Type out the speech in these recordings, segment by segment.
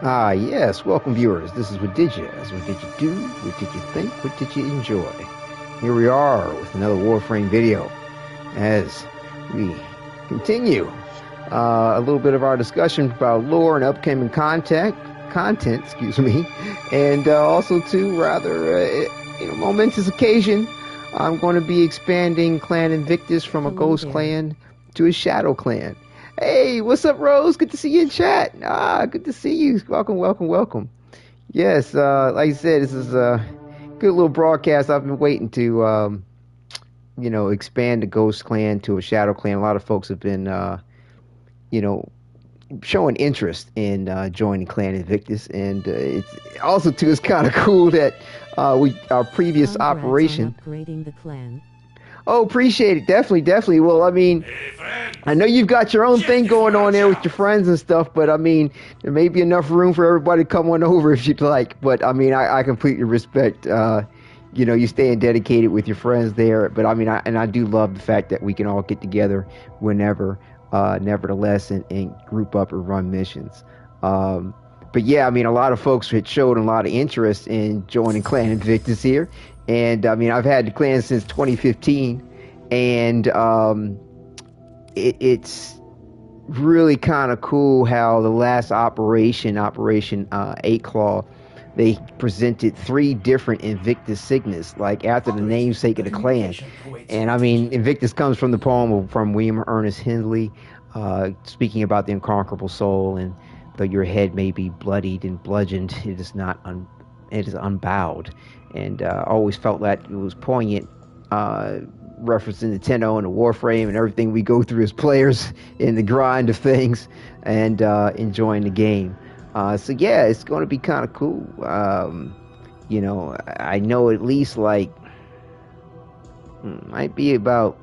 Yes, welcome viewers. This is Wadidja. What did you do? What did you think? What did you enjoy? Here we are with another Warframe video as we continue a little bit of our discussion about lore and upcoming content, and also to rather momentous occasion, I'm going to be expanding Clan Invictus from a ghost clan to a shadow clan. Hey, what's up, Rose? Good to see you in chat. Good to see you. Welcome. Yes, like I said, this is a good little broadcast. I've been waiting to, expand the ghost clan to a shadow clan. A lot of folks have been, showing interest in joining Clan Invictus, and it's also too. It's kind of cool that our previous operation upgrading the clan. Oh, appreciate it. Definitely. Well, I mean, I know you've got your own thing going on there with your friends and stuff, but I mean, there may be enough room for everybody to come on over if you'd like. But I mean, I completely respect, you staying dedicated with your friends there. But I mean, I do love the fact that we can all get together whenever, nevertheless, and group up and run missions. But yeah, I mean, a lot of folks had showed a lot of interest in joining Clan Invictus here. And I mean, I've had the clan since 2015, and it's really kind of cool how the last Operation 8 Claw, they presented 3 different Invictus signets, like after the namesake of the clan. And I mean, Invictus comes from the poem from William Ernest Henley, speaking about the unconquerable soul, and though your head may be bloodied and bludgeoned, it is not it is unbowed. And always felt that it was poignant, referencing the Tenno and the Warframe and everything we go through as players in the grind of things, and enjoying the game. So yeah, it's going to be kind of cool. I know at least might be about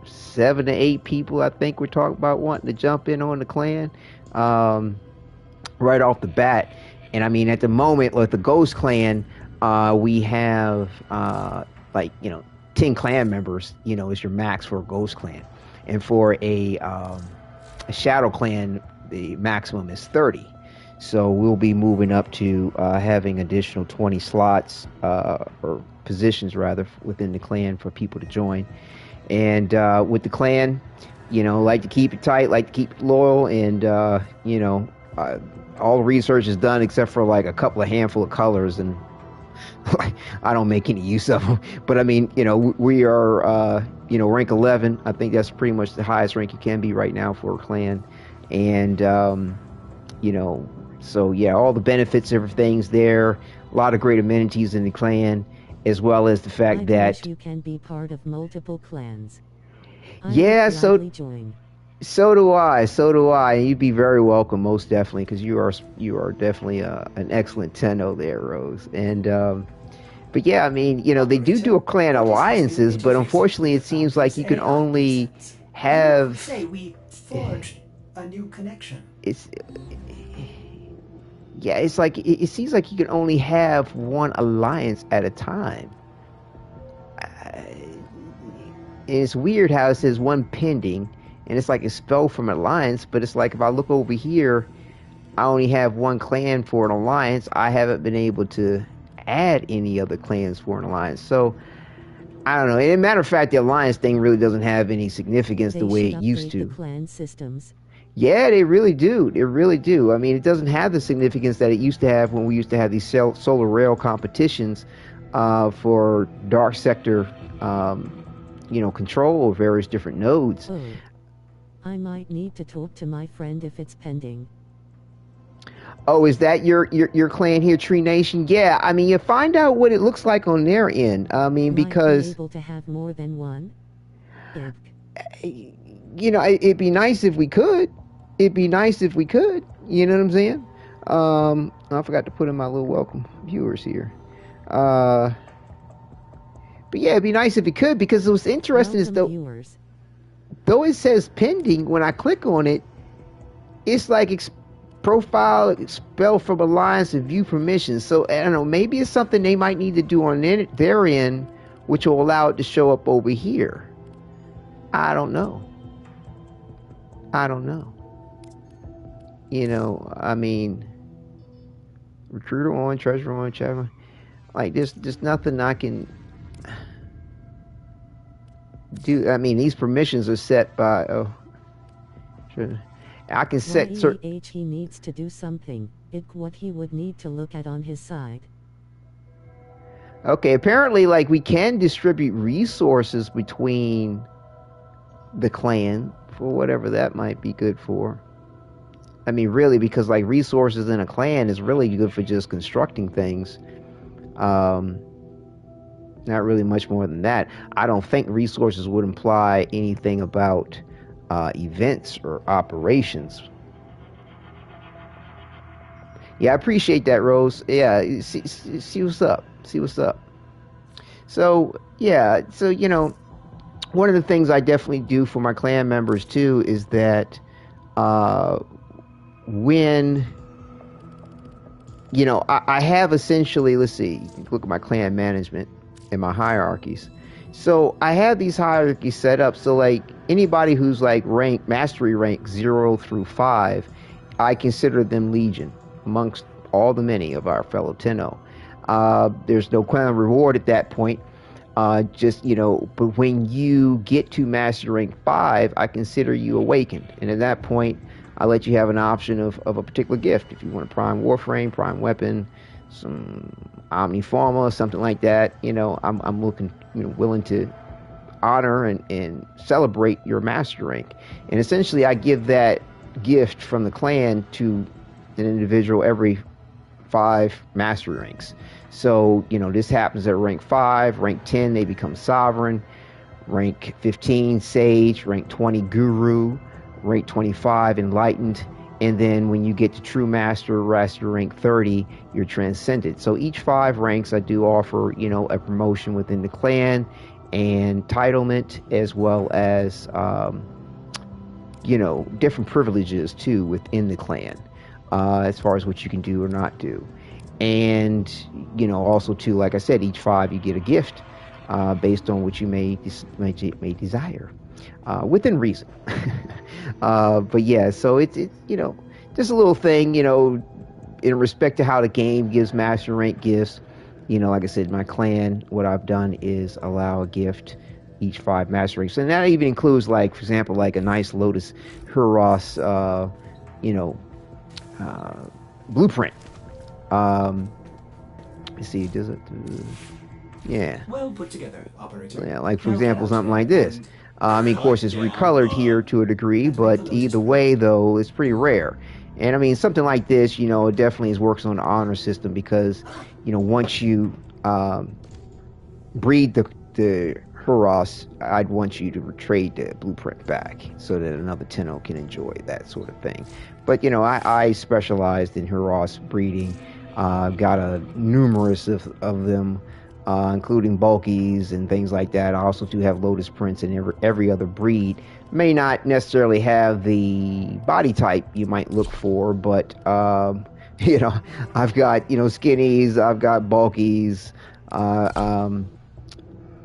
7 to 8 people I think we're talking about wanting to jump in on the clan right off the bat. And I mean, at the moment, like the Ghost Clan, we have 10 clan members, is your max for a Ghost Clan. And for a Shadow Clan, the maximum is 30. So we'll be moving up to having additional 20 slots, or positions rather, within the clan for people to join. And with the clan, like to keep it tight, like to keep it loyal, and all the research is done except for like a couple of handful of colors, and I don't make any use of them. But I mean, we are, rank 11. I think that's pretty much the highest rank you can be right now for a clan. And, so yeah, all the benefits, everything's there. A lot of great amenities in the clan, as well as the fact that you can be part of multiple clans. So do I. You'd be very welcome, most definitely, because you are definitely an excellent Tenno there, Rose. And but yeah, I mean, they do a clan alliances, but unfortunately, it seems like you can only have. Say we forged a new connection. It's like it seems like you can only have one alliance at a time. And it's weird how it says one pending. And it's like a spell from an alliance, but it's like if I look over here, I only have one clan for an alliance. I haven't been able to add any other clans for an alliance. So, I don't know. And as a matter of fact, the alliance thing really doesn't have any significance the way it used to. The clan systems. Yeah, they really do. I mean, it doesn't have the significance that it used to have when we used to have these solar rail competitions for dark sector, control of various different nodes. Oh. I might need to talk to my friend if it's pending. Oh, is that your clan here, Tree Nation? Yeah, I mean, you find out what it looks like on their end. I mean, because might be able to have more than one. It'd be nice if we could. You know what I'm saying? I forgot to put in my little welcome viewers here. But yeah, it'd be nice if it could, because what's interesting is though it says pending, when I click on it, it's like profile, expel from alliance, and view permissions. So I don't know, maybe it's something they might need to do on their end, which will allow it to show up over here. I don't know. I mean, Recruiter on, treasure on, whichever. Like there's nothing I can do. I mean, these permissions are set by. Oh, I can set certain. He needs to do something. What he would need to look at on his side. Okay, apparently, like we can distribute resources between the clan for whatever that might be good for. I mean, really, because like resources in a clan is really good for just constructing things. Not really much more than that. I don't think resources would imply anything about events or operations. Yeah, I appreciate that, Rose. Yeah, see what's up. See what's up. So, yeah, so, you know, one of the things I definitely do for my clan members, too, is that when, you know, I have essentially, let's see, look at my clan management and my hierarchies. So I have these hierarchies set up. So, like, anybody who's, like, mastery rank 0 through 5, I consider them Legion amongst all the many of our fellow Tenno. There's no clan reward at that point. Just, you know, but when you get to master rank 5, I consider you awakened. And at that point, I let you have an option of a particular gift. If you want a prime Warframe, prime weapon, some Omniforma, something like that, you know, I'm looking, you know, willing to honor and celebrate your master rank. And essentially, I give that gift from the clan to an individual every 5 mastery ranks. So, you know, this happens at rank 5, rank 10, they become sovereign, rank 15, sage, rank 20, guru, rank 25, enlightened, and then when you get to true master rank 30, you're transcended. So each 5 ranks I do offer, you know, a promotion within the clan and entitlement, as well as you know, different privileges too within the clan, as far as what you can do or not do. And, you know, also too, like I said, each 5 you get a gift based on what you may desire, within reason. But yeah, so it's you know, just a little thing, you know, in respect to how the game gives master rank gifts. You know, like I said, my clan, what I've done is allow a gift each 5 master ranks, and that even includes, like, for example, like a nice Lotus Huros, you know, blueprint. Let's see, does it? Yeah. Well put together, operator. Yeah, like for example, something like this. I mean, of course, it's recolored here to a degree, but either way, though, it's pretty rare. And I mean, something like this, you know, it definitely works on the honor system because, you know, once you breed the Huros, I'd want you to trade the blueprint back so that another Tenno can enjoy that sort of thing. But, you know, I specialized in Huros breeding. I've got a numerous of them, including bulkies and things like that. I also do have Lotus Prints in every other breed. May not necessarily have the body type you might look for, but you know, I've got, you know, skinnies, I've got bulkies.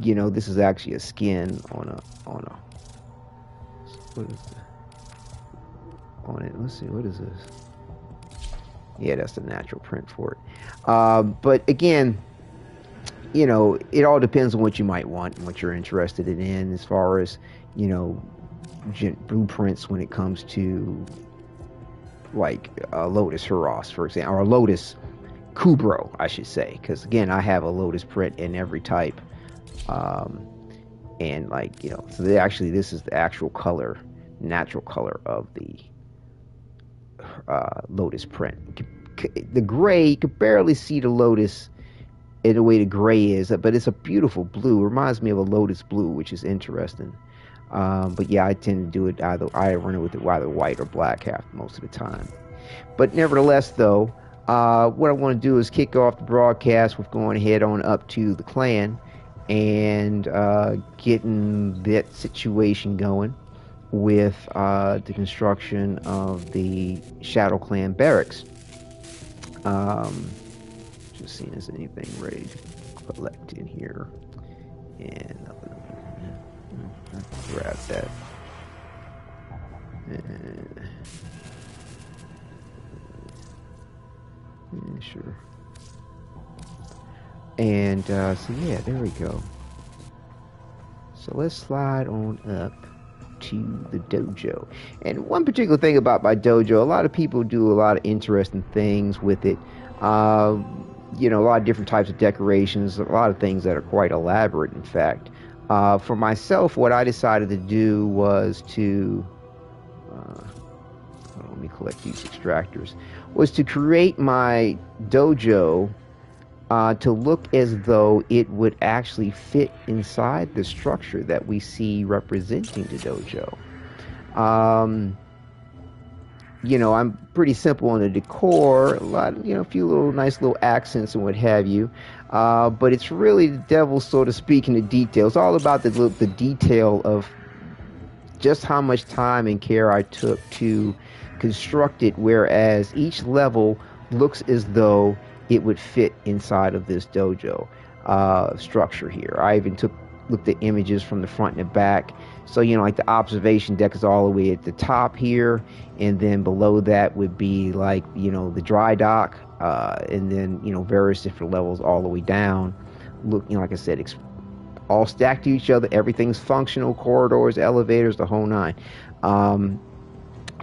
You know, this is actually a skin on a what is that? On it. Let's see, what is this? Yeah, that's the natural print for it. But again, you know, it all depends on what you might want and what you're interested in as far as, you know, blueprints when it comes to, like, Lotus Huros, for example, or Lotus Kubro, I should say, because again, I have a Lotus print in every type. And, like, you know, so this is the actual color, natural color of the Lotus print. The gray, you can barely see the Lotus in the way the gray is, but it's a beautiful blue. It reminds me of a Lotus blue, which is interesting. But yeah, I tend to do it I run it with either white or black half most of the time. But nevertheless, though, what I want to do is kick off the broadcast with going ahead on up to the clan and getting that situation going with the construction of the Shadow Clan barracks. Just seeing if there's anything ready to collect in here. And grab that. Yeah, sure. And so yeah, there we go. So let's slide on up to the dojo. And one particular thing about my dojo, a lot of people do a lot of interesting things with it. You know, a lot of different types of decorations, a lot of things that are quite elaborate, in fact. For myself, what I decided to do was to let me collect these extractors, was to create my dojo to look as though it would actually fit inside the structure that we see representing the dojo. You know, I'm pretty simple on the decor, a lot, you know, a few little nice little accents and what have you. But it's really the devil, so to speak, in the details. It's all about the detail of just how much time and care I took to construct it, whereas each level looks as though it would fit inside of this dojo structure here. I even looked at images from the front and the back. So, you know, like the observation deck is all the way at the top here, and then below that would be like, you know, the dry dock, and then, you know, various different levels all the way down. Look, you know, like I said, all stacked to each other. Everything's functional, corridors, elevators, the whole nine.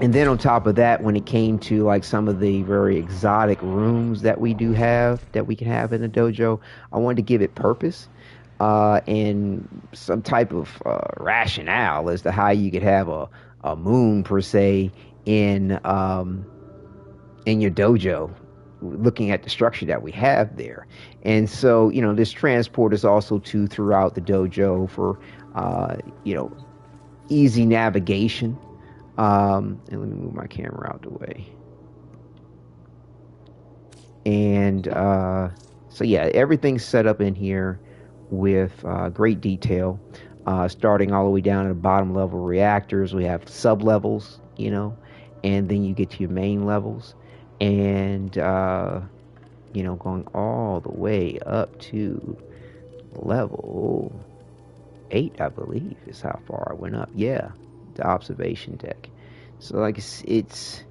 And then on top of that, when it came to like some of the very exotic rooms that we do have, that we can have in a dojo, I wanted to give it purpose and some type of rationale as to how you could have a moon per se in your dojo, looking at the structure that we have there. And so, you know, this transport is also too throughout the dojo for you know, easy navigation. And let me move my camera out the way. And so yeah, everything's set up in here with great detail, starting all the way down to the bottom level reactors. We have sub levels, you know, and then you get to your main levels, and you know, going all the way up to level 8, I believe, is how far I went up. Yeah, the observation deck. So like it's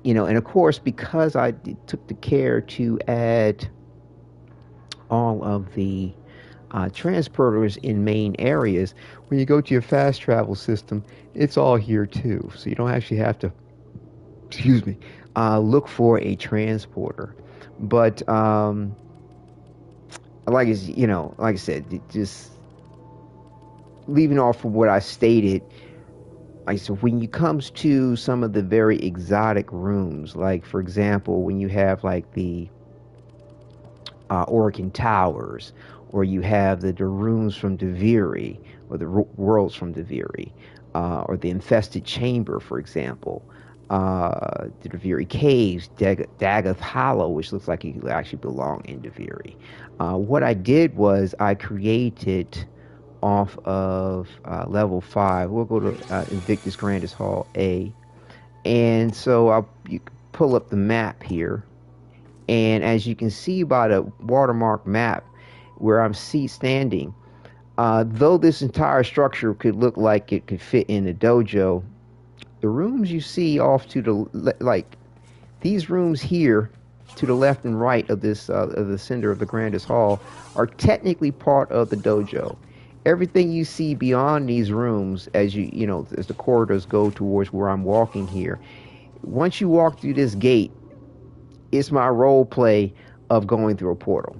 you know, and of course, because I took the care to add all of the transporters in main areas, when you go to your fast travel system, it's all here too. So you don't actually have to, excuse me, look for a transporter. But like you know, like I said, just leaving off from what I stated. Like, so when it comes to some of the very exotic rooms, like for example, when you have like the Oregon Towers, or you have the rooms from Deviri, or the worlds from Deviri, or the Infested Chamber, for example, the Deviri Caves, Dagoth Hollow, which looks like it actually belong in Deviri. What I did was I created off of level 5. We'll go to Invictus Grandis Hall A, and so you pull up the map here, and as you can see by the watermark map where I'm standing, though this entire structure could look like it could fit in the dojo, the rooms you see off to the like these rooms here to the left and right of this of the center of the Grandis Hall are technically part of the dojo. Everything you see beyond these rooms, as you know, as the corridors go towards where I'm walking here, once you walk through this gate, it's my role play of going through a portal.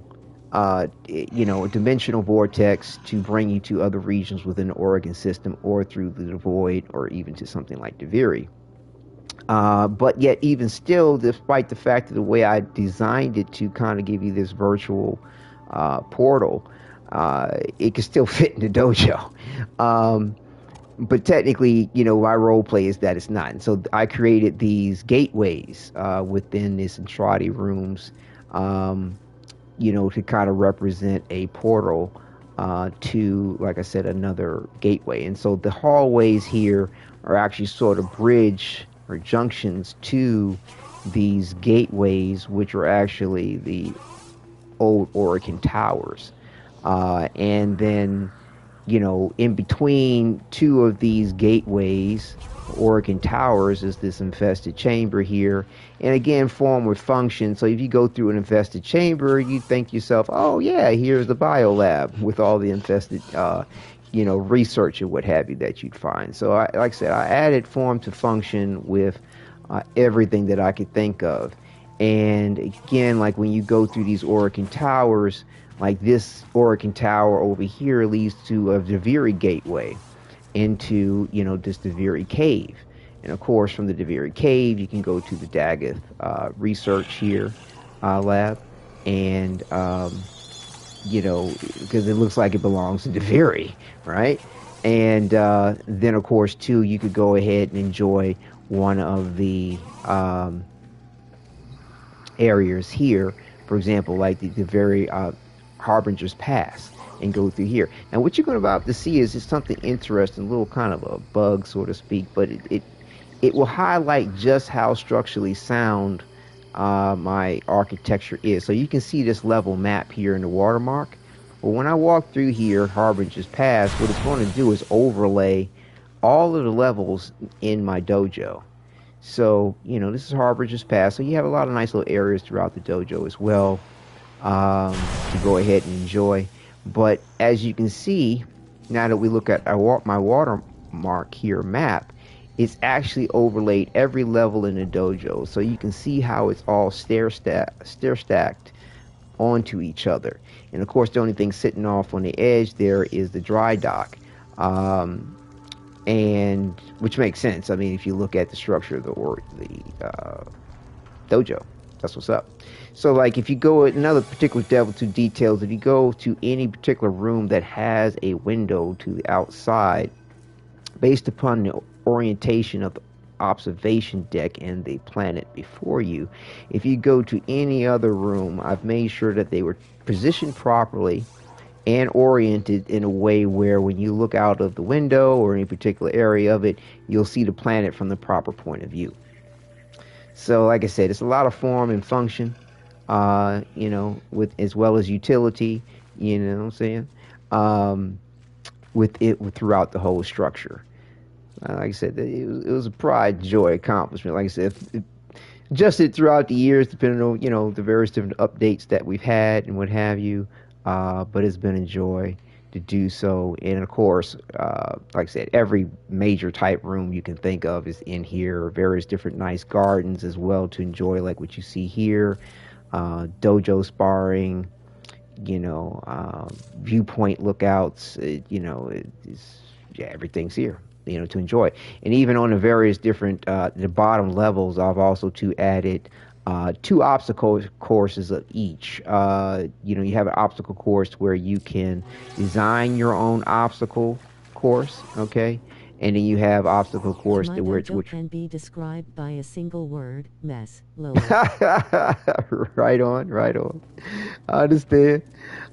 You know, a dimensional vortex to bring you to other regions within the Oregon system, or through the Void, or even to something like Deviri. But yet, even still, despite the fact of the way I designed it to kind of give you this virtual portal, it can still fit in the dojo. But technically, you know, my role play is that it's not. And so I created these gateways within this Entrati rooms, you know, to kind of represent a portal to, like I said, another gateway. And so the hallways here are actually sort of bridge or junctions to these gateways, which are actually the old Oregon Towers. And then in between two of these gateways, Oregon Towers, is this infested chamber here. And again, form with function. So if you go through an infested chamber, you think yourself, oh yeah, here's the biolab with all the infested, research and what have you that you'd find. So like I said, I added form to function with everything that I could think of. And again, like when you go through these Oregon Towers, like this Oregon Tower over here leads to a Deviri gateway into, this Deviri cave. And of course, from the Deviri cave, you can go to the Daggett research here lab. And, because it looks like it belongs to Deviri, right? And then, of course, too, you could go ahead and enjoy one of the areas here. For example, like the very Harbinger's Pass, and go through here. Now what you're going to about to see is something interesting, a little kind of a bug, so to speak, but it will highlight just how structurally sound my architecture is. So you can see this level map here in the watermark. Well, when I walk through here, Harbinger's Pass, what it's going to do is overlay all of the levels in my dojo. So, this is Harbinger's Pass, so you have a lot of nice little areas throughout the dojo as well to go ahead and enjoy. But as you can see, now that we look at my watermark here map, it's actually overlaid every level in the dojo. So you can see how it's all stair stacked onto each other. And of course, the only thing sitting off on the edge there is the dry dock. And which makes sense. I mean, if you look at the structure of the dojo, that's what's up. So, like, if you go another particular devil to details, if you go to any particular room that has a window to the outside, based upon the orientation of the observation deck and the planet before you, if you go to any other room, I've made sure that they were positioned properly and oriented in a way where when you look out of the window or any particular area of it, you'll see the planet from the proper point of view. So like I said, it's a lot of form and function, with as well as utility, you know what I'm saying, with throughout the whole structure. Like I said, it was a pride, joy, accomplishment. Like I said, adjusted throughout the years, depending on, the various different updates that we've had and what have you. But it's been a joy to do so. And of course, like I said, every major type room you can think of is in here. Various different nice gardens as well to enjoy, like what you see here. Dojo sparring, viewpoint lookouts, everything's here, to enjoy. And even on the various different, the bottom levels, I've also added 2 obstacle courses of each. You have an obstacle course where you can design your own obstacle course, okay? And then you have obstacle course My which can be described by a single word: mess. Lower. right on. I understand.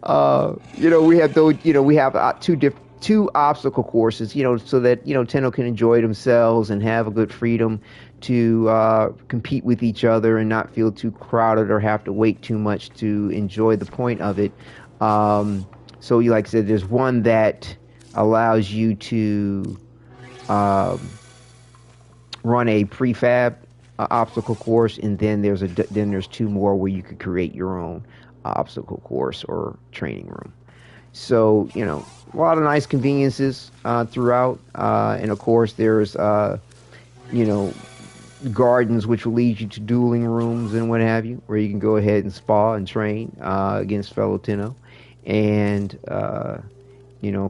We have those. We have two obstacle courses. So that Tenno can enjoy themselves and have a good freedom to compete with each other and not feel too crowded or have to wait too much to enjoy the point of it. So, like I said, there's one that allows you to run a prefab obstacle course, and then there's 2 more where you could create your own obstacle course or training room. So, a lot of nice conveniences throughout, and of course there's gardens which will lead you to dueling rooms and what have you, where you can go ahead and spa and train against fellow Tenno. And of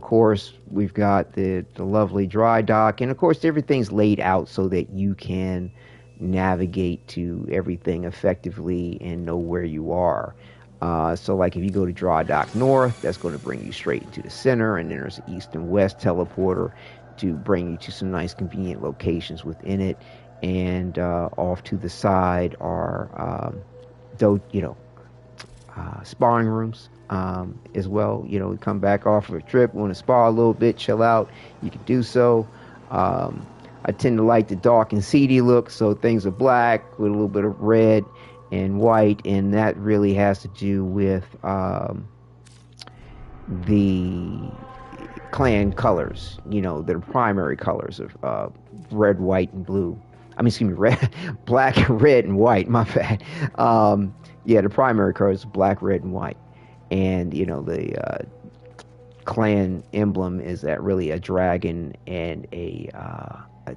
course, we've got the lovely dry dock, and of course everything's laid out so that you can navigate to everything effectively and know where you are. So like if you go to Dry Dock North, that's going to bring you straight into the center, and then there's an east and west teleporter to bring you to some nice convenient locations within it. And off to the side are sparring rooms as well. Come back off of a trip, want to spar a little bit, chill out, you can do so. I tend to like the dark and seedy look, so things are black with a little bit of red and white, and that really has to do with the clan colors, you know, their primary colors of red, white, and blue. I mean, excuse me, red, black, red, and white. My bad. Yeah, the primary colors is black, red, and white, and you know the clan emblem is that really a dragon and a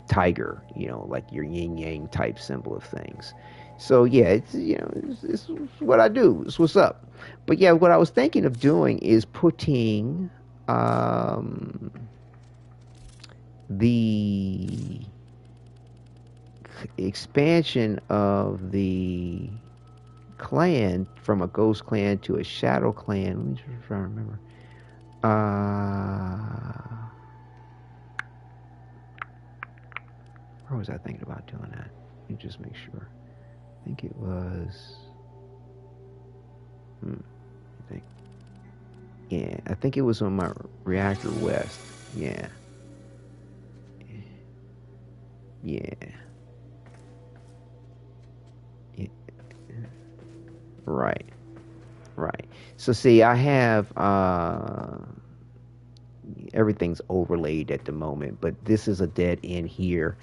tiger. You know, like your yin yang type symbol of things. So yeah, it's you know it's what I do. It's what's up. But yeah, what I was thinking of doing is putting the expansion of the clan from a ghost clan to a shadow clan. Let me just try to remember. Where was I thinking about doing that? Let me just make sure. I think it was. I think. Yeah, I think it was on my Reactor West. Yeah. Yeah. Right. Right. So see, I have everything's overlaid at the moment, but this is a dead end here.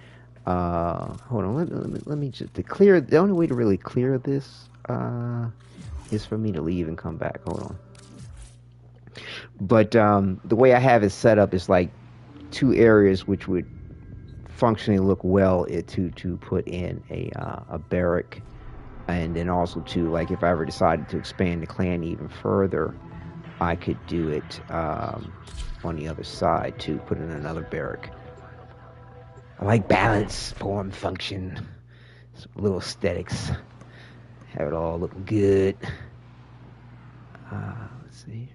Hold on, let me just to clear. The only way to really clear this is for me to leave and come back. Hold on. But the way I have it set up is like two areas which would functionally look well to put in a barrack, and then also to, like, if I ever decided to expand the clan even further, I could do it on the other side to put in another barrack. I like balance, form, function, some little aesthetics, have it all looking good. Let's see.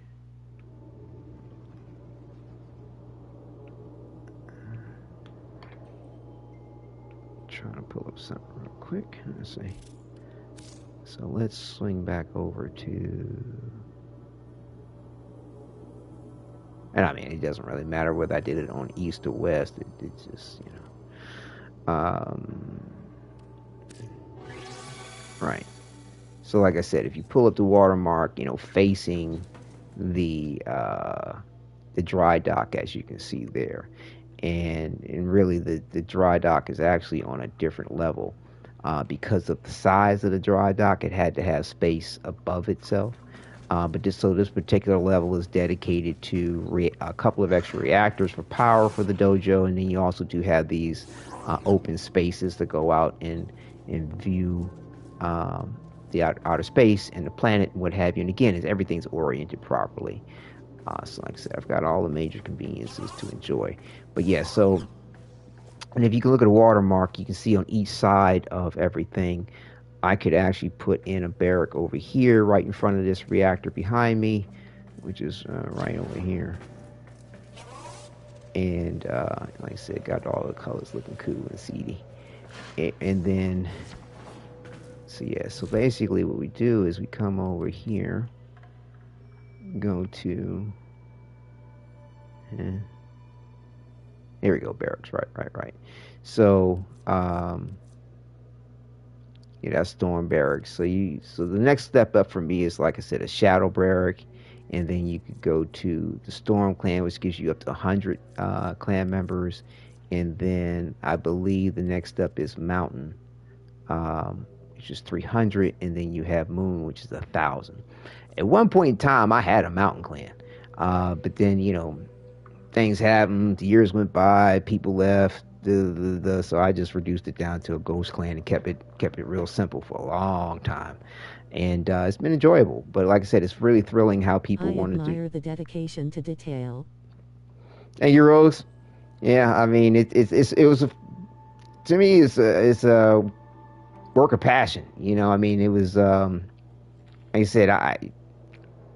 Trying to pull up something real quick. Let's see. So let's swing back over to, and I mean, it doesn't really matter whether I did it on east or west. It's just, you know, right. So like I said, if you pull up the watermark, you know, facing the dry dock, as you can see there, and really the dry dock is actually on a different level. Because of the size of the dry dock, it had to have space above itself. But this particular level is dedicated to a couple of extra reactors for power for the dojo, and then you also do have these open spaces to go out and view the outer space and the planet and what have you. And again, everything's oriented properly. So like I said, I've got all the major conveniences to enjoy. But yeah, so. And if you can look at a watermark, you can see on each side of everything, I could actually put in a barrack over here, right in front of this reactor behind me, which is right over here. And like I said, got all the colors looking cool and seedy. And then, so yeah, so basically what we do is we come over here, go to, there we go, barracks, right. So, yeah, that's Storm Barracks. So the next step up for me is, like I said, a Shadow Barrack, and then you could go to the Storm Clan, which gives you up to 100 clan members, and then I believe the next step is Mountain, which is 300, and then you have Moon, which is 1,000. At one point in time, I had a Mountain Clan, but then, you know, things happened, the years went by, people left, so I just reduced it down to a ghost clan and kept it real simple for a long time. And it's been enjoyable. But like I said, it's really thrilling how people want to do. I admire the dedication to detail. And Euros, yeah, I mean, it was to me, it's a work of passion. You know, I mean, it was like I said,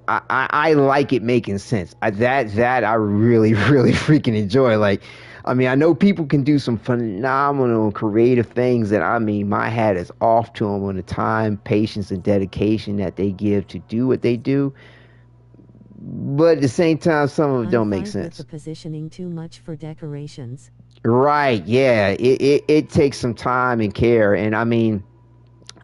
I like it making sense. That I really, really freaking enjoy. Like, I mean, I know people can do some phenomenal creative things that, I mean, my hat is off to them on the time, patience, and dedication that they give to do what they do. But at the same time, some of them don't make sense. The positioning too much for decorations. Right, yeah. It takes some time and care. And I mean,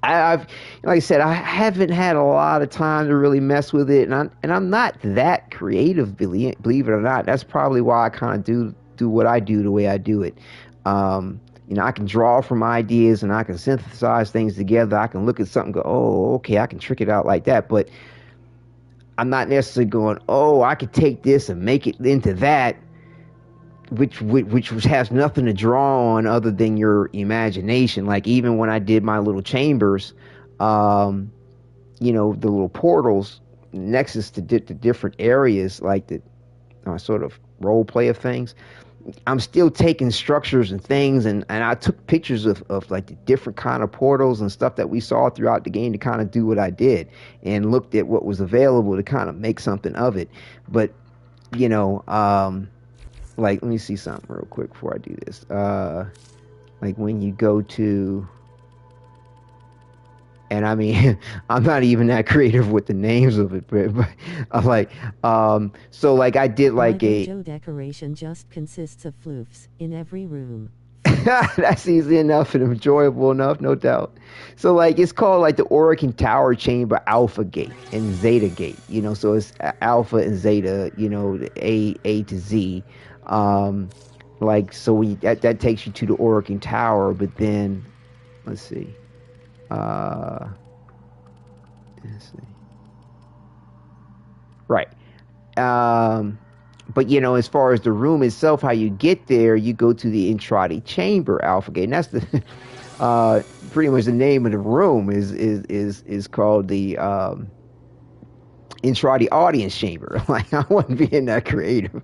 I've, like I said, I haven't had a lot of time to really mess with it, and I'm not that creative, believe it or not. That's probably why I kind of do what I do the way I do it. I can draw from ideas and I can synthesize things together. I can look at something, and go, oh, okay, I can trick it out like that. But I'm not necessarily going, oh, I could take this and make it into that, which has nothing to draw on other than your imagination. Like even when I did my little chambers, the little portals, nexus to different areas, like the sort of role play of things. I'm still taking structures and things, and I took pictures of like the different kind of portals and stuff that we saw throughout the game to kind of do what I did, and looked at what was available to kind of make something of it. But like, let me see something real quick before I do this. Like when you go to, and I mean, I'm not even that creative with the names of it, but I'm like, so like I did like My dojo decoration just consists of floofs in every room. That's easy enough and enjoyable enough, no doubt. So like it's called like the Oracle Tower Chamber Alpha Gate and Zeta Gate. So it's Alpha and Zeta. The A to Z. Like so that takes you to the Oracle Tower, but then let's see. Right. But as far as the room itself, how you get there, you go to the Entrati Chamber Alpha Gate, and that's the pretty much the name of the room is called the Entrati Audience Chamber. Like I wasn't being that creative.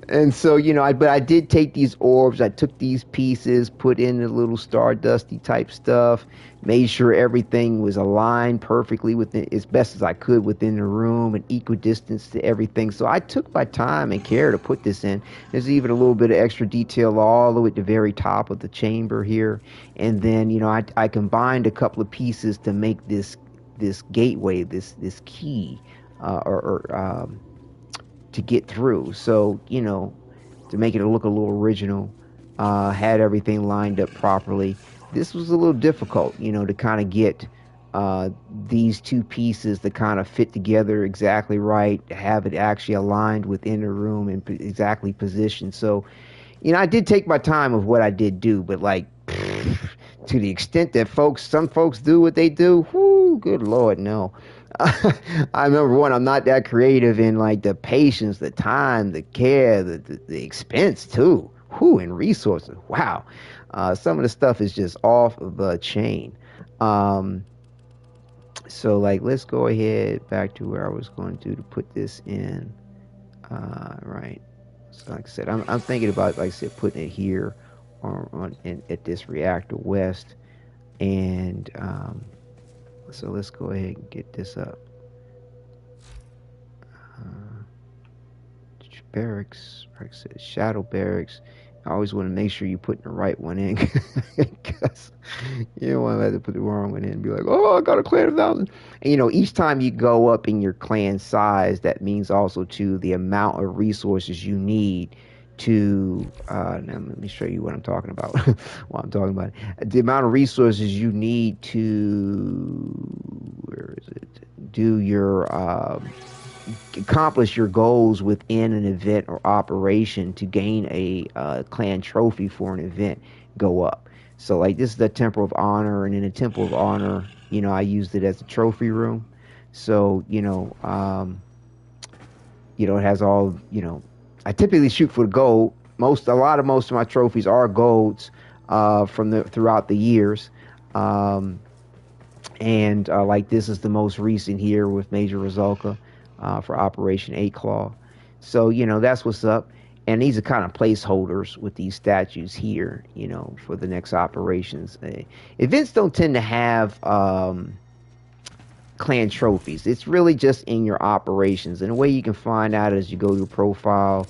And so, but I did take these orbs, I took these pieces, put in the little stardusty type stuff, made sure everything was aligned perfectly within, as best as I could within the room and equidistance to everything. So I took my time and care to put this in. There's even a little bit of extra detail all the way at the very top of the chamber here. And then, I combined a couple of pieces to make this gateway, this key, to get through. So, to make it look a little original, had everything lined up properly. This was a little difficult, to kind of get these two pieces to kind of fit together exactly right, to have it actually aligned within the room and exactly positioned. So, I did take my time of what I did do, but like, to the extent that some folks do what they do, whoo, good Lord, no. I remember I'm not that creative in like the patience, the time, the care, the expense too. Whoo, and resources. Wow. Some of the stuff is just off the chain. So like, let's go ahead back to where I was going to put this in. Right. So like I said, I'm thinking about, like I said, putting it here at this reactor west. And, so let's go ahead and get this up. Barracks, like I said, Shadow Barracks. I always want to make sure you put the right one in, because you don't want to have to put the wrong one in and be like, oh, I got a clan of 1,000. And each time you go up in your clan size, that means also too the amount of resources you need to now let me show you what I'm talking about. While I'm talking about it, the amount of resources you need to, where is it, do your accomplish your goals within an event or operation to gain a clan trophy for an event go up. So like this is the Temple of Honor, and in the Temple of Honor, I used it as a trophy room. So it has all, I typically shoot for the gold. Most of my trophies are golds throughout the years. And like this is the most recent here with Major Rizulka for Operation 8 Claw. So, that's what's up. And these are kind of placeholders with these statues here, for the next operations. Events don't tend to have clan trophies. It's really just in your operations. And the way you can find out is you go to profile,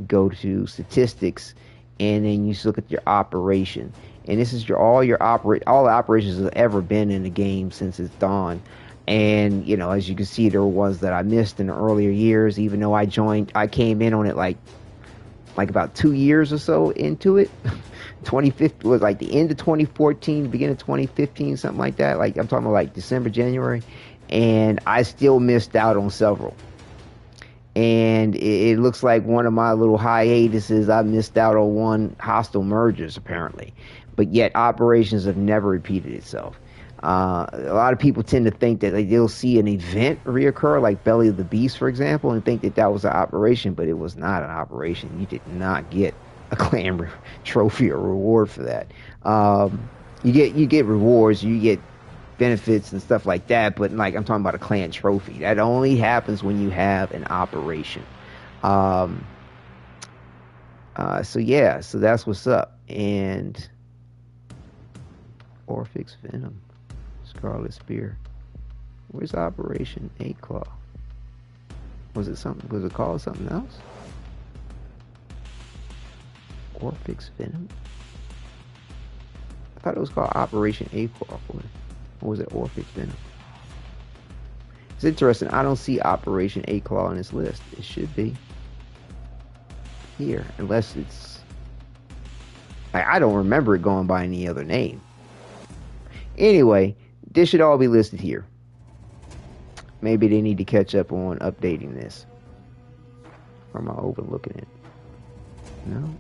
go to statistics, and then you look at your operation. And this is all the operations that have ever been in the game since its dawn. And as you can see, there were ones that I missed in the earlier years, even though I came in on it like like about 2 years or so into it. 2015 was like the end of 2014, beginning of 2015, something like that. Like I'm talking about like December, January, and I still missed out on several. And it looks like one of my little hiatuses, I missed out on one hostile mergers apparently, but yet operations have never repeated itself. A lot of people tend to think that they'll see an event reoccur, like Belly of the Beast, for example, and think that that was an operation, but it was not an operation. You did not get a clan trophy or reward for that. You get rewards, you get benefits and stuff like that, but like I'm talking about a clan trophy. That only happens when you have an operation. So yeah, so that's what's up. And Orphix Venom. Scarlet Spear. Where's Operation 8 Claw? Was it called something else? Orphix Venom? I thought it was called Operation 8 Claw. Or was it Orphix Venom? It's interesting. I don't see Operation 8 Claw on this list. It should be here, unless it's... I don't remember it going by any other name. Anyway, this should all be listed here. Maybe they need to catch up on updating this. Or am I overlooking it? No.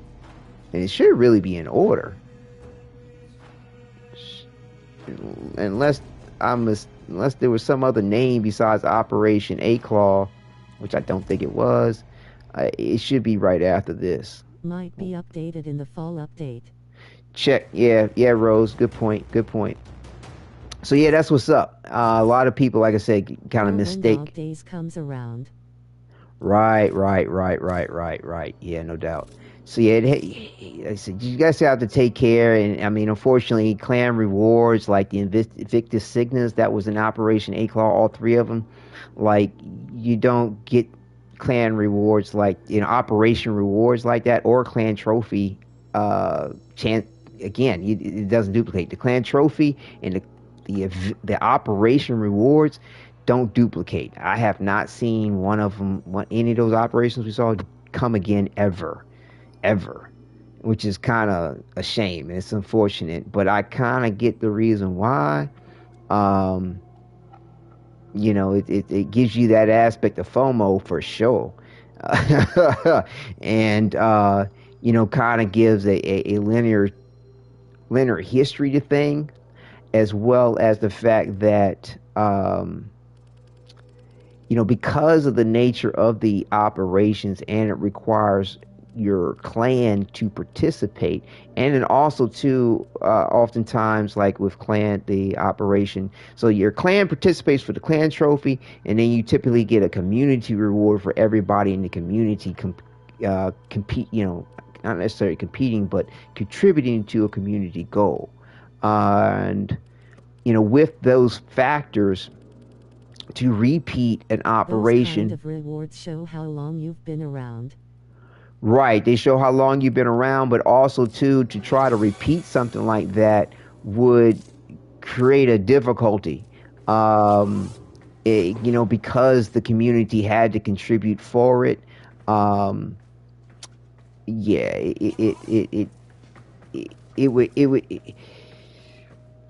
And it should really be in order. Unless there was some other name besides Operation 8 Claw, which I don't think it was. It should be right after this. Might be updated in the fall update. Check. Yeah, Rose. Good point. So yeah, that's what's up. A lot of people, like I said, kind of mistake. When dog days comes around. Right. Yeah, no doubt. So yeah, I said you guys have to take care. And I mean, unfortunately, clan rewards like the Invictus Signas, that was in Operation 8 Claw, all three of them. Like you don't get clan rewards like Operation rewards like that, or clan trophy. Again, it doesn't duplicate the clan trophy and the Operation rewards don't duplicate. I have not seen any of those operations we saw come again ever, which is kind of a shame and it's unfortunate, but I kind of get the reason why. It gives you that aspect of FOMO for sure. And kind of gives a linear history to thing, as well as the fact that because of the nature of the operations, and it requires your clan to participate, and then also too oftentimes, like with the operation, so your clan participates for the clan trophy, and then you typically get a community reward for everybody in the community compete, not necessarily competing, but contributing to a community goal. And with those factors, to repeat an operation, those kind of rewards show how long you've been around. Right, they show how long you've been around, but also too, to try to repeat something like that would create a difficulty. Because the community had to contribute for it.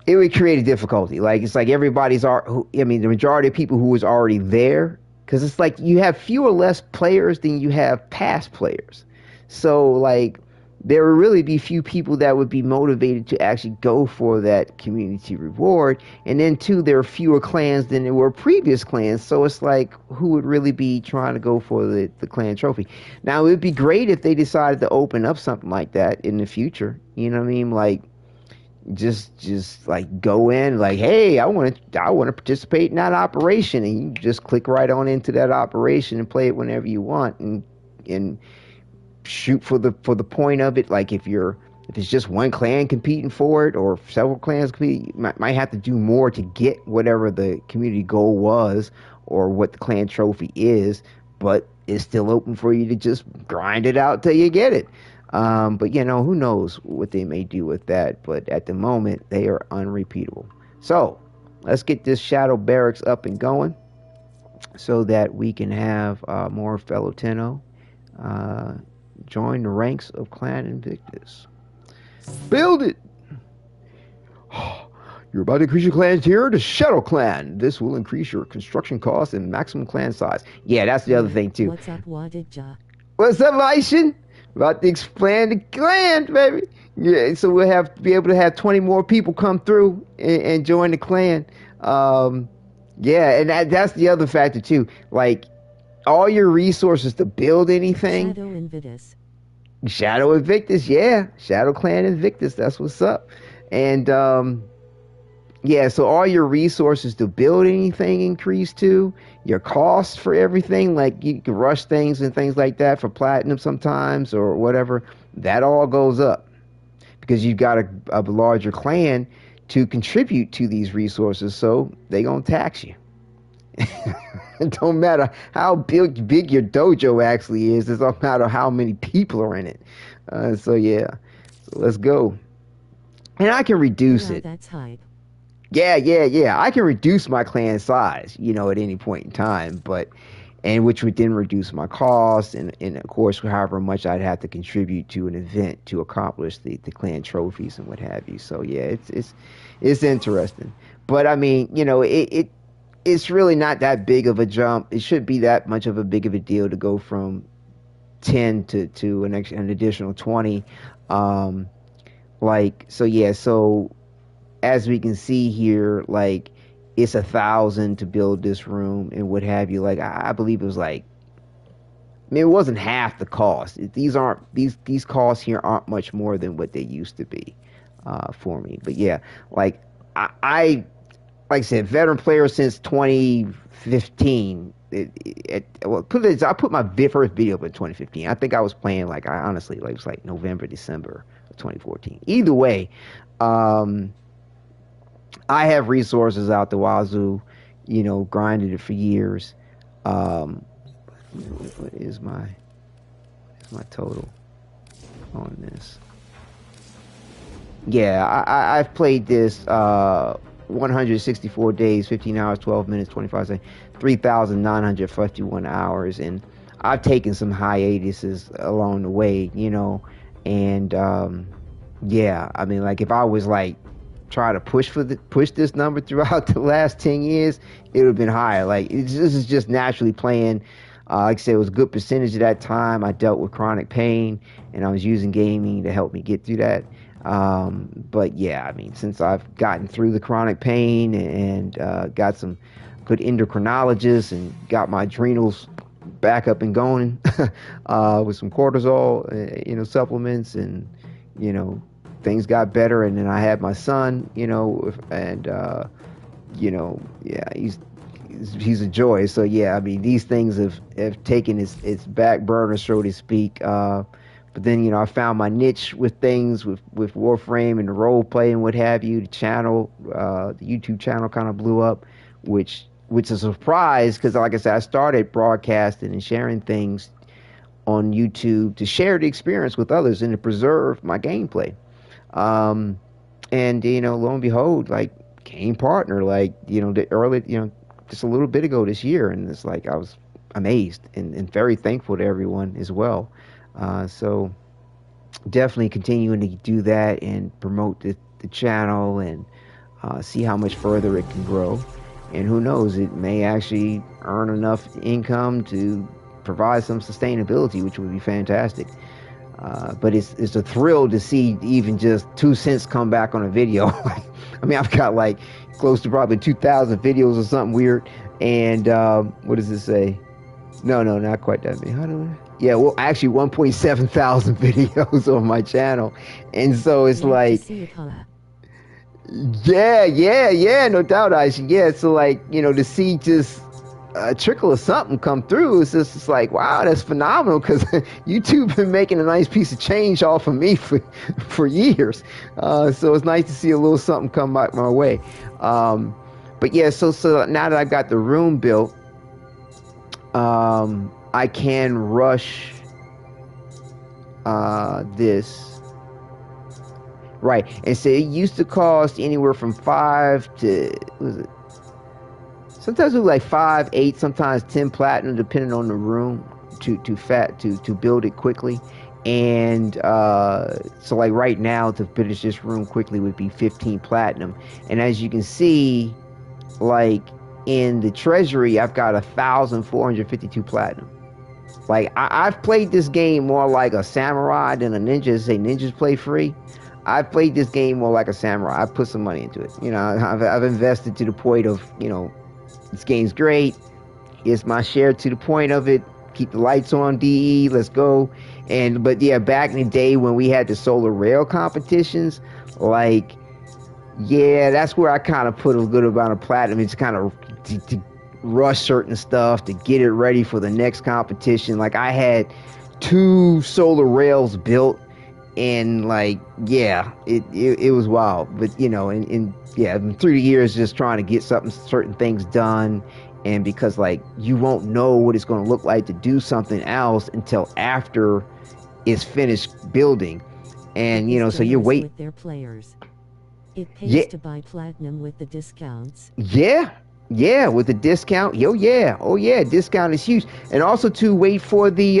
It would create a difficulty. Like, it's like the majority of people who was already there, because it's like you have fewer or less players than you have past players. So like there would really be few people that would be motivated to actually go for that community reward. And then too, there are fewer clans than there were previous clans. So it's like, who would really be trying to go for the clan trophy? Now, it would be great if they decided to open up something like that in the future. You know what I mean? Like, just like go in like, hey, I want to participate in that operation, and you just click right on into that operation and play it whenever you want, and shoot for the point of it. Like if it's just one clan competing for it, or several clans competing, you might have to do more to get whatever the community goal was or what the clan trophy is, but it's still open for you to just grind it out till you get it. But who knows what they may do with that. But at the moment, they are unrepeatable. So let's get this Shadow Barracks up and going so that we can have more fellow Tenno Join the ranks of Clan Invictus. Build it! You're about to increase your clan tier to Shadow Clan. This will increase your construction costs and maximum clan size. Yeah, that's the other thing too. What's up, Wadidja? What's up, Aishin? About to expand the clan, baby. Yeah, so we'll have to be able to have 20 more people come through and join the clan. Yeah, and that's the other factor too. Like, all your resources to build anything. Sadow Invictus. Shadow Invictus, yeah. Shadow Clan Invictus, that's what's up. And yeah, so all your resources to build anything increase too. Your cost for everything, like you can rush things and things like that for platinum sometimes or whatever, that all goes up. Because you've got a larger clan to contribute to these resources, so they gonna tax you. It don't matter how big your dojo actually is. It don't matter how many people are in it. So yeah, so let's go. And I can reduce it. That's hype. Yeah. I can reduce my clan size, at any point in time, and which would then reduce my costs and of course, however much I'd have to contribute to an event to accomplish the clan trophies and what have you. So yeah, it's interesting. But I mean, it's really not that big of a jump. It shouldn't be that much of a big of a deal to go from 10 to an additional 20. So as we can see here, like, it's 1,000 to build this room and what have you. Like, I believe it was like, it wasn't half the cost. These costs here aren't much more than what they used to be for me. But yeah, like I said, veteran player since 2015. I put my first video up in 2015. I think I was playing it was like November, December of 2014. Either way, I have resources out the wazoo, grinded it for years. What is my total on this? Yeah, I've played this 164 days, 15 hours, 12 minutes, 25 seconds, 3,951 hours, and I've taken some hiatuses along the way, and yeah, I mean, like, if I was like try to push this number throughout the last 10 years, it would have been higher. Like, this is just naturally playing. Like I said, it was a good percentage of that time I dealt with chronic pain, and I was using gaming to help me get through that. But yeah, I mean, since I've gotten through the chronic pain and got some good endocrinologists and got my adrenals back up and going with some cortisol, supplements, and things got better, and then I had my son, and yeah, he's a joy. So yeah, I mean, these things have taken its back burner, so to speak. But then, I found my niche with things with Warframe and the role play and what have you. The channel, the YouTube channel kind of blew up, which is a surprise because, like I said, I started broadcasting and sharing things on YouTube to share the experience with others and to preserve my gameplay. And lo and behold, like, game partner, like, the early, just a little bit ago this year, and it's like I was amazed and very thankful to everyone as well. So definitely continuing to do that and promote the channel and see how much further it can grow. And who knows, it may actually earn enough income to provide some sustainability, which would be fantastic. But it's a thrill to see even just 2 cents come back on a video. I mean, I've got like close to probably 2,000 videos or something weird. And what does it say? No, not quite that many. How do I? Yeah, well, actually 1.7 thousand videos on my channel. And so it's like, yeah, no doubt, Aisha. Yeah, so like, to see just a trickle of something come through, it's like, wow, that's phenomenal, because YouTube been making a nice piece of change off of me for years. So it's nice to see a little something come my way. But yeah, so now that I got the room built, I can rush this. Right, and so it used to cost anywhere from 5 to, what was it? Sometimes it was like 5, 8, sometimes 10 platinum, depending on the room, to build it quickly. And so like right now to finish this room quickly would be 15 platinum. And as you can see, like in the treasury, I've got 1,452 platinum. Like I've played this game more like a samurai than a ninja. Say ninjas play free. I've played this game more like a samurai. I've put some money into it. You know, I've invested to the point of, you know, this game's great. It's my share to the point of it. Keep the lights on, DE. Let's go. And but yeah, back in the day when we had the solar rail competitions, like yeah, that's where I kind of put a good amount of platinum. It's kind of to rush certain stuff to get it ready for the next competition. Like I had 2 solar rails built, and like yeah, it was wild. But you know, and yeah, through the years just trying to get certain things done. And because like you won't know what it's going to look like to do something else until after it's finished building, and you know, so you're waiting with their players. It pays yeah to buy platinum with the discounts. yeah, with the discount. Yo, yeah, oh yeah, discount is huge. And also to wait for the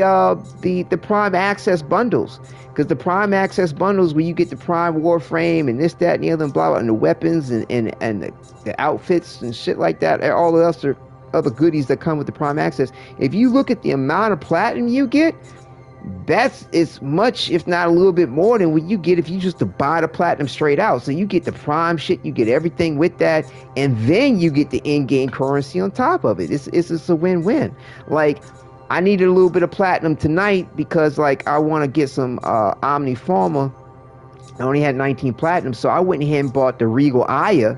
Prime Access bundles, because the Prime Access bundles where you get the Prime Warframe and this, that, and the other, and blah blah, and the weapons and the outfits and shit like that, and all the other goodies that come with the Prime Access. If you look at the amount of platinum you get, that's as much, if not a little bit more, than what you get if you just to buy the platinum straight out. So you get the prime shit, you get everything with that, and then you get the in-game currency on top of it. It's a win-win. Like I needed a little bit of platinum tonight because like I want to get some Omni Forma. I only had 19 platinum, so I went ahead and bought the Regal Aya.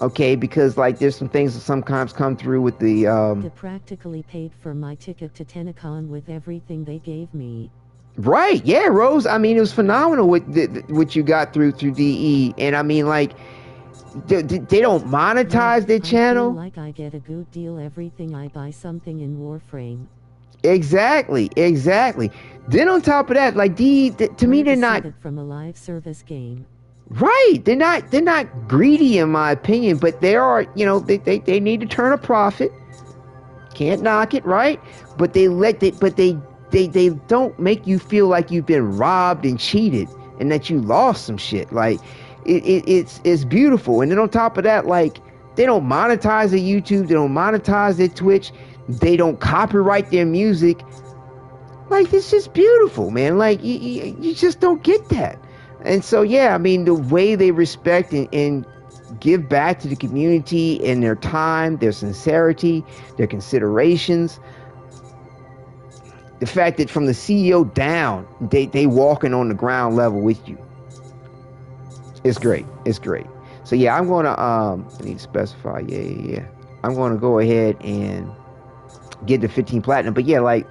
Okay, because like there's some things that sometimes come through with the They practically paid for my ticket to Tenacon with everything they gave me. Right, yeah, Rose. I mean, it was phenomenal what you got through DE, and I mean, like, they don't monetize their channel. I feel like I get a good deal everything I buy something in Warframe. Exactly. Then on top of that, like DE, to me, they're not from a live service game. Right. They're not greedy in my opinion, but they are, you know, they need to turn a profit. Can't knock it, right? But they don't make you feel like you've been robbed and cheated and that you lost some shit. Like it's beautiful. And then on top of that, like they don't monetize their YouTube, they don't monetize their Twitch, they don't copyright their music. Like it's just beautiful, man. Like you just don't get that. And so, yeah, I mean, the way they respect and give back to the community and their time, their sincerity, their considerations. The fact that from the CEO down, they walking on the ground level with you. It's great. It's great. So, yeah, I'm going to, I need to specify, yeah. I'm going to go ahead and get the 15 platinum. But, yeah, like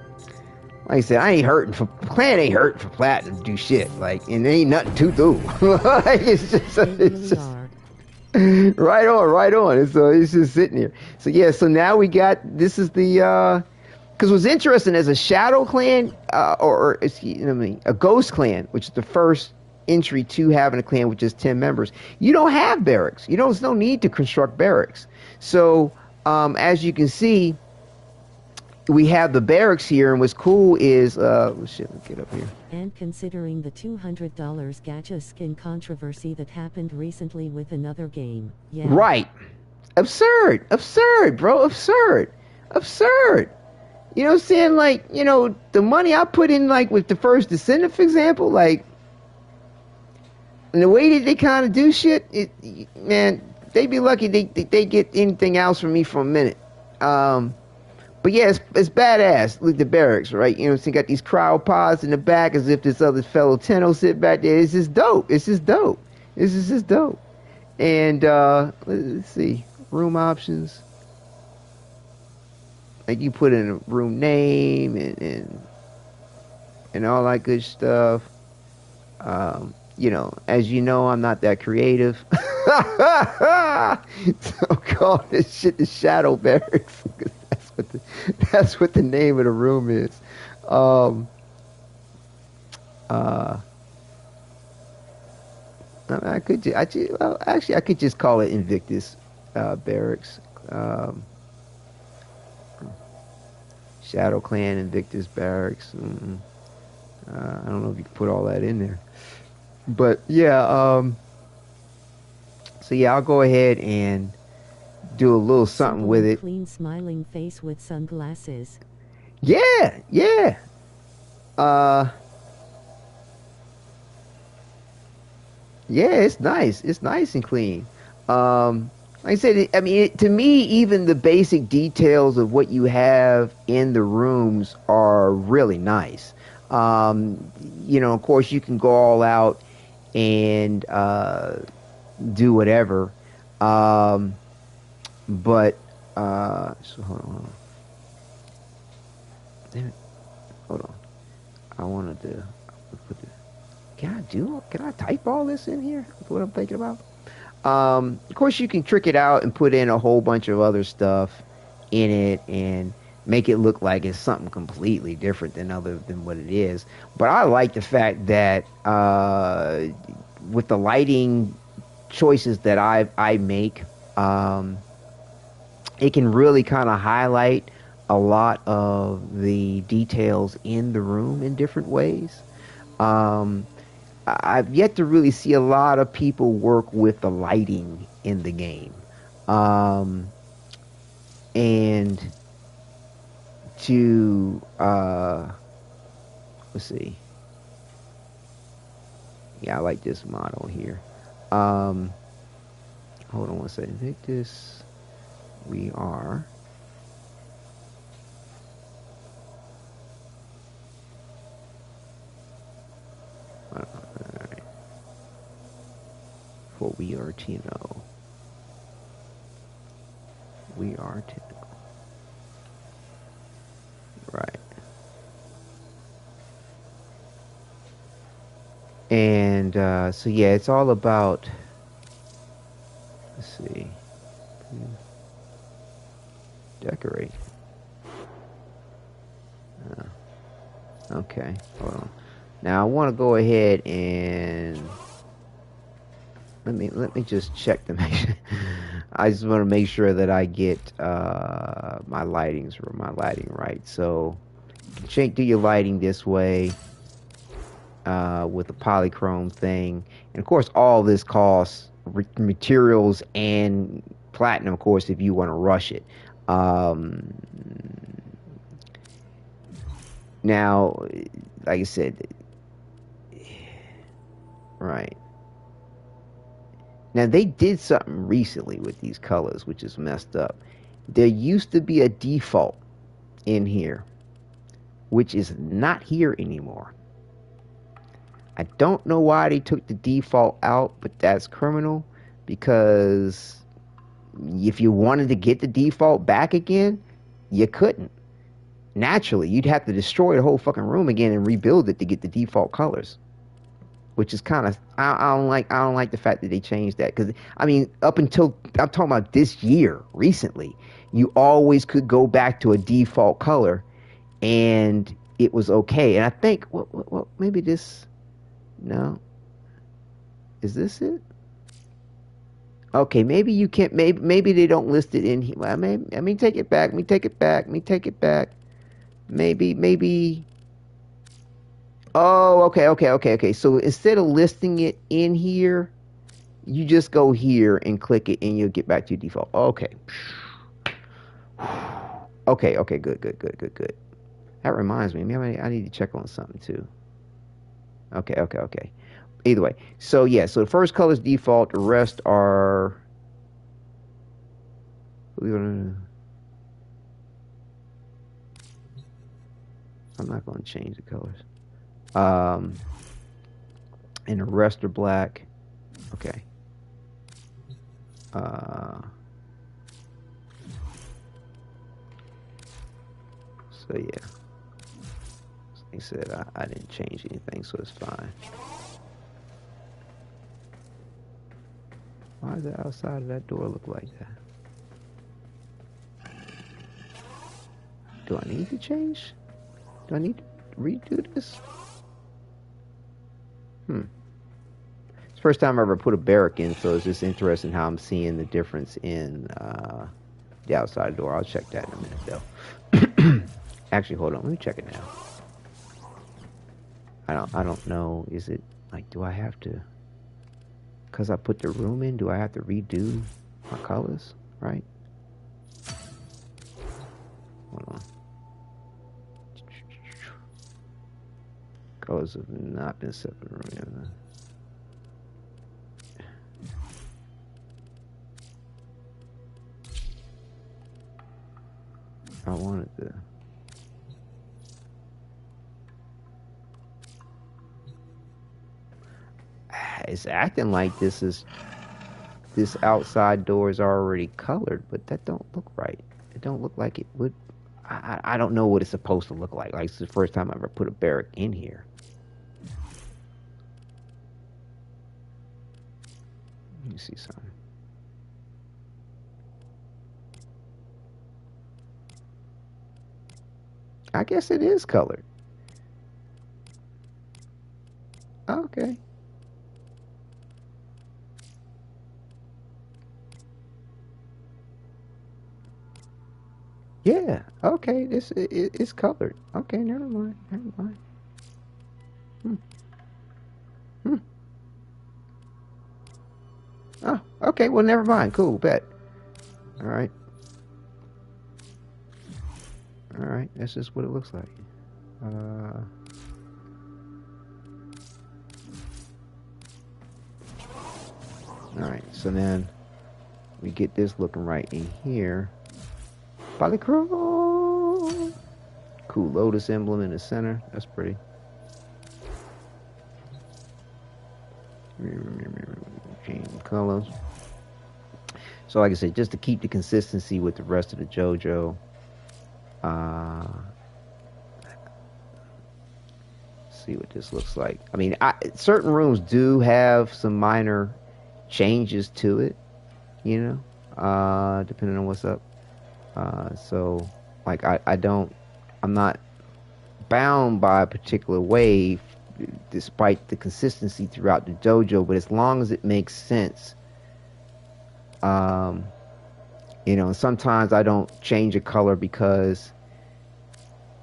I said, I ain't hurting for clan ain't hurting for platinum to do shit. Like, and there ain't nothing to do. Like, it's just right on. It's just sitting here. So yeah, so now we got this is the because what's interesting as a shadow clan or excuse me, a ghost clan, which is the first entry to having a clan with just 10 members. You don't have barracks. There's no need to construct barracks. So as you can see, we have the barracks here, and what's cool is shit, let's get up here. And considering the $200 gacha skin controversy that happened recently with another game, yeah. Right. Absurd, bro, absurd. You know what I'm saying? Like, you know, the money I put in, like with the first Descendant, for example, like, and the way that they kind of do shit, man, they be lucky they get anything else from me for a minute. But yeah, it's badass. Look at the barracks, right? You know, so you got these crowd pods in the back as if this other fellow Tenno sit back there. It's just dope. And let's see, room options. Like you put in a room name and all that good stuff. You know, as you know, I'm not that creative. So I'm calling this shit the Shadow Barracks. That's what the name of the room is. I could just call it Invictus Barracks. Shadow Clan Invictus Barracks. I don't know if you can put all that in there. But yeah, so yeah, I'll go ahead and do a little something Simple with and it. clean smiling face with sunglasses. Yeah, yeah. Uh, yeah, it's nice. It's nice and clean. Like I said, I mean, to me, even the basic details of what you have in the rooms are really nice. You know, of course, you can go all out and do whatever. Um, but so hold on. Damn it. Hold on. I wanted to put the. Can I type all this in here? That's what I'm thinking about. Of course, you can trick it out and put in a whole bunch of other stuff in it and make it look like it's something completely different than other than what it is. But I like the fact that with the lighting choices that I make, um, it can really kind of highlight a lot of the details in the room in different ways. Um, I've yet to really see a lot of people work with the lighting in the game. Um, and to, let's see. Yeah, I like this model here. Um, hold on one second. Invictus, we are. Alright. For we are Tino. We are Tino. Right. And so yeah, it's all about. Let's see. Decorate. Okay. Hold on. Now I want to go ahead and let me just check to make sure. I just want to make sure that I get my lighting right. So do your lighting this way with the polychrome thing, and of course all this costs materials and platinum, of course, if you want to rush it. Um, Now, like I said, right. Now, they did something recently with these colors, which is messed up. There used to be a default in here, which is not here anymore. I don't know why they took the default out, but that's criminal, because if you wanted to get the default back again, you couldn't. Naturally, you'd have to destroy the whole fucking room again and rebuild it to get the default colors, which is kind of I don't like the fact that they changed that, because I mean, up until I'm talking about this year recently, you always could go back to a default color and it was okay. And I think well maybe this, no, is this it? Okay, maybe you can't, maybe they don't list it in here. Well, I mean, take it back. Let me take it back. Let me take it back. Maybe. Oh, okay. So instead of listing it in here, you just go here and click it, and you'll get back to your default. Okay. Okay. Good. That reminds me. Maybe I need to check on something too. Okay. Either way. So yeah. So the first color is default. The rest are. I'm not going to change the colors. And the rest are black. Okay. So yeah. Like I said, I didn't change anything, so it's fine. Why does the outside of that door look like that? Do I need to change? Do I need to redo this? It's the first time I ever put a barrack in, so it's just interesting how I'm seeing the difference in the outside door. I'll check that in a minute, though. Actually, hold on. Let me check it now. I don't know. Is it like, do I have to, because I put the room in, do I have to redo my colors, right? Hold on. Colors have not been set for the room yet. I wanted to. It's acting like this outside door is already colored, but that don't look right. It don't look like it would. I don't know what it's supposed to look like. Like, it's the first time I ever put a barrack in here. Let me see something. I guess it is colored. Okay. Yeah. Okay. It's colored. Okay. Never mind. Never mind. Hmm. Hmm. Oh. Okay. Well, never mind. Cool. Bet. All right. All right. That's just what it looks like. All right. So then we get this looking right in here. Polychrome. Cool lotus emblem in the center. That's pretty. Change colors. So like I said, just to keep the consistency with the rest of the JoJo. See what this looks like. I mean, certain rooms do have some minor changes to it, you know, depending on what's up. So, like, I'm not bound by a particular way, despite the consistency throughout the dojo. But as long as it makes sense, you know, sometimes I don't change a color because,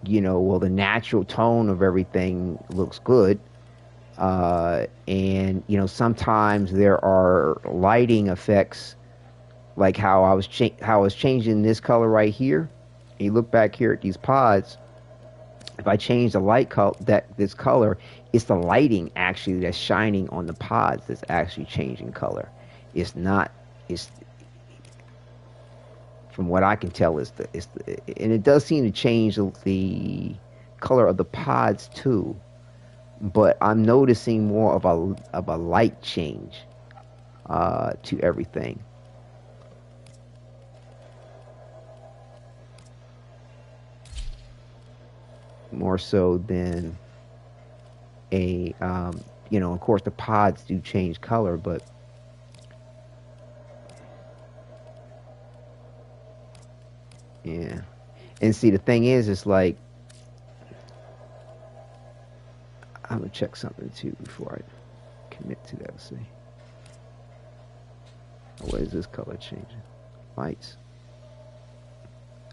you know, well, the natural tone of everything looks good. And, you know, sometimes there are lighting effects, like how I was changing this color right here. And you look back here at these pods. If I change the light color, this color, it's the lighting actually that's shining on the pods that's actually changing color. It's not. It's, from what I can tell, and it does seem to change the color of the pods too. But I'm noticing more of a light change to everything. More so than a, you know, of course the pods do change color, but yeah. And see, the thing is, it's like, I'm gonna check something too before I commit to that. Let's see. What is this color changing? Lights.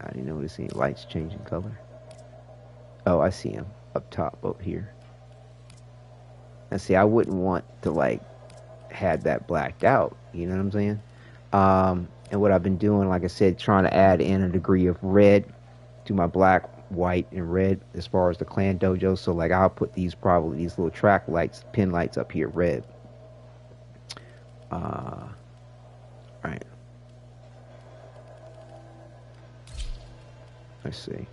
I didn't notice any lights changing color. Oh, I see them up top up here. And see, I wouldn't want to like have that blacked out. You know what I'm saying? And what I've been doing, like I said, trying to add in a degree of red to my black, white, and red as far as the clan dojo. So like I'll put these little track lights, pin lights up here, red. Right. Let's see.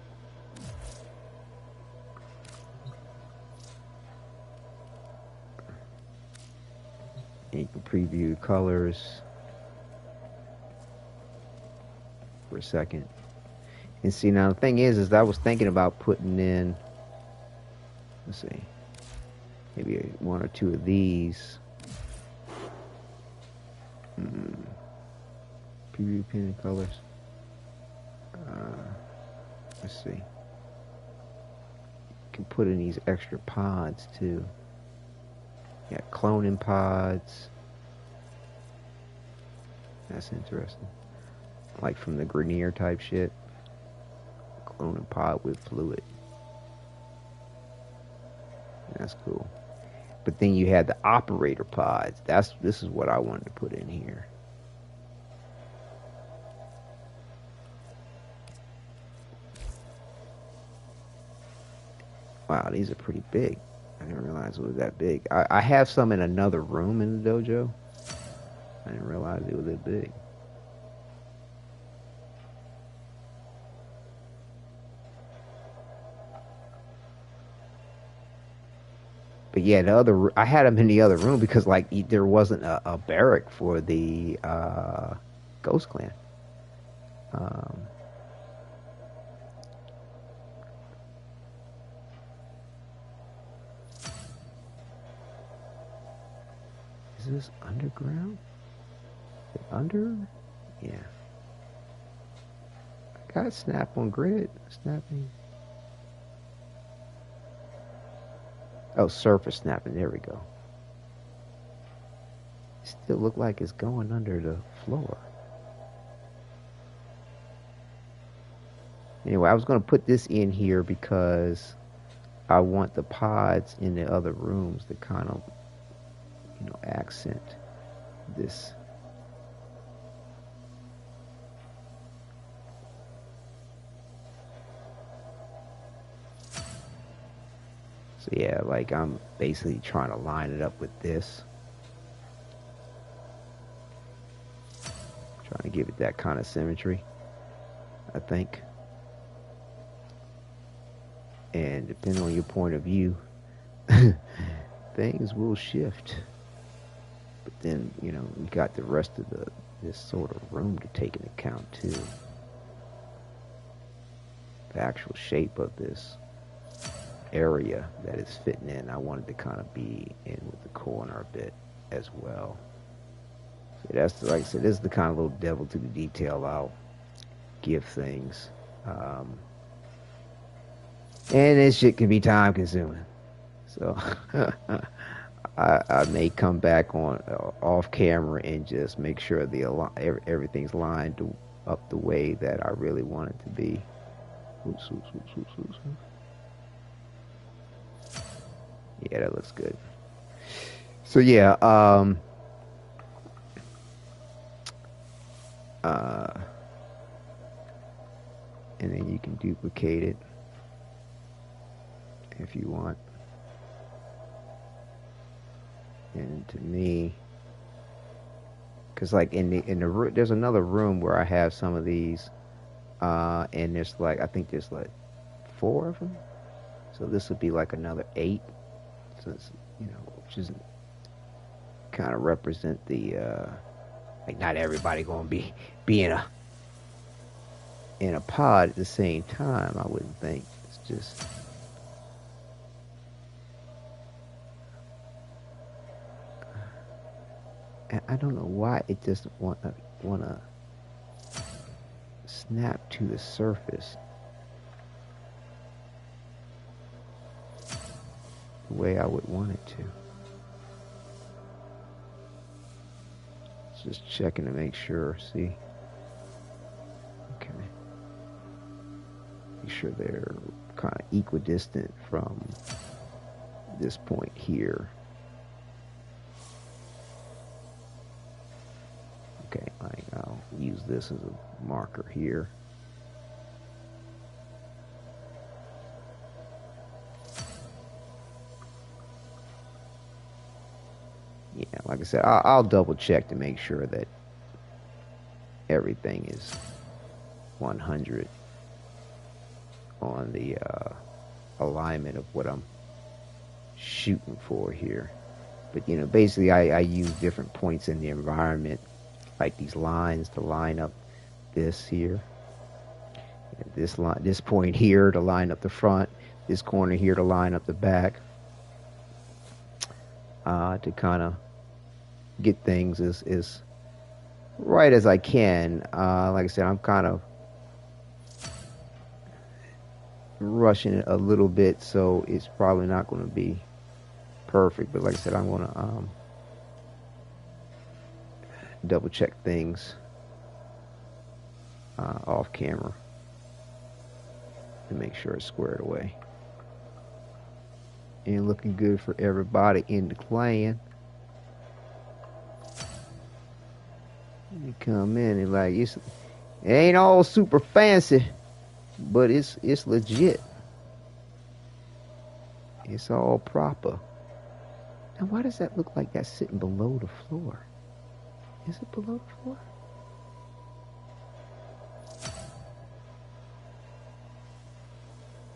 And you can preview colors for a second. And see, now the thing is I was thinking about putting in, let's see, maybe one or two of these. Preview pin colors. Let's see. You can put in these extra pods too. Yeah, cloning pods. That's interesting. Like from the Grenier type shit. Cloning pod with fluid. That's cool. But then you had the operator pods. This is what I wanted to put in here. Wow, these are pretty big. I didn't realize it was that big. I have some in another room in the dojo. I didn't realize it was that big. But yeah, I had them in the other room because like there wasn't a barrack for the Ghost Clan. Um, is this underground? Is it under? Yeah. I got snap on grid. Snapping. Oh, surface snapping. There we go. Still look like it's going under the floor. Anyway, I was going to put this in here because I want the pods in the other rooms to kind of, accent this. So yeah, like I'm basically trying to line it up with this. Trying to give it that kind of symmetry, I think. And depending on your point of view, things will shift. But then, we got the rest of this sort of room to take into account too. The actual shape of this area that it's fitting in, I wanted to kind of be in with the corner a bit as well. So that's, like I said, this is the kind of little devil to the detail I'll give things. And this shit can be time consuming. So I may come back on off camera and just make sure everything's lined up the way that I really want it to be. Oops. Yeah, that looks good. So yeah, and then you can duplicate it if you want. And to me, because like in the there's another room where I have some of these, and there's like, I think there's like 4 of them. So this would be like another 8. So it's, which is kind of represent the like not everybody gonna be in a pod at the same time. I wouldn't think. It's just. I don't know why it doesn't want to snap to the surface the way I would want it to. Just checking to make sure. See, okay. Make sure they're kind of equidistant from this point here. Okay, I'll use this as a marker here. Yeah, like I said, I'll double check to make sure that everything is 100 on the alignment of what I'm shooting for here. But basically I use different points in the environment, like these lines, to line up this here, and this point here to line up the front, this corner here to line up the back, to kind of get things as right as I can. Like I said, I'm kind of rushing it a little bit, so it's probably not going to be perfect. But like I said, I'm going to double check things off camera to make sure it's squared away. and looking good for everybody in the clan. You come in and like it ain't all super fancy, but it's legit. It's all proper. Now why does that look like that's sitting below the floor? Is it below the floor?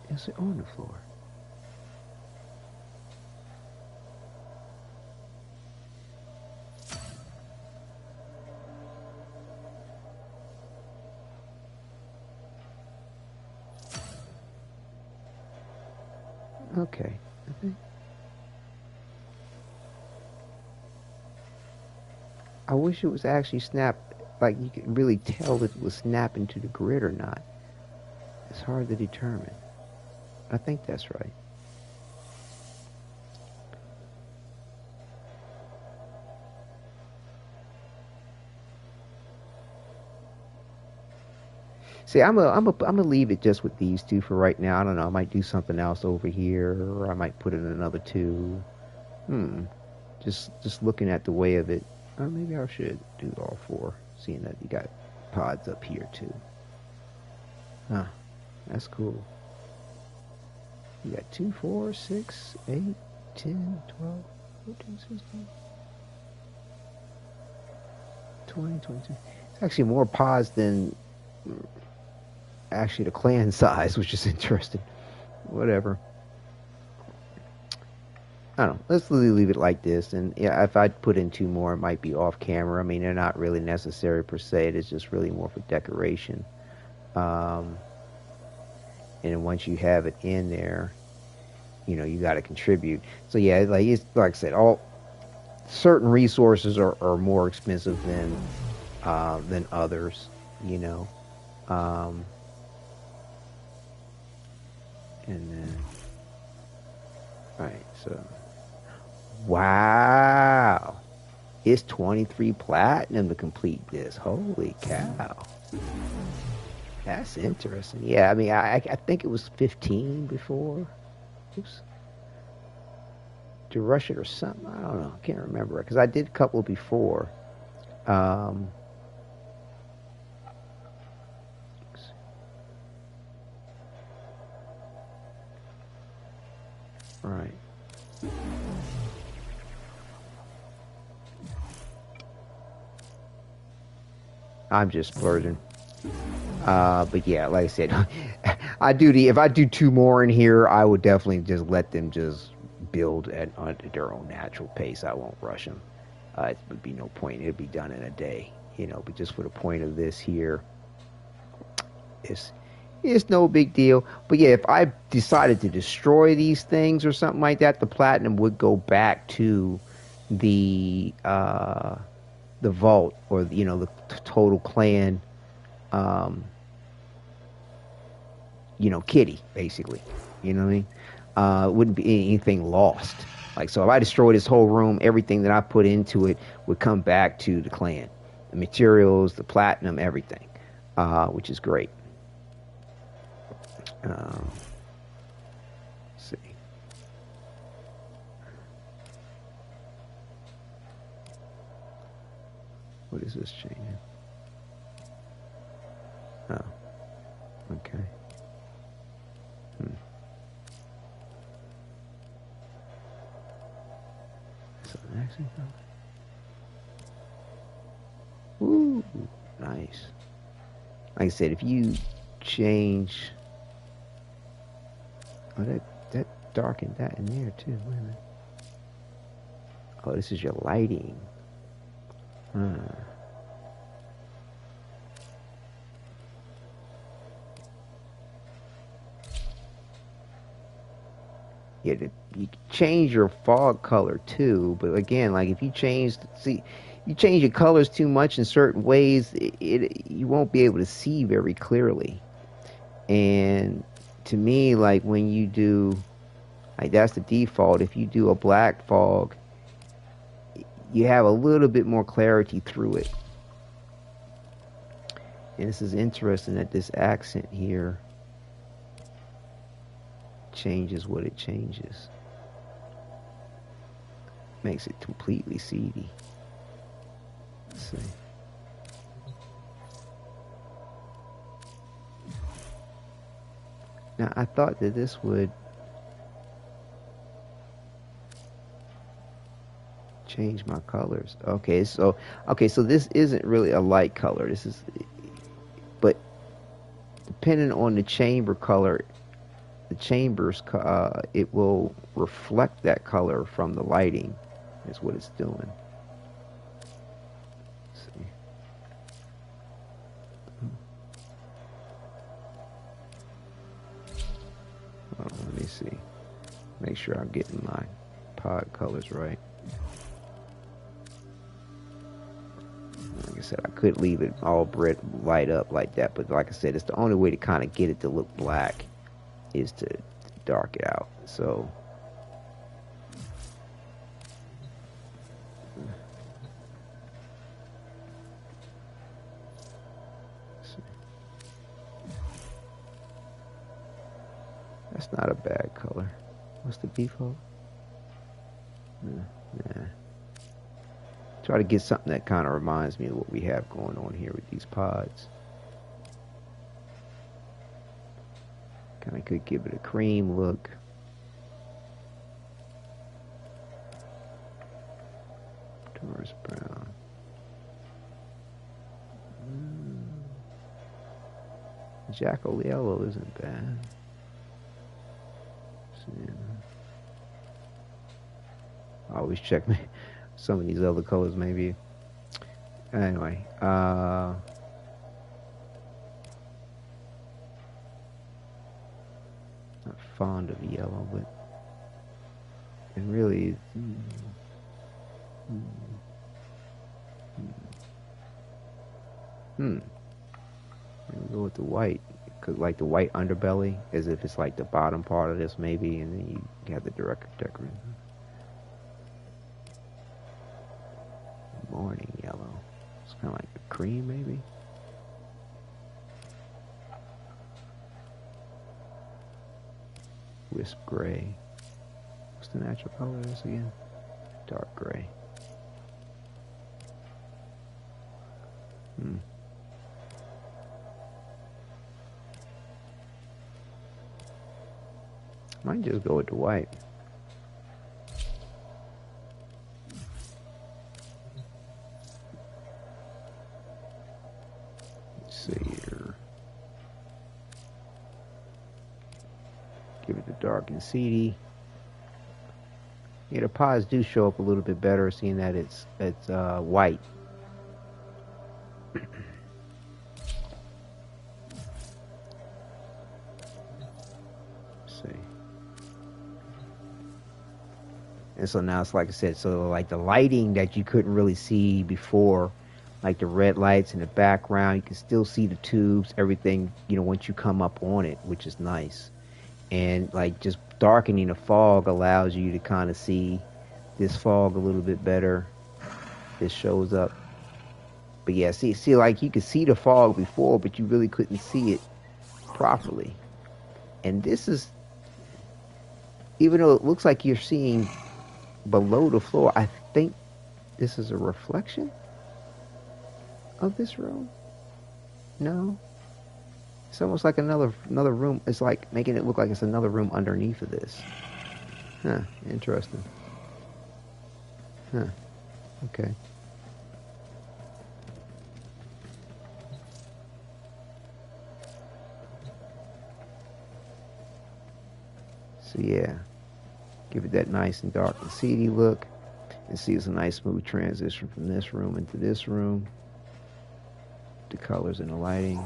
Is it on the floor? Okay. I wish it was actually snapped, like you could really tell if it was snapping to the grid or not. It's hard to determine. I think that's right. See, I'm gonna leave it just with these two for right now. I don't know. I might do something else over here, or I might put in another two. Just looking at the way of it. Or maybe I should do all four, seeing that you got pods up here too. Huh. That's cool. You got 2, 4, 6, 8, 10, 12, 14, 16, 20, 22. It's actually more pods than actually the clan size, which is interesting. Whatever. I don't know. Let's leave it like this. And yeah, if I put in 2 more, it might be off camera. I mean, they're not really necessary per se. It's just really more for decoration. And once you have it in there, you know, you got to contribute. So yeah, like I said, all certain resources are more expensive than others. You know. And then, right, so, wow, it's 23 platinum to complete this. Holy cow. That's interesting. Yeah, I mean, I think it was 15 before. Oops. To rush it or something. I don't know. I can't remember it because I did a couple before. Right. I'm just splurging. But yeah, like I said, if I do 2 more in here, I would definitely just let them just build at their own natural pace. I won't rush them. It would be no point. It'd be done in a day, you know. But just for the point of this here, it's no big deal. But yeah, if I decided to destroy these things or something like that, the platinum would go back to the vault, or you know, the total clan, you know, kitty, basically. You know what I mean? It wouldn't be anything lost. Like, so if I destroy this whole room, everything that I put into it would come back to the clan. The materials, the platinum, everything, which is great. Let's see. What is this changing? Oh, okay. So actually, ooh, nice. Like I said, if you change, oh, that darkened that in there too. Wait a minute. Oh, this is your lighting. Yeah, you change your fog color too, but again, like if you change your colors too much in certain ways, you won't be able to see very clearly. And to me, like when you do, like that's the default. If you do a black fog, you have a little bit more clarity through it. And this is interesting that this accent here changes what it changes. makes it completely seedy. Let's see. Now I thought that this would change my colors. Okay, so this isn't really a light color. This is, but depending on the chamber color, the chambers, it will reflect that color from the lighting. Is what it's doing. Let's see. Oh, let me see. Make sure I'm getting my pod colors right. Like I said, I could leave it all red light up like that, but like I said, it's the only way to kind of get it to look black is to dark it out. So that's not a bad color. What's the default? Nah. Try to get something that kind of reminds me of what we have going on here with these pods. Kind of could give it a cream look. Tourist brown. Jackal yellow isn't bad. Yeah. I always check some of these other colors maybe. Anyway, not fond of yellow, but it really Maybe go with the white. Cause like the white underbelly, as if it's like the bottom part of this maybe, and then you have the direct decorative. Morning yellow. It's kind of like a cream maybe. Wisp gray. What's the natural color of this again? Dark gray. Might just go with the white. Let's see here. Give it the dark and seedy. Yeah, the pods do show up a little bit better, seeing that it's white. And so now it's like I said, so like the lighting that you couldn't really see before, like the red lights in the background, you can still see the tubes, everything, once you come up on it, which is nice. And like just darkening the fog allows you to kind of see this fog a little bit better. This shows up. But yeah, see like you could see the fog before, but you really couldn't see it properly. And this is, even though it looks like you're seeing below the floor, I think this is a reflection of this room. No, it's almost like another room. It's like making it look like it's another room underneath of this. Huh, interesting. Huh, okay. So yeah, give it that nice and dark and seedy look, and see it's a nice smooth transition from this room into this room. The colors and the lighting.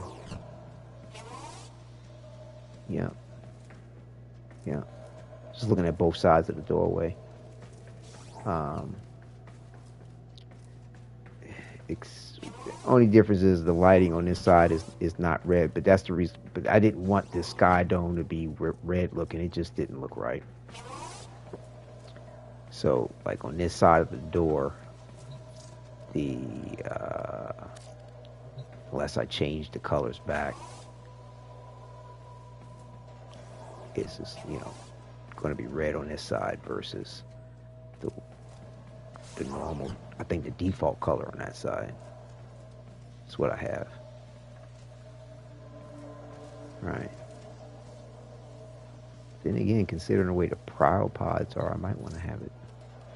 Yeah. Just looking at both sides of the doorway. Only difference is the lighting on this side is not red, but that's the reason. But I didn't want this sky dome to be red looking. It just didn't look right. So, like on this side of the door, unless I change the colors back, it's just going to be red on this side versus the normal, I think the default color on that side. That's what I have. Right. Then again, considering the way the pods are, I might want to have it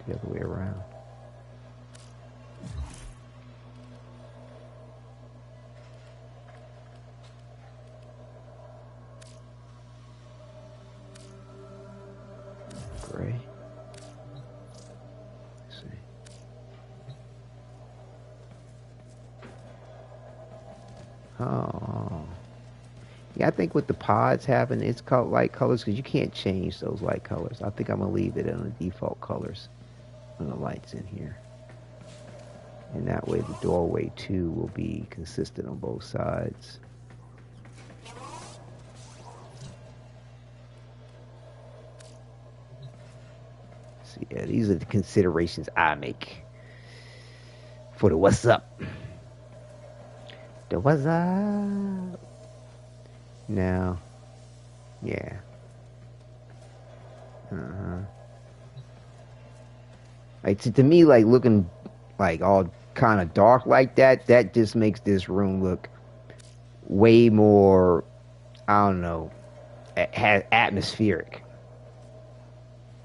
the other way around. Gray. Let's see. Oh. Yeah, I think with the pods having its light colors, because you can't change those light colors. I think I'm going to leave it on the default colors on the lights in here. And that way the doorway too will be consistent on both sides. So yeah, these are the considerations I make for the what's up. The what's up. Now, yeah. Like to me, like looking like all kind of dark like that, that just makes this room look way more, I don't know, atmospheric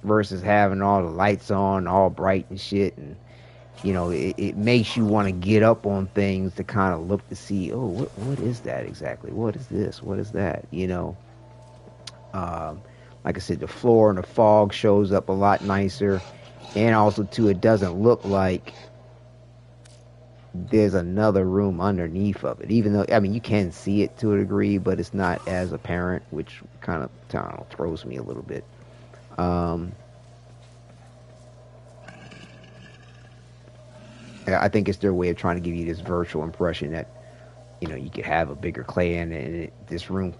versus having all the lights on, all bright and shit. And, you know, it makes you want to get up on things to kind of look to see, oh, what is that exactly? What is this? What is that? You know, like I said, the floor and the fog shows up a lot nicer. And also, too, it doesn't look like there's another room underneath of it. Even though, I mean, you can see it to a degree, but it's not as apparent, which kind of, I don't know, throws me a little bit. I think it's their way of trying to give you this virtual impression that, you know, you could have a bigger clan and this room.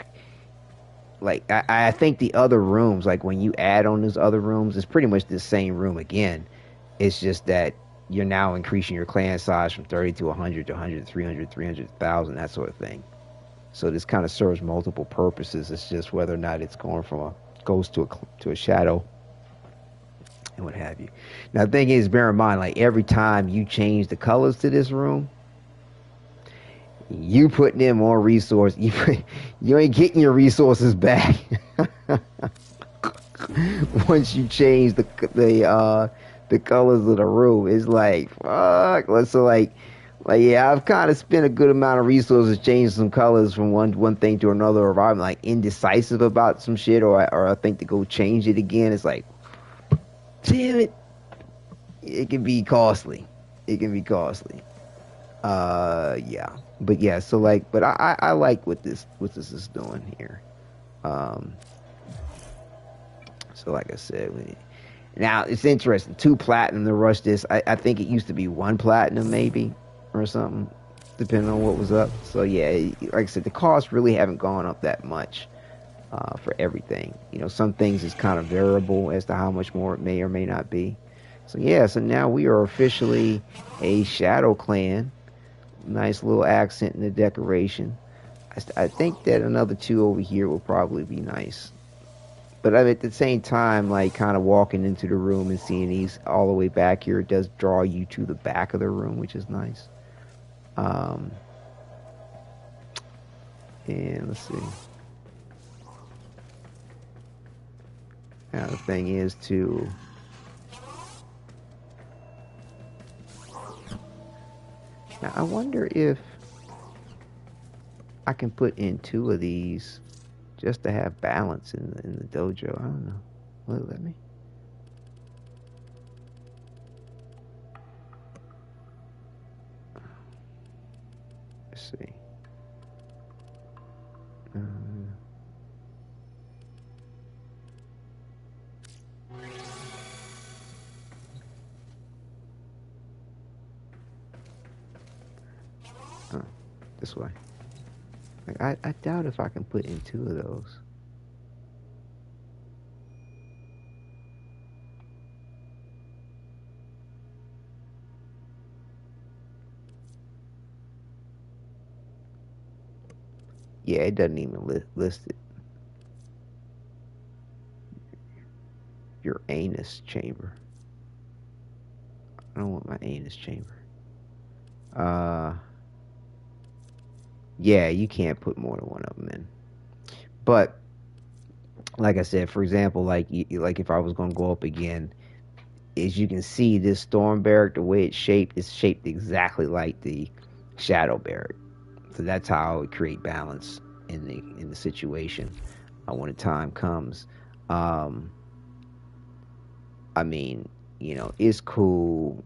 Like, I think the other rooms, like when you add on those other rooms, it's pretty much the same room again. It's just that you're now increasing your clan size from 30 to 100 to 100, 300, 300,000, that sort of thing. So this kind of serves multiple purposes. It's just whether or not it's going from a ghost to a shadow and what have you. Now, the thing is, bear in mind, like every time you change the colors to this room, you putting in more resource. You ain't getting your resources back once you change the colors of the room. It's like fuck. So like yeah, I've kind of spent a good amount of resources changing some colors from one thing to another. Or if I'm like indecisive about some shit, or I think to go change it again, it's like, damn it, it can be costly. It can be costly. Yeah. But yeah, so like, but I like what this is doing here. So like I said, now it's interesting. 2 platinum to rush this. I think it used to be 1 platinum maybe or something, depending on what was up. So yeah, like I said, the costs really haven't gone up that much for everything. You know, some things is kind of variable as to how much more it may or may not be. So yeah, so now we are officially a Shadow clan. Nice little accent in the decoration. I think that another 2 over here will probably be nice. But at the same time, like kind of walking into the room and seeing these all the way back here, it does draw you to the back of the room, which is nice. And let's see. Now the thing is to now I wonder if I can put in 2 of these just to have balance in the dojo. I don't know. Will it let me? Let's see. This way. Like I doubt if I can put in 2 of those. Yeah, it doesn't even list it. Your anus chamber. I don't want my anus chamber. Yeah, you can't put more than one of them in. But like I said, for example, like if I was gonna go up again, as you can see, this storm barrack, the way it's shaped, is shaped exactly like the shadow barrack. So that's how I would create balance in the situation when the time comes. Um, I mean, it's cool.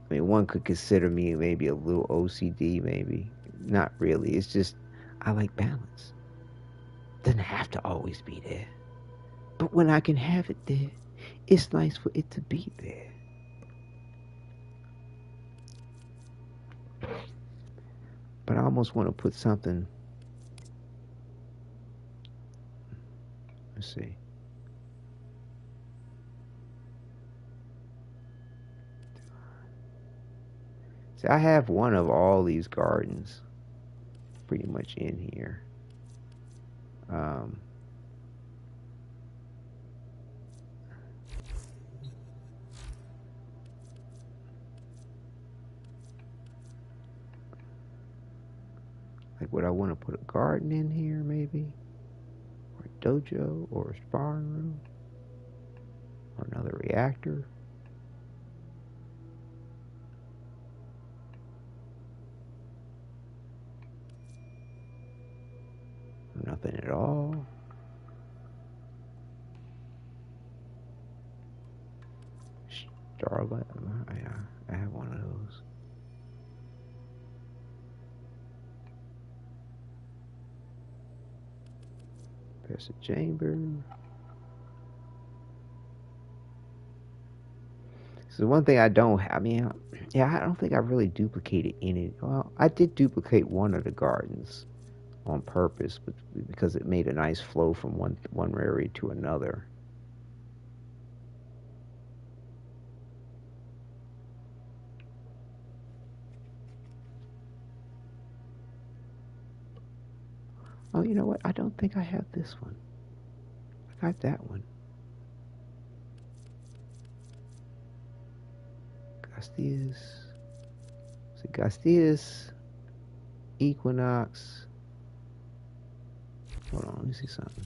I mean, one could consider me maybe a little OCD, maybe. Not really. It's just I like balance. Doesn't have to always be there. But when I can have it there, it's nice for it to be there. But I almost want to put something. Let's see. See, I have one of all these gardens pretty much in here. Like, would I want to put a garden in here, maybe? Or a dojo, or a sparring room? Or another reactor? Or nothing at all? Starlight? Yeah, I have one of those. There's a chamber. So one thing I don't have, I mean, yeah, I don't think I really duplicated any. Well, I did duplicate one of the gardens on purpose, but because it made a nice flow from one area to another. Oh, you know what? I don't think I have this one. I got that one. Gastias, Equinox. Hold on, let me see something.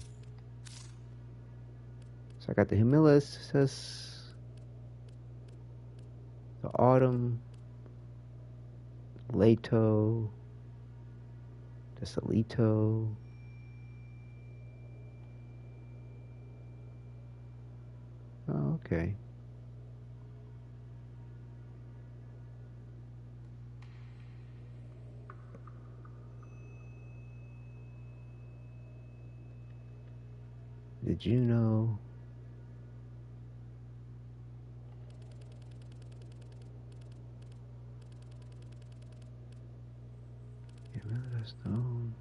So I got the Humilus, the Autumn, Leto, the Solito. Oh, okay. The Juno. Stone.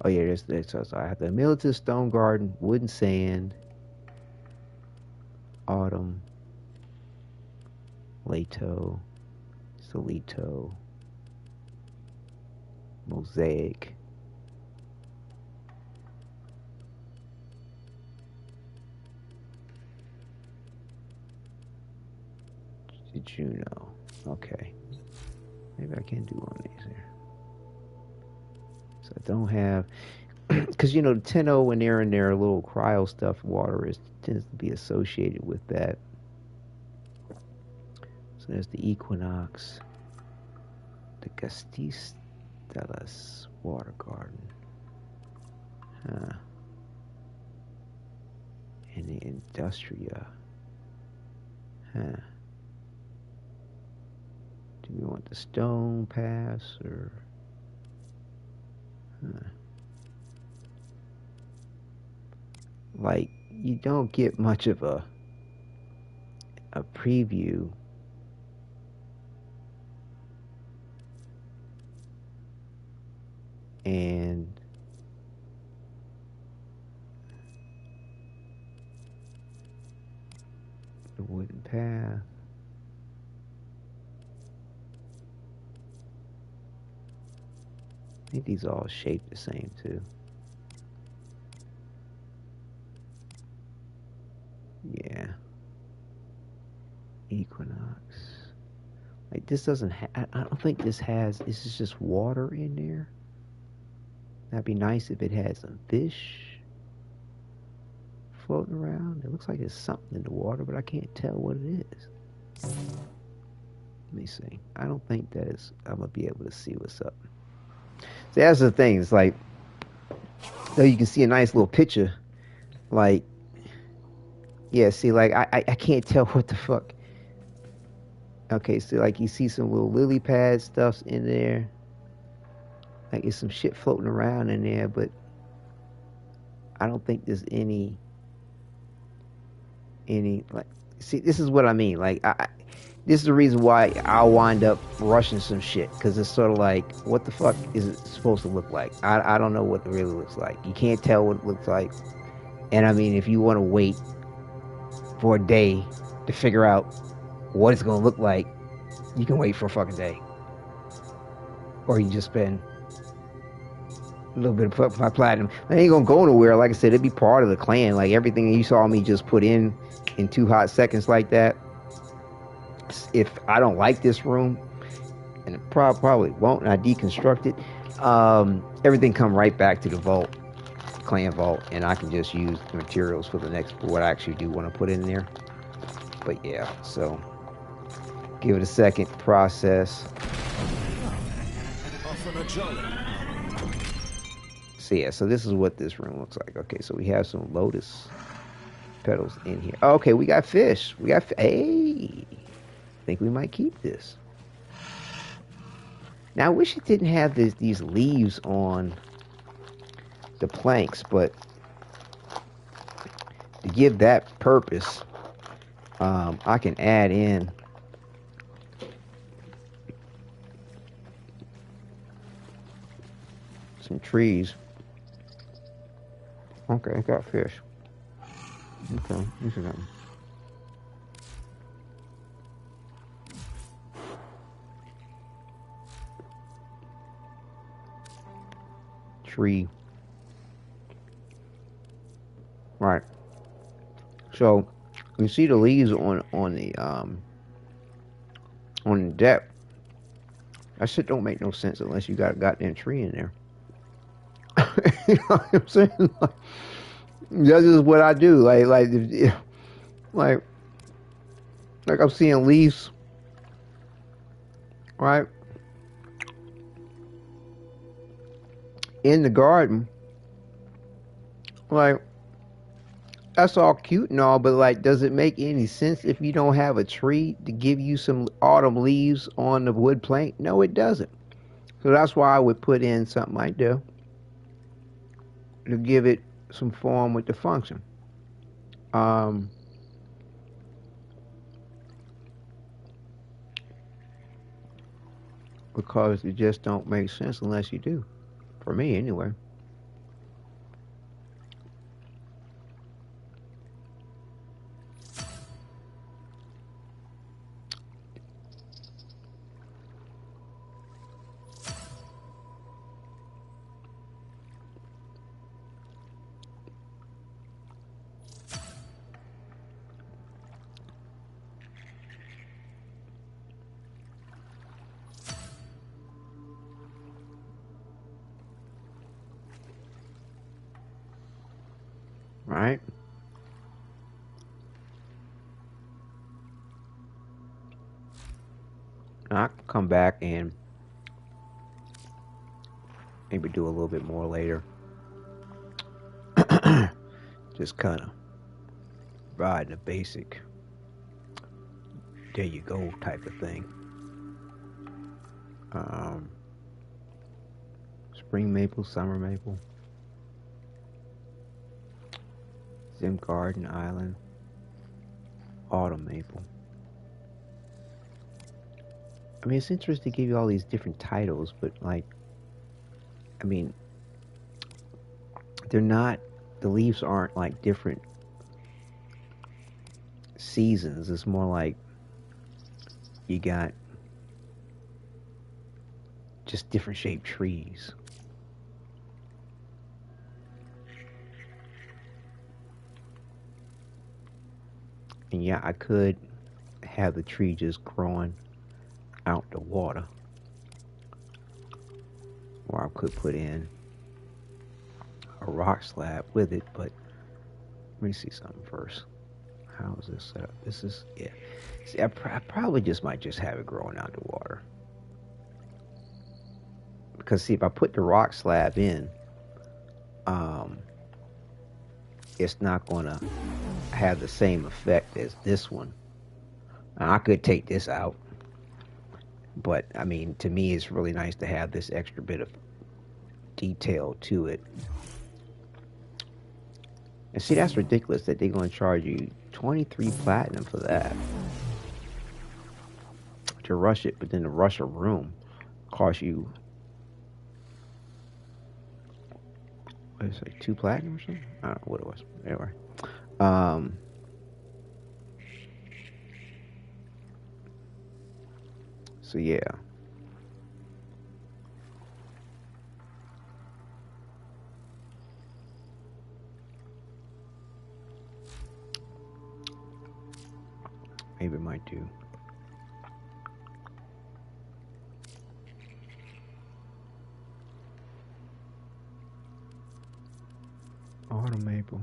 Oh yeah, so I have the Militant Stone Garden, Wooden Sand, Autumn, Leto, Solito, Mosaic. The Juno. Okay. Maybe I can do one of these here. So I don't have, because the Tenno, when they're in their little cryo stuff, water tends to be associated with that. So there's the Equinox, the Gastistelas Water Garden, and the Industria. Do we want the Stone Pass or? Like, you don't get much of a preview. And the wooden path. I think these all shape the same too. Yeah. Equinox. Like this doesn't. I don't think this has. This is just water in there. That'd be nice if it had some fish floating around. It looks like there's something in the water, but I can't tell what it is. Let me see. I don't think that is. I'm gonna be able to see what's up. So that's the thing. It's like, though you can see a nice little picture. Like, yeah. See, like I can't tell what the fuck. Okay, so like you see some little lily pad stuffs in there. Like there's some shit floating around in there, but I don't think there's any like. See, this is what I mean. Like this is the reason why I'll wind up rushing some shit, because it's sort of like, what the fuck is it supposed to look like? I don't know what it really looks like. You can't tell what it looks like. And I mean, if you want to wait for a day to figure out what it's gonna look like, you can wait for a fucking day, or you just spend a little bit of my platinum. I ain't gonna go nowhere. Like I said, it'd be part of the clan. Like everything you saw me just put in 2 hot seconds like that. If I don't like this room, and it probably won't, and I deconstruct it, everything come right back to the vault, clan vault, and I can just use the materials for the next, for what I actually do want to put in there. But yeah, so give it a second process. So yeah, so this is what this room looks like. Okay, so we have some lotus petals in here. Okay, we got fish. We got, hey, I think we might keep this. Now I wish it didn't have these leaves on the planks, but to give that purpose, I can add in some trees. Okay, I got fish. Okay, this is something. Tree. Right. So you see the leaves on the deck. That shit don't make no sense unless you got a goddamn tree in there. You know what I'm saying? Like, that's just what I do. Like I'm seeing leaves, right, in the garden. Like, that's all cute and all, but like, does it make any sense if you don't have a tree to give you some autumn leaves on the wood plank? No, it doesn't. So that's why I would put in something like that to give it some form with the function. Because it just don't make sense unless you do. For me, anyway. Right? I can come back and maybe do a little bit more later. Just kind of provide the basic, there you go type of thing. Spring maple, summer maple, Zim Garden Island, autumn maple. I mean, it's interesting to give you all these different titles, but like, I mean, they're not, the leaves aren't like different seasons. It's more like you got just different shaped trees. And yeah, I could have the tree just growing out the water. Or I could put in a rock slab with it, but let me see something first. How is this set up? This is, yeah. See, I probably just might just have it growing out the water. Because see, if I put the rock slab in, it's not going to have the same effect as this one. Now, I could take this out, but I mean, to me, it's really nice to have this extra bit of detail to it. And see, that's ridiculous that they're going to charge you 23 platinum for that to rush it, but then to rush a room costs you, what is it, 2 platinum or something? I don't know what it was. Anyway, so yeah. Maybe it might do. Autumn maple.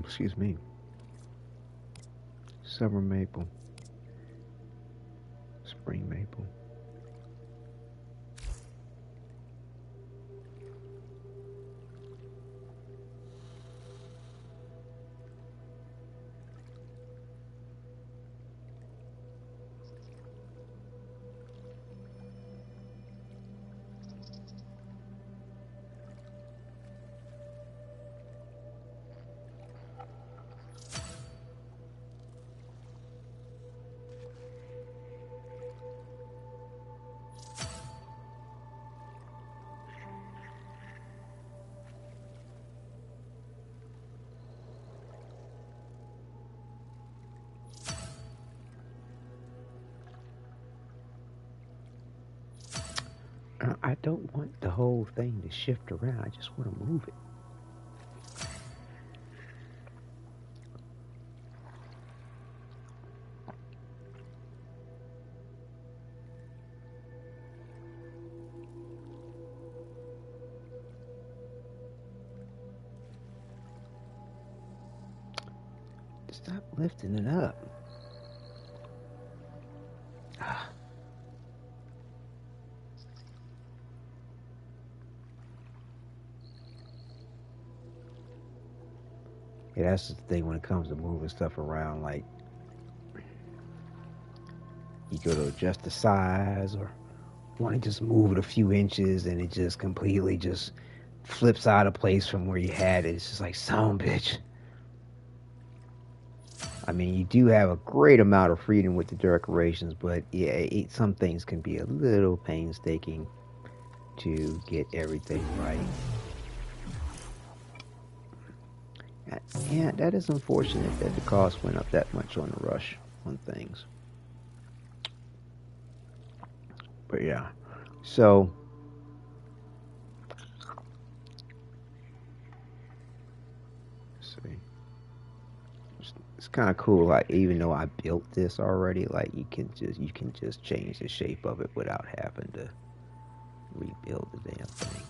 Excuse me. Summer maple. Spring maple. I don't want the whole thing to shift around. I just want to move it. Stop lifting it up. Yeah, that's the thing when it comes to moving stuff around. Like, you go to adjust the size or want to just move it a few inches and it just completely just flips out of place from where you had it. It's just like, son, bitch. I mean, you do have a great amount of freedom with the decorations, but yeah, some things can be a little painstaking to get everything right. Yeah, that is unfortunate that the cost went up that much on the rush on things. But yeah, so let's see. It's kind of cool. Like, even though I built this already, like you can just change the shape of it without having to rebuild the damn thing.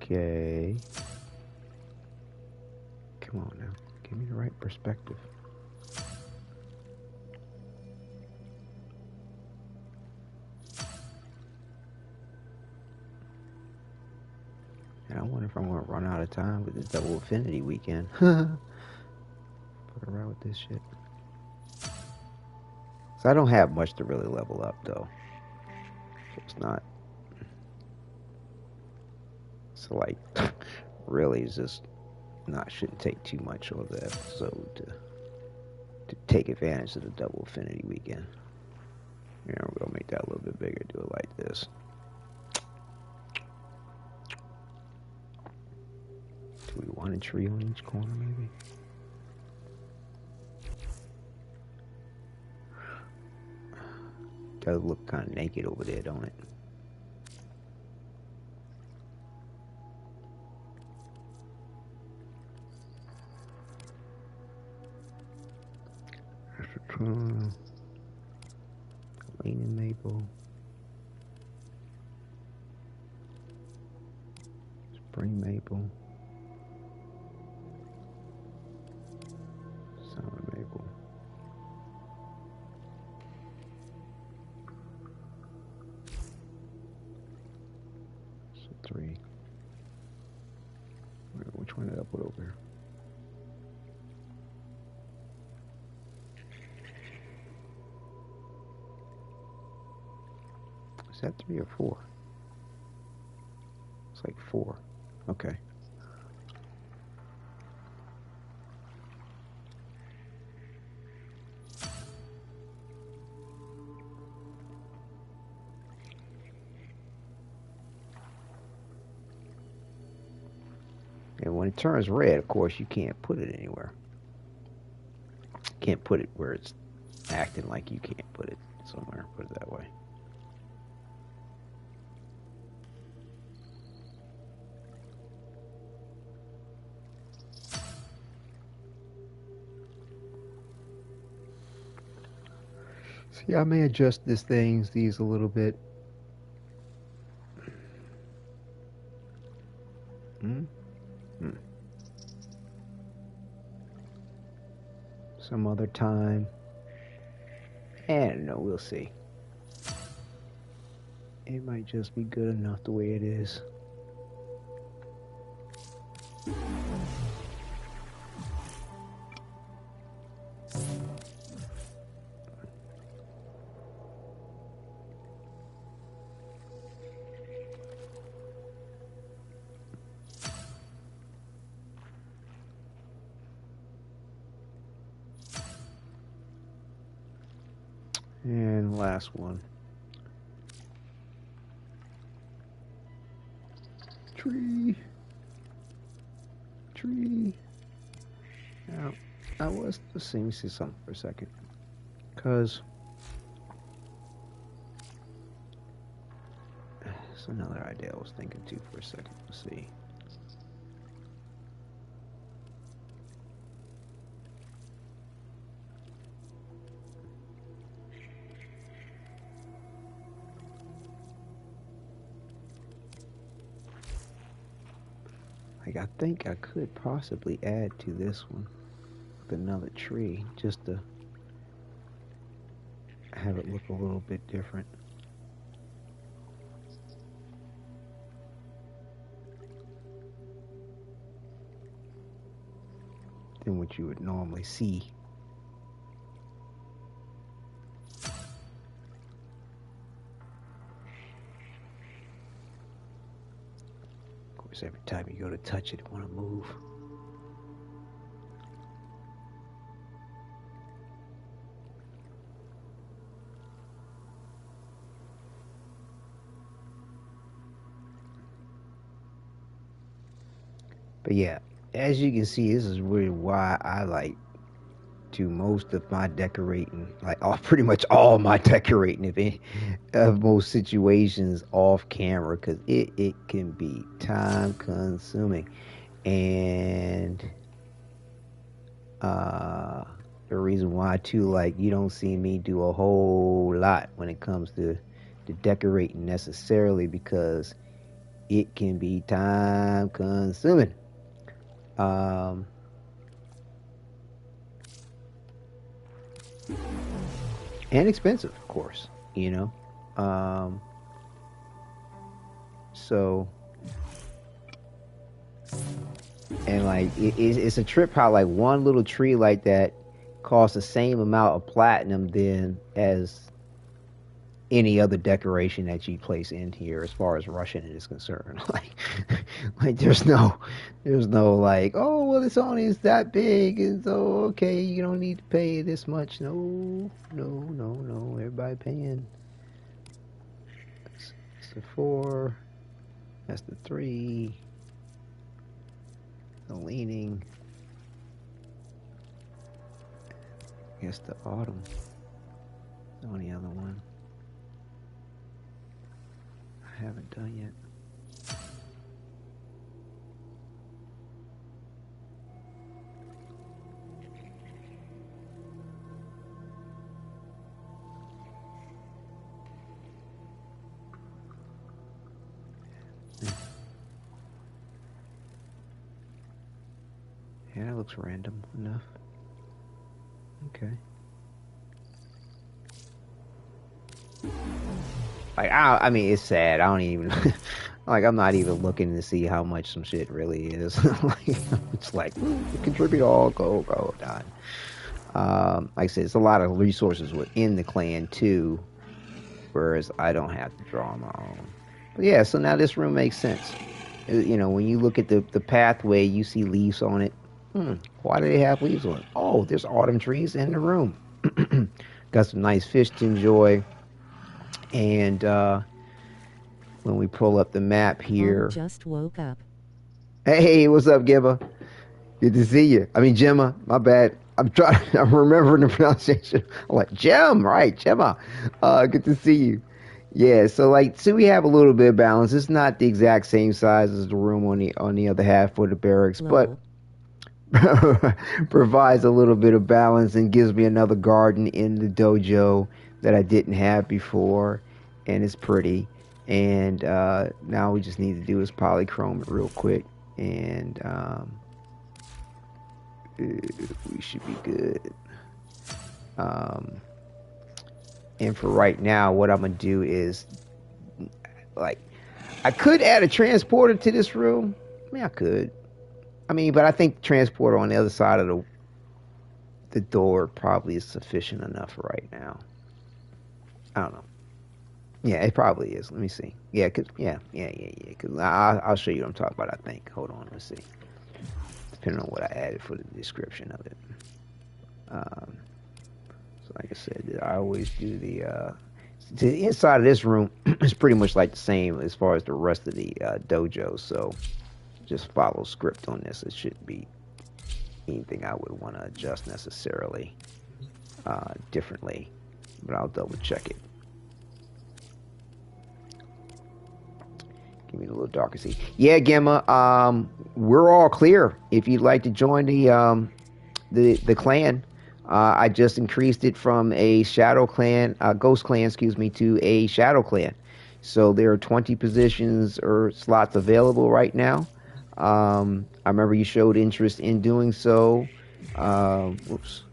Okay. Come on now. Give me the right perspective. And I wonder if I'm going to run out of time with this Double Affinity Weekend. Fuck around with this shit. So I don't have much to really level up, though. It's not. So, like, really, it's just not, shouldn't take too much of the episode to take advantage of the Double Affinity Weekend. Yeah, we're going to make that a little bit bigger, do it like this. Do we want a tree on each corner, maybe? Does look kind of naked over there, don't it? Leaning maple. Spring maple. Summer maple. So 3. Which one did I put over here? Is that 3 or 4? It's like 4. Okay. And when it turns red, of course, you can't put it anywhere. Can't put it where it's acting like you can't put it somewhere. Put it that way. See, I may adjust these a little bit. Some other time. And no, we'll see. It might just be good enough the way it is. And last one. Tree. Now, let's see me see something for a second. Because it's another idea I was thinking too for a second. Let's see. Like, I think I could possibly add to this one with another tree just to have it look a little bit different. Than what you would normally see. Every time you go to touch it, want to move. But yeah, as you can see, this is really why I like do most of my decorating, like pretty much all my decorating of most situations off camera, because it can be time consuming. And the reason why too, like, you don't see me do a whole lot when it comes to decorating necessarily, because it can be time consuming. And expensive, of course, you know. So, and like it's a trip how like one little tree like that costs the same amount of platinum then as any other decoration that you place in here as far as Russian is concerned. like there's no like, oh well, it's only that big and so okay, you don't need to pay this much. No, everybody paying. That's the 4, that's the 3, the leaning, I guess the autumn, the only other one. I haven't done yet. Yeah, that looks random enough. Okay. Like, I mean, it's sad. I don't even, like, I'm not even looking to see how much some shit really is. Like, it's like, contribute all, go, done. Like I said, it's a lot of resources within the clan, too, whereas I don't have to draw my own. But yeah, so now this room makes sense. You know, when you look at the pathway, you see leaves on it. Why do they have leaves on it? Oh, there's autumn trees in the room. Got some nice fish to enjoy. And when we pull up the map here. Just woke up. Hey, what's up, Gibba? Good to see you. I mean, Gemma, my bad. I'm remembering the pronunciation. I'm like, Gem, right, Gemma. Good to see you. Yeah, so like, we have a little bit of balance. It's not the exact same size as the room on the other half for the barracks, but provides a little bit of balance and gives me another garden in the dojo that I didn't have before, and it's pretty. And now we just need to do is polychrome it real quick, and we should be good. And for right now, what I'm gonna do is, like, I could add a transporter to this room. I mean, I could. I mean, but I think the transporter on the other side of the door probably is sufficient enough right now. I don't know. Yeah, it probably is. Let me see. Yeah, cause Cause I'll show you what I'm talking about. I think. Hold on. Let's see. Depending on what I added for the description of it. So like I said, I always do the inside of this room is pretty much like the same as far as the rest of the dojo. So just follow script on this. It shouldn't be anything I would want to adjust necessarily differently, but I'll double check it. Give me a little darker see. Yeah, Gemma, we're all clear. If you'd like to join the clan, I just increased it from a shadow clan, ghost clan, excuse me, to a shadow clan. So there are 20 positions or slots available right now. I remember you showed interest in doing so. Whoops.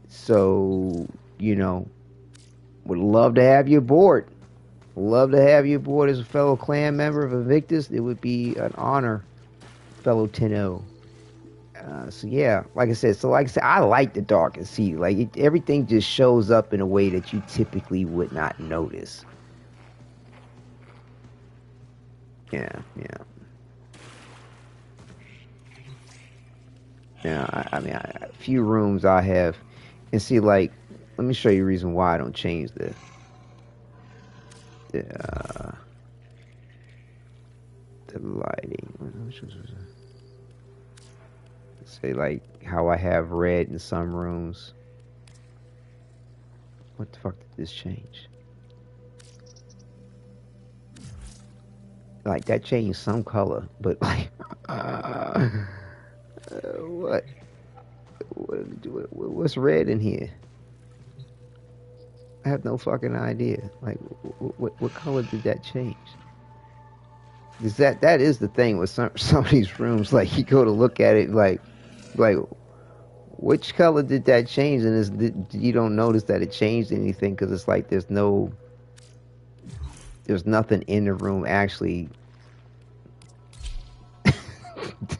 So, you know, would love to have you aboard. Love to have you aboard as a fellow clan member of Invictus. It would be an honor, fellow Tenno. So yeah, like I said, I like the dark and see, like everything just shows up in a way that you typically would not notice. Yeah. I mean, a few rooms I have, and see, like, let me show you a reason why I don't change the lighting. Say like how I have red in some rooms. What the fuck did this change? Like that changed some color, but like what's red in here? I have no fucking idea. Like what color did that change? Is that is the thing with some of these rooms, like you go to look at it like which color did that change, and you don't notice that it changed anything because it's like there's nothing in the room actually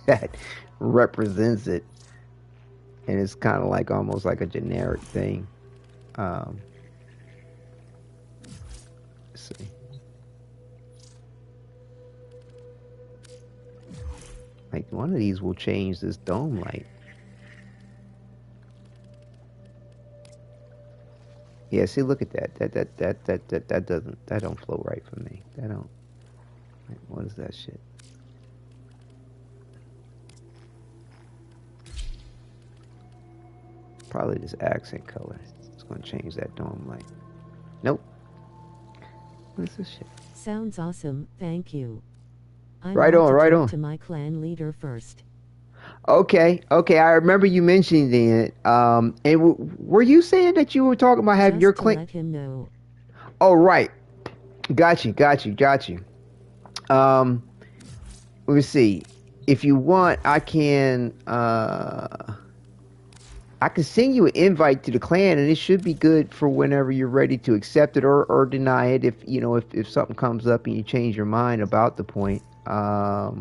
that represents it, and it's kind of like almost like a generic thing. Let's see. Like one of these will change this dome light. Yeah, see, look at that. That don't flow right for me. That don't. Like, what is that shit? Probably this accent color. It's gonna change that dome light. Nope. What's this shit? Sounds awesome, thank you. I Right want on, to right talk on. to my clan leader first. Okay, okay. I remember you mentioning it. And were you saying that you were talking about having your Just to claim? let him know. Oh, right. Got you, got you, got you. Um, let me see. If you want, I can send you an invite to the clan, and it should be good for whenever you're ready to accept it or deny it. If you know if something comes up and you change your mind about the point. Uh,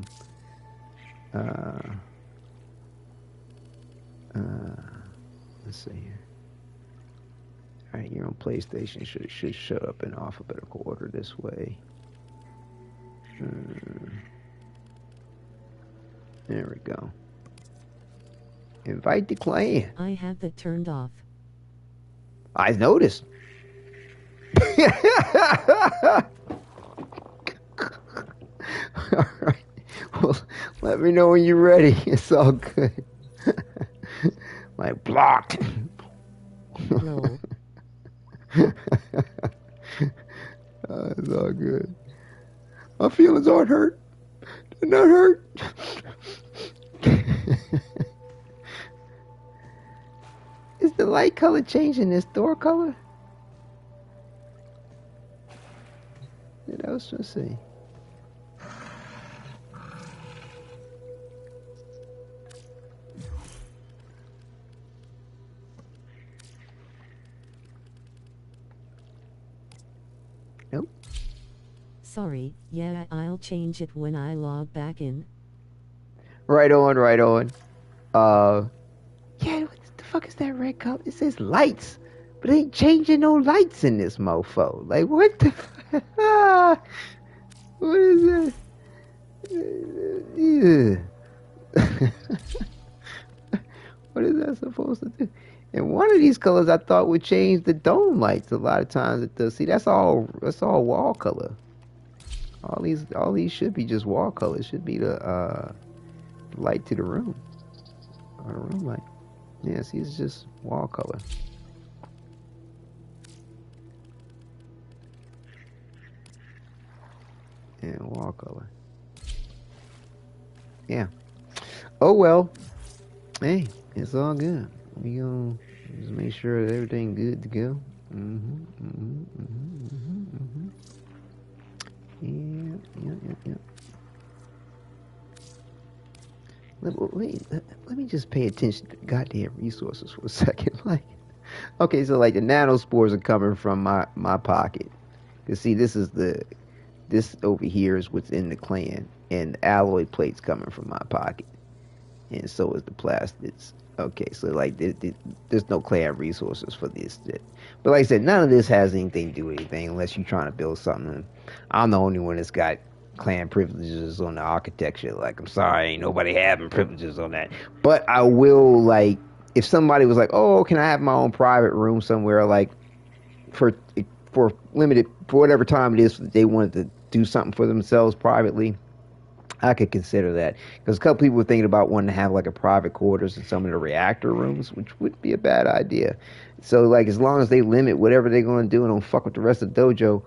let's see here. All right, you're on PlayStation. Should show up in alphabetical order this way. There we go. Invite the clan. I have that turned off. I noticed. All right. Well, let me know when you're ready. It's all good. Like blocked. Lol. It's all good. My feelings aren't hurt. They're not hurt. Is the light color changing this door color? What else should I say? Nope. Sorry, yeah, I'll change it when I log back in. Right on, right on. Yeah, what the fuck is that red color? It says lights, but it ain't changing no lights in this mofo. Like, what the what is that? What is that supposed to do? And one of these colors I thought would change the dome lights. A lot of times it does. See, that's all wall color. All these should be just wall color. It should be the light to the room. Or the room light. Yeah, see, it's just wall color. Yeah, wall color. Yeah. Oh well. Hey, it's all good. We gonna just make sure that everything good to go. Yeah. Let me just pay attention to the goddamn resources for a second. Like, okay, so like the nanospores are coming from my pocket. Cause see, this over here is what's in the clan, and the alloy plate's coming from my pocket, and so is the plastids. Okay, so like there's no clan resources for this shit. But like I said, none of this has anything to do with anything unless you're trying to build something. I'm the only one that's got clan privileges on the architecture. Like, I'm sorry, ain't nobody having privileges on that. But I will, like, if somebody was like, oh, can I have my own private room somewhere, like, for limited, for whatever time it is that they wanted to do something for themselves privately, I could consider that. Because a couple people were thinking about wanting to have like a private quarters in some of the reactor rooms, which wouldn't be a bad idea. So like, as long as they limit whatever they're going to do and don't fuck with the rest of the dojo,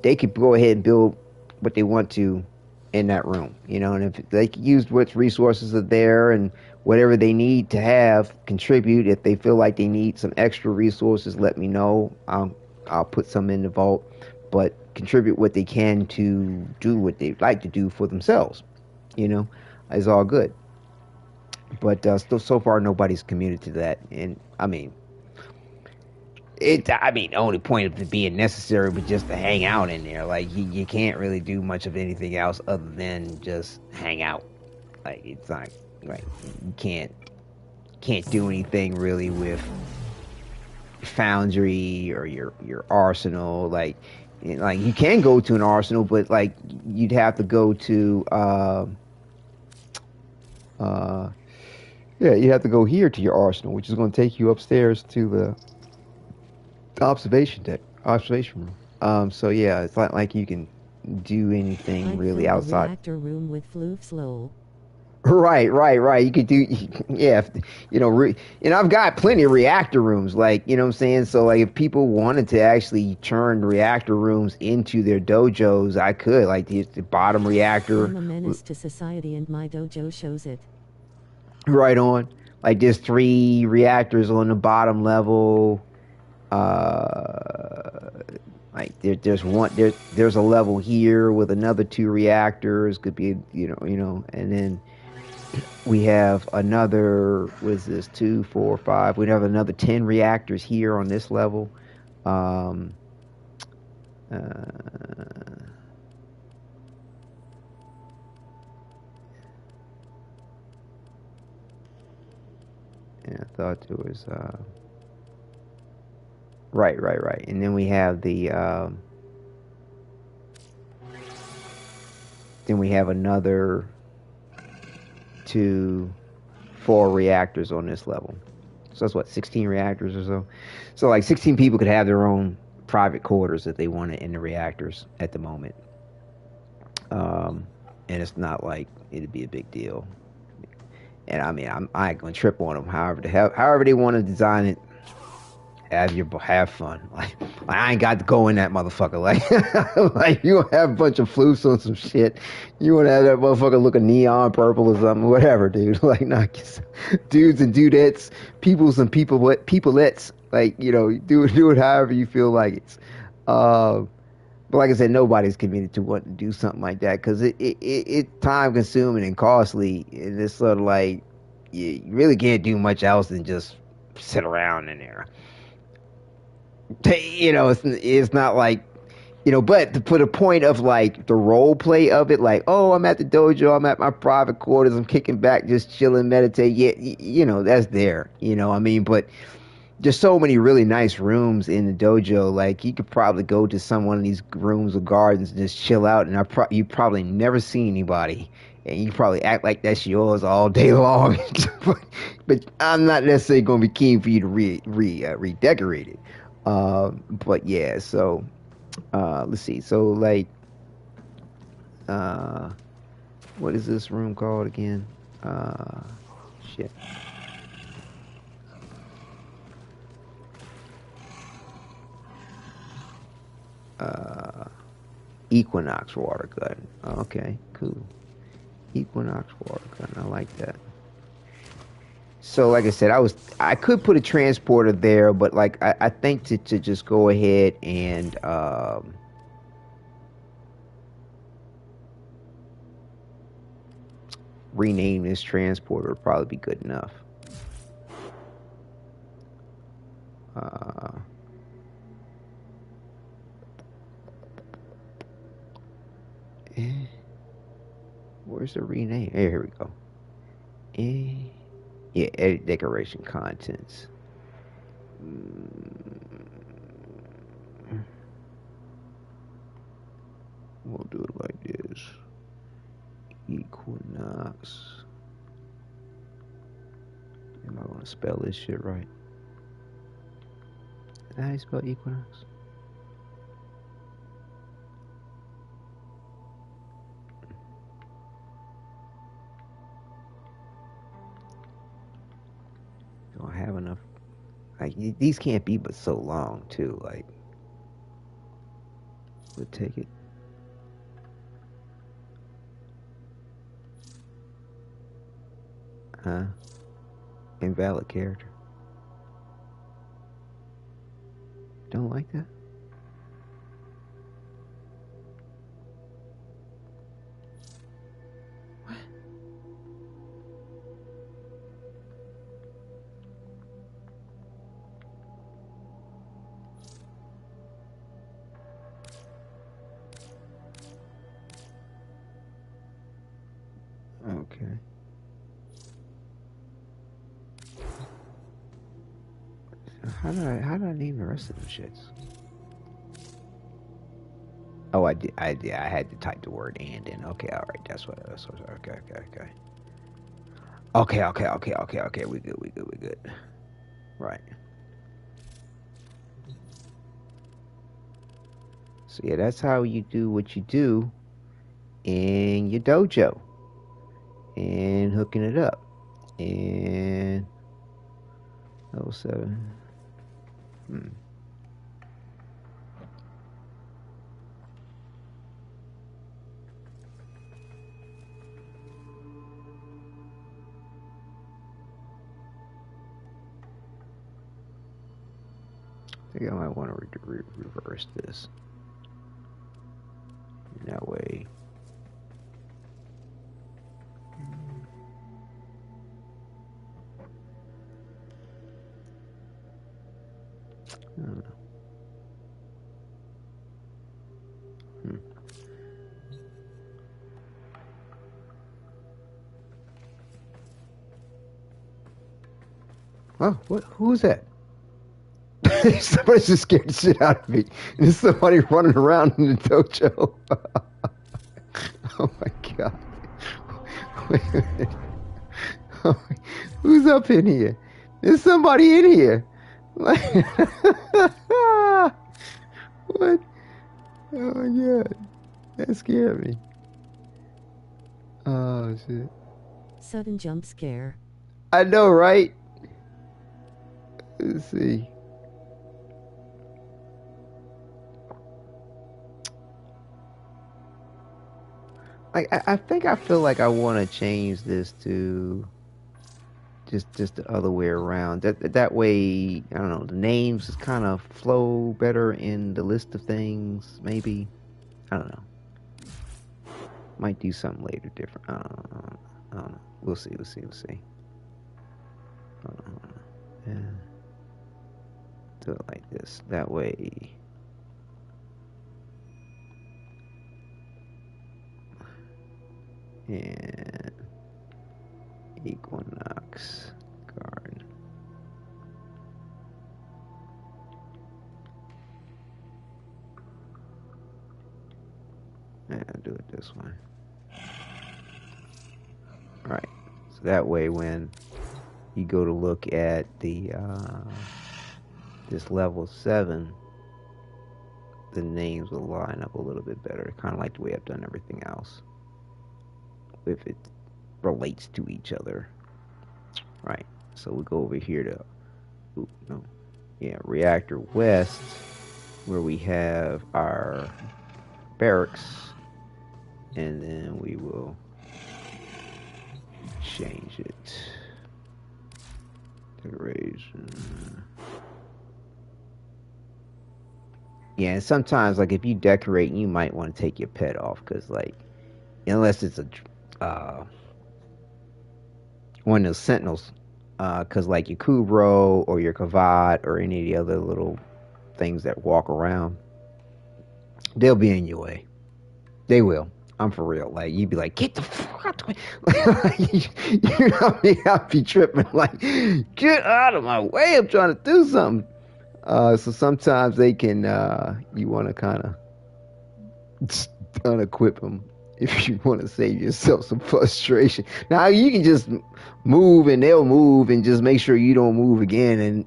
they could go ahead and build what they want to in that room, you know. And if they could use what resources are there and whatever they need to have, contribute. If they feel like they need some extra resources, let me know. I'll put some in the vault, but contribute what they can to do what they like to do for themselves, you know, is all good. But still, so far, nobody's committed to that. And I mean, the only point of it being necessary was just to hang out in there. Like, you can't really do much of anything else other than just hang out. Like, it's not like you can't do anything really with foundry or your arsenal. Like you can go to an arsenal, but like you'd have to go to you have to go here to your arsenal, which is going to take you upstairs to the observation room. So yeah, it's not like you can do anything really outside. Reactor room with floofs lol. Right. You could do, yeah, you know, and I've got plenty of reactor rooms, like, you know what I'm saying? So, like, if people wanted to actually turn reactor rooms into their dojos, I could, like, the bottom reactor, I'm a menace to society and my dojo shows it. right on. Like, there's 3 reactors on the bottom level. Uh, like, there's a level here with another 2 reactors, could be, and then we have another, what is this, 2, 4, 5, we'd have another 10 reactors here on this level. um uh, yeah, I thought there was right, and then we have the then we have another 2, 4 reactors on this level. So that's what, 16 reactors or so. So like 16 people could have their own private quarters if they wanted in the reactors at the moment. And it's not like it'd be a big deal. And I mean, I ain't gonna trip on them. However they want to design it, have fun. Like I ain't got to go in that motherfucker. Like you have a bunch of floofs on some shit. You want to have that motherfucker look a neon purple or something, whatever, dude. Like knock dudes and dudettes, peoples and peopleettes. Like do it however you feel like it's. But like I said, nobody's committed to wanting to do something like that because it's time consuming and costly. And it's sort of like you really can't do much else than just sit around in there. It's not like, but for the point of like the role play of it, like, oh, I'm at the dojo, I'm at my private quarters, I'm kicking back, just chilling, meditate. Yeah, that's there. I mean, but there's so many really nice rooms in the dojo. Like you could probably go to some one of these rooms or gardens and just chill out, and you probably never see anybody, and you probably act like that's yours all day long. but I'm not necessarily going to be keen for you to redecorate it. But yeah, so let's see. So like, uh, what is this room called again? Shit. Equinox water gun. Okay, cool. Equinox water gun. I like that. So, like I said, I could put a transporter there, but like I think to just go ahead and rename this transporter would probably be good enough. Where's the rename? Here we go. Yeah, edit decoration contents. We'll do it like this. Equinox. Am I gonna spell this shit right? How do you spell Equinox? Don't have enough. Like these can't be but so long too. Like, we'll take it. Huh? Invalid character. Don't like that? What? Okay. How do I name the rest of them shits? Oh, I did. I had to type the word "and" in. Okay, all right. That's what. Okay. Okay. We good. Right. So yeah, that's how you do what you do in your dojo. and hooking it up. And level 7. I think I might want to reverse this. That way. I don't know. Oh, what? Who's that? Somebody just scared the shit out of me. There's somebody running around in the dojo. Oh my god. Wait a minute. Oh, who's up in here? There's somebody in here. What? Oh my god. That scared me. Oh shit. Sudden jump scare. I know, right? Let's see. I think I feel like I want to change this to just the other way around. That way, I don't know, the names just kind of flow better in the list of things. Maybe, I don't know. Might do something later different. I don't know. We'll see. Yeah. Do it like this. That way. And Equinox Garden. Yeah, I'll do it this way. Alright. So that way when you go to look at the this level 7, the names will line up a little bit better. Kind of like the way I've done everything else. If it relates to each other. Right. So we go over here to Reactor West, where we have our barracks, and then we will change it. Decoration. Yeah, and sometimes like if you decorate, you might want to take your pet off, because like unless it's a one of those sentinels, because like your Kubro or your Kavad or any of the other little things that walk around, they'll be in your way. They will. I'm for real. Like you'd be like, get the fuck out the way. You know what I mean? I'd be tripping like, get out of my way. I'm trying to do something. So sometimes they can. You want to kind of unequip them if you want to save yourself some frustration. Now you can just move and they'll move and just make sure you don't move again, and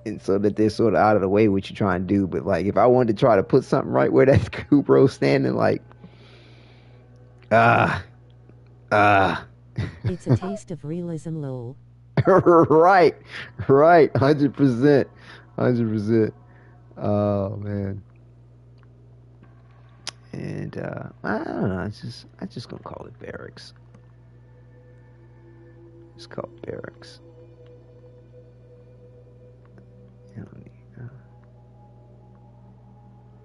and so that they're sort of out of the way what you're trying to do. But like if I wanted to try to put something right where that Kubro's standing, like It's a taste of realism, lol. right, 100%. Oh man. And I don't know. I just gonna call it barracks. It's called barracks.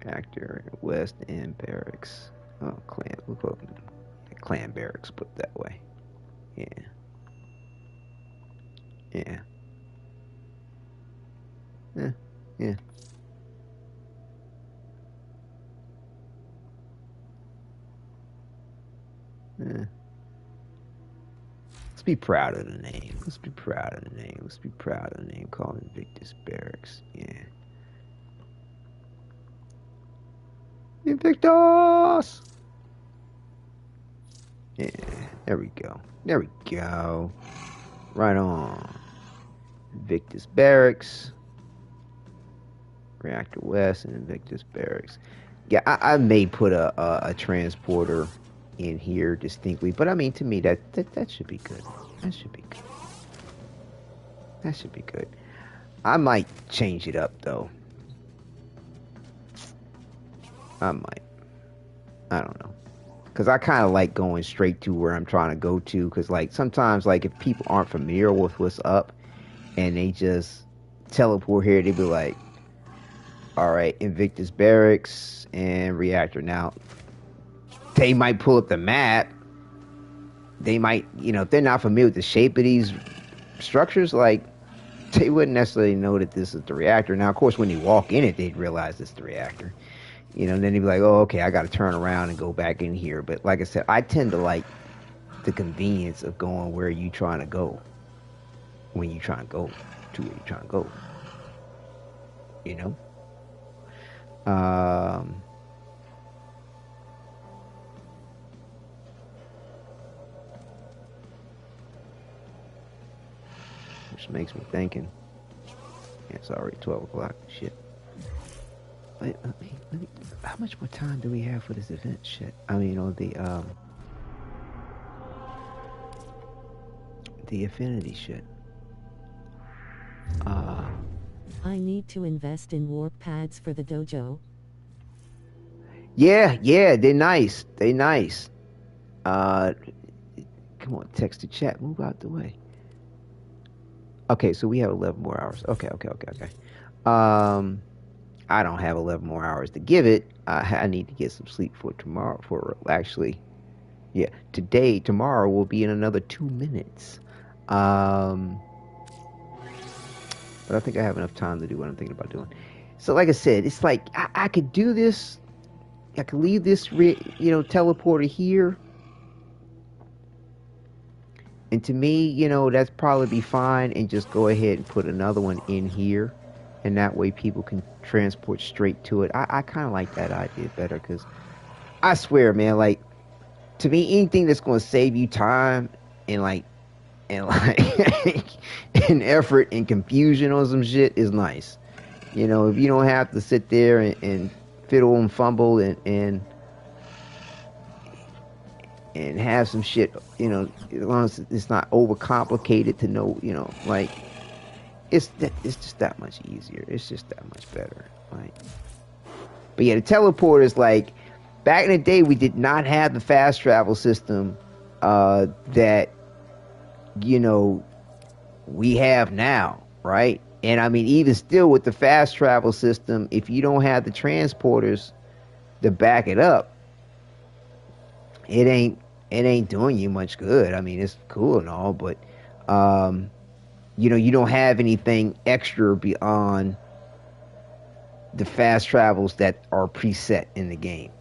Actor West End Barracks. Oh, clan. We'll call it clan barracks. Put it that way. Yeah. Yeah. Yeah. Yeah. Yeah. Let's be proud of the name. Let's be proud of the name. Call Invictus Barracks. Yeah. Invictus! Yeah. There we go. Right on. Invictus Barracks. Reactor West and Invictus Barracks. Yeah, I may put a transporter in here distinctly. But I mean, to me, that should be good. That should be good. That should be good. I might change it up though. I might. I don't know. Because I kind of like going straight to where I'm trying to go to. Because like sometimes, like if people aren't familiar with what's up, and they just teleport here, they be like, "All right, Invictus Barracks and Reactor." Now they might pull up the map. They might, if they're not familiar with the shape of these structures, like they wouldn't necessarily know that this is the reactor. Now, of course, when you walk in it, they'd realize it's the reactor. And then they'd be like, "Oh, okay, I got to turn around and go back in here." But like I said, I tend to like the convenience of going where you trying to go when you trying to go to where you trying to go. You know. Which makes me thinking. Yeah, it's already 12 o'clock. Shit. Wait, let me. How much more time do we have for this event? Shit. I mean, the affinity shit. I need to invest in warp pads for the dojo. Yeah, they're nice. They nice. Come on, text to chat. Move out the way. Okay, so we have 11 more hours. Okay. I don't have 11 more hours to give it. I need to get some sleep for tomorrow. Tomorrow will be in another 2 minutes. But I think I have enough time to do what I'm thinking about doing. So, like I said, it's like I could do this. I could leave this, teleporter here. And to me, that's probably be fine. And just go ahead and put another one in here. And that way people can transport straight to it. I kind of like that idea better because I swear, man, like, to me, anything that's going to save you time and and effort and confusion on some shit is nice. If you don't have to sit there and fiddle and fumble and have some shit, as long as it's not overcomplicated to know, like it's just that much easier. It's just that much better. Like, but yeah, the teleporters, like back in the day, we did not have the fast travel system that we have now, right? And I mean, even still with the fast travel system, if you don't have the transporters to back it up, it ain't doing you much good. I mean, it's cool and all, but you don't have anything extra beyond the fast travels that are preset in the game.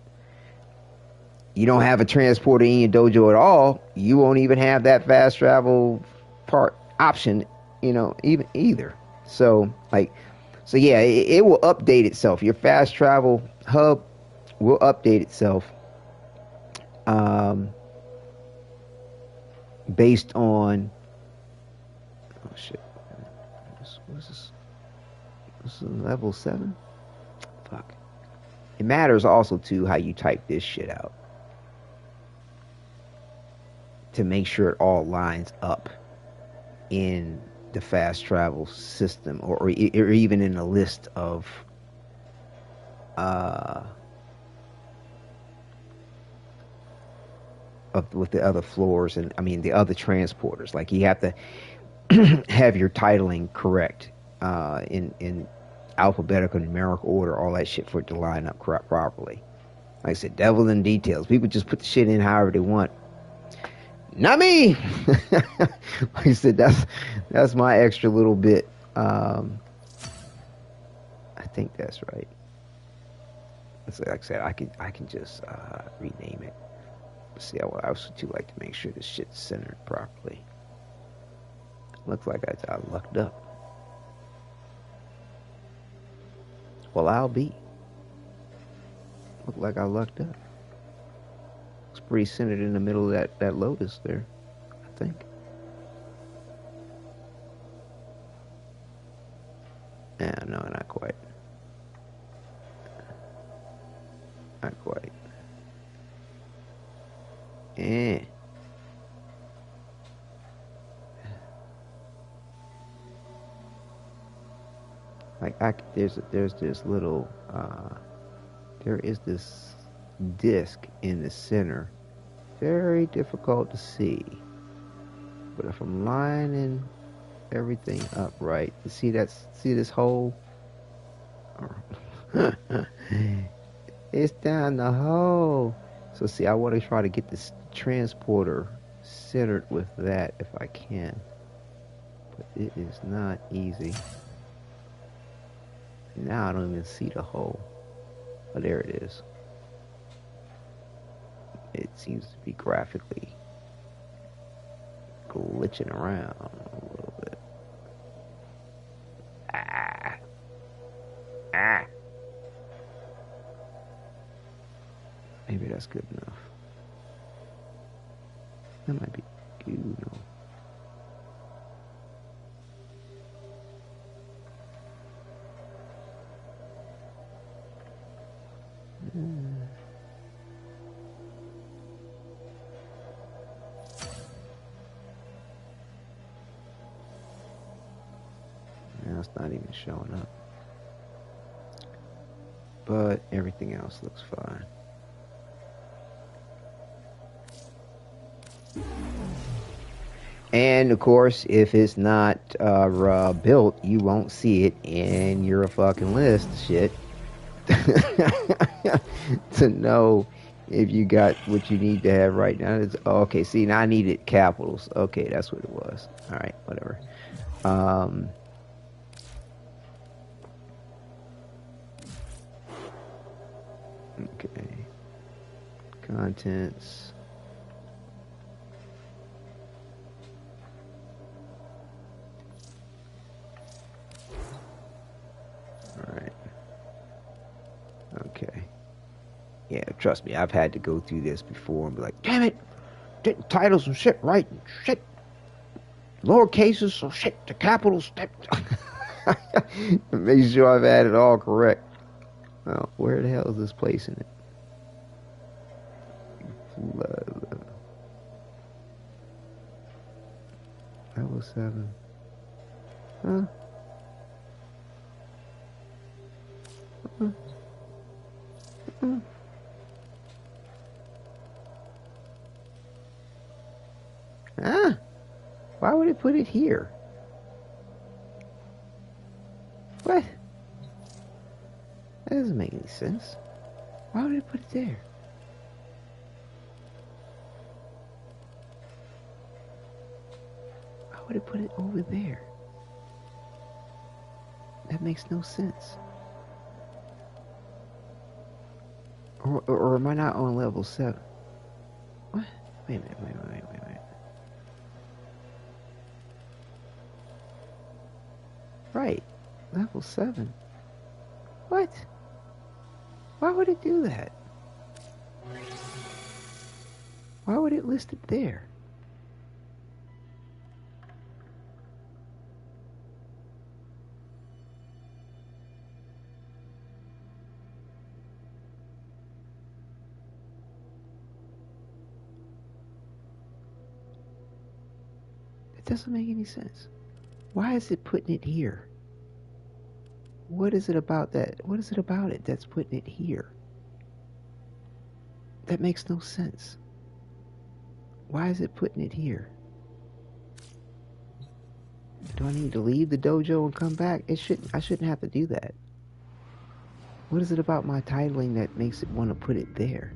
You don't have a transporter in your dojo at all, you won't even have that fast travel part option, even either. So yeah, it will update itself. Your fast travel hub will update itself based on what's this? This is level 7? Fuck. It matters also too how you type this shit out to make sure it all lines up in the fast travel system or even in a list of with the other floors and I mean the other transporters. Like you have to have your titling correct in alphabetical numerical order, all that shit for it to line up correct properly. Like I said, devil in details. People just put the shit in however they want. Not me. Like I said, that's my extra little bit. I think that's right. So like I said, I can just rename it. See, I also too like to make sure this shit's centered properly. Looks like I lucked up. Well, I'll be. Look like I lucked up. It's pretty centered in the middle of that lotus there, I think. Yeah, no, not quite. Not quite. there's this little there is this disc in the center. Very difficult to see. But if I'm lining everything up right, you see this hole? It's down the hole. So see, I want to try to get this transporter centered with that if I can. But it is not easy. Now I don't even see the hole. Oh, there it is. It seems to be graphically glitching around a little bit. Maybe that's good enough. That might be good. No. Now it's not even showing up. But everything else looks fine. And of course, if it's not built, you won't see it in your fucking list shit to know if you got what you need to have right now. It's, oh, okay, see, now I needed capitals. Okay, that's what it was. All right, whatever. Okay. Contents. Alright. Okay. Yeah, trust me, I've had to go through this before and be like, damn it! Didn't title some shit right. Shit. Lower cases, so shit, the capitals. Make sure I've had it all correct. Well, where the hell is this placing it? Level 7. Huh? Huh? Why would it put it here? What? That doesn't make any sense. Why would it put it there? Why would it put it over there? That makes no sense. Or am I not on level 7? What? Wait a minute, wait. Right, level 7. What? Why would it do that? Why would it list it there? It doesn't make any sense. Why is it putting it here? What is it about that? What is it about it that's putting it here? That makes no sense. Why is it putting it here? Do I need to leave the dojo and come back? I shouldn't have to do that. What is it about my titling that makes it want to put it there?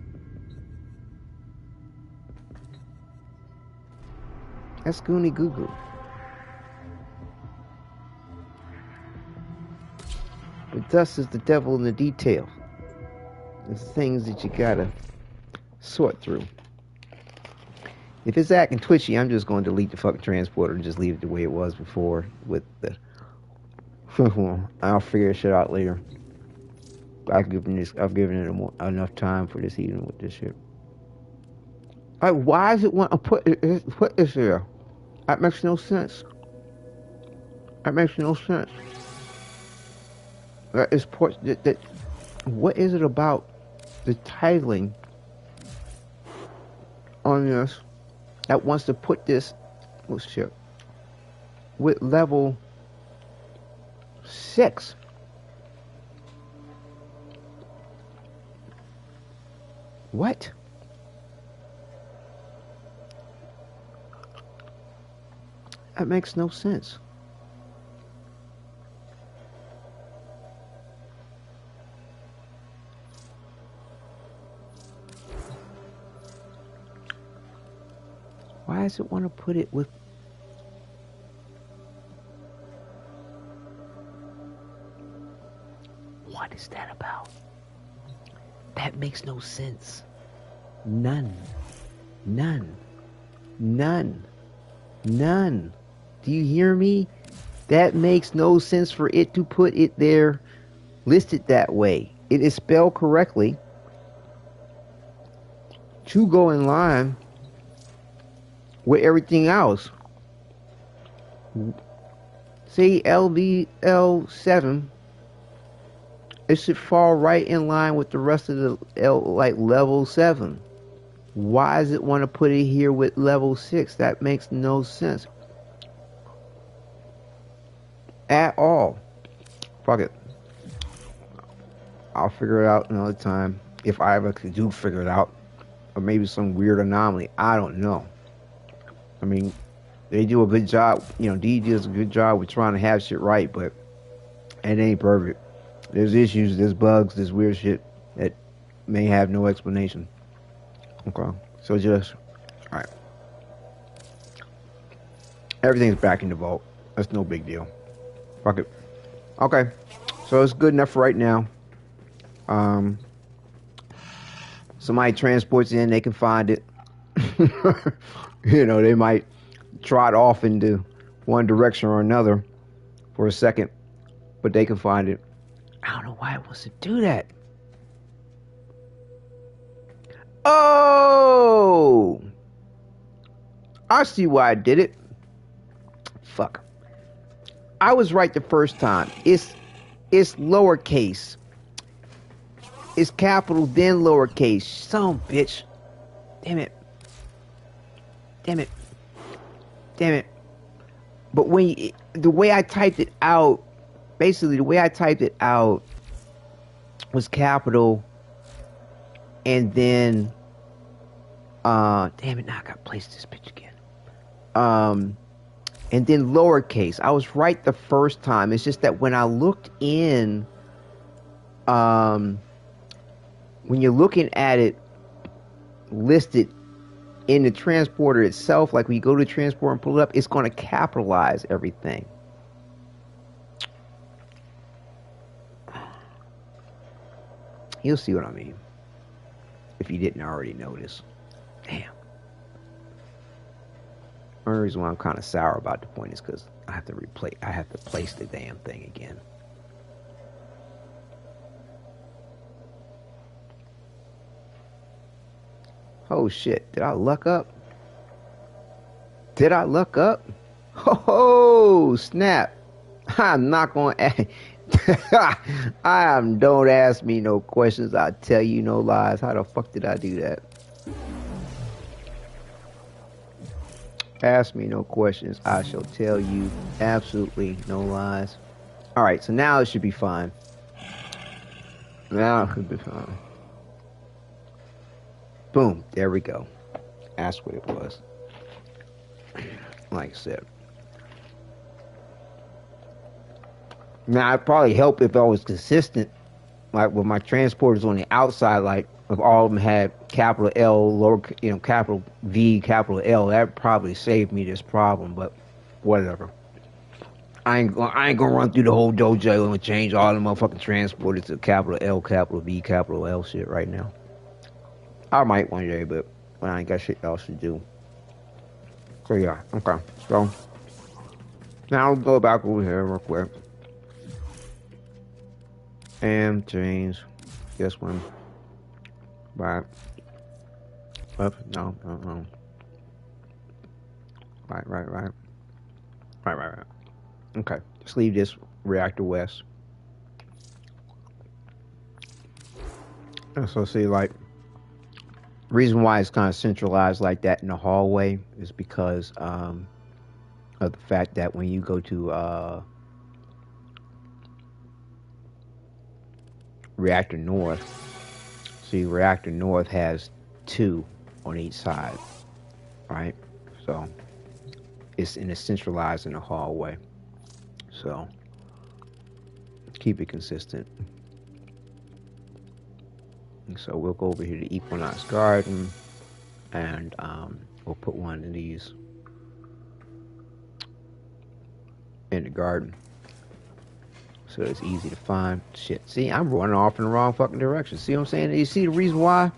That's Goonie Goo Goo. But thus is the devil in the detail. There's things that you gotta sort through. If it's acting twitchy, I'm just going to delete the fucking transporter and just leave it the way it was before with the... I'll figure shit out later. I've given it enough time for this evening with this shit. Alright, why is it want to put this there? That makes no sense. That makes no sense. That is what is it about the titling on this that wants to put this with level 6? What? That makes no sense. Why does it want to put it with... What is that about? That makes no sense. None. None. None. None. Do you hear me? That makes no sense for it to put it there listed that way. It is spelled correctly to go in line with everything else. Say LVL7, it should fall right in line with the rest of the level 7. Why does it want to put it here with level 6? That makes no sense at all. Fuck it. I'll figure it out another time if I ever do figure it out, or maybe some weird anomaly. I don't know. I mean, they do a good job. You know, DD does a good job with trying to have shit right, but it ain't perfect. There's issues, there's bugs, there's weird shit that may have no explanation. Okay, so just, alright. Everything's back in the vault. That's no big deal. Fuck it. Okay, so it's good enough for right now. Somebody transports in, they can find it. You know, they might trot off into one direction or another for a second, but they can find it. I don't know why it wants to do that. Oh! I see why I did it. Fuck. I was right the first time. It's lowercase. It's capital then lowercase. Son of a bitch. Damn it. Damn it. Damn it. But when the way I typed it out, basically the way I typed it out was capital and then damn it, now I gotta place this bitch again. And then lowercase. I was right the first time. It's just that when I looked in when you're looking at it listed in the transporter itself, like when you go to the transporter and pull it up, it's going to capitalize everything. You'll see what I mean if you didn't already notice. Damn. The only reason why I'm kind of sour about the point is because I have to place the damn thing again. Oh shit, did I luck up? Did I luck up? Oh snap. I'm not gonna don't ask me no questions, I'll tell you no lies. How the fuck did I do that? Ask me no questions, I shall tell you absolutely no lies. Alright, so now it should be fine. Now it should be fine. Boom, there we go. That's what it was. Like I said. Now, it'd probably help if I was consistent, like with my transporters on the outside, like if all of them had capital L, lower, capital V, capital L. That probably saved me this problem, but whatever. I ain't gonna run through the whole dojo and change all the motherfucking transporters to capital L, capital V, capital L shit right now. I might one day, but I ain't got shit else to do. So yeah, okay. So now I'll go back over here real quick and change this one. Right. Up. No. Right. Okay. Just leave this reactor west. And so see, like, reason why it's kind of centralized like that in the hallway is because of the fact that when you go to reactor north, See, reactor north has 2 on each side, right? So it's centralized in the hallway. So keep it consistent. And so we'll go over here to Equinox Garden, and we'll put one of these in the garden, so it's easy to find. Shit, see, I'm running off in the wrong fucking direction. See what I'm saying? You see the reason why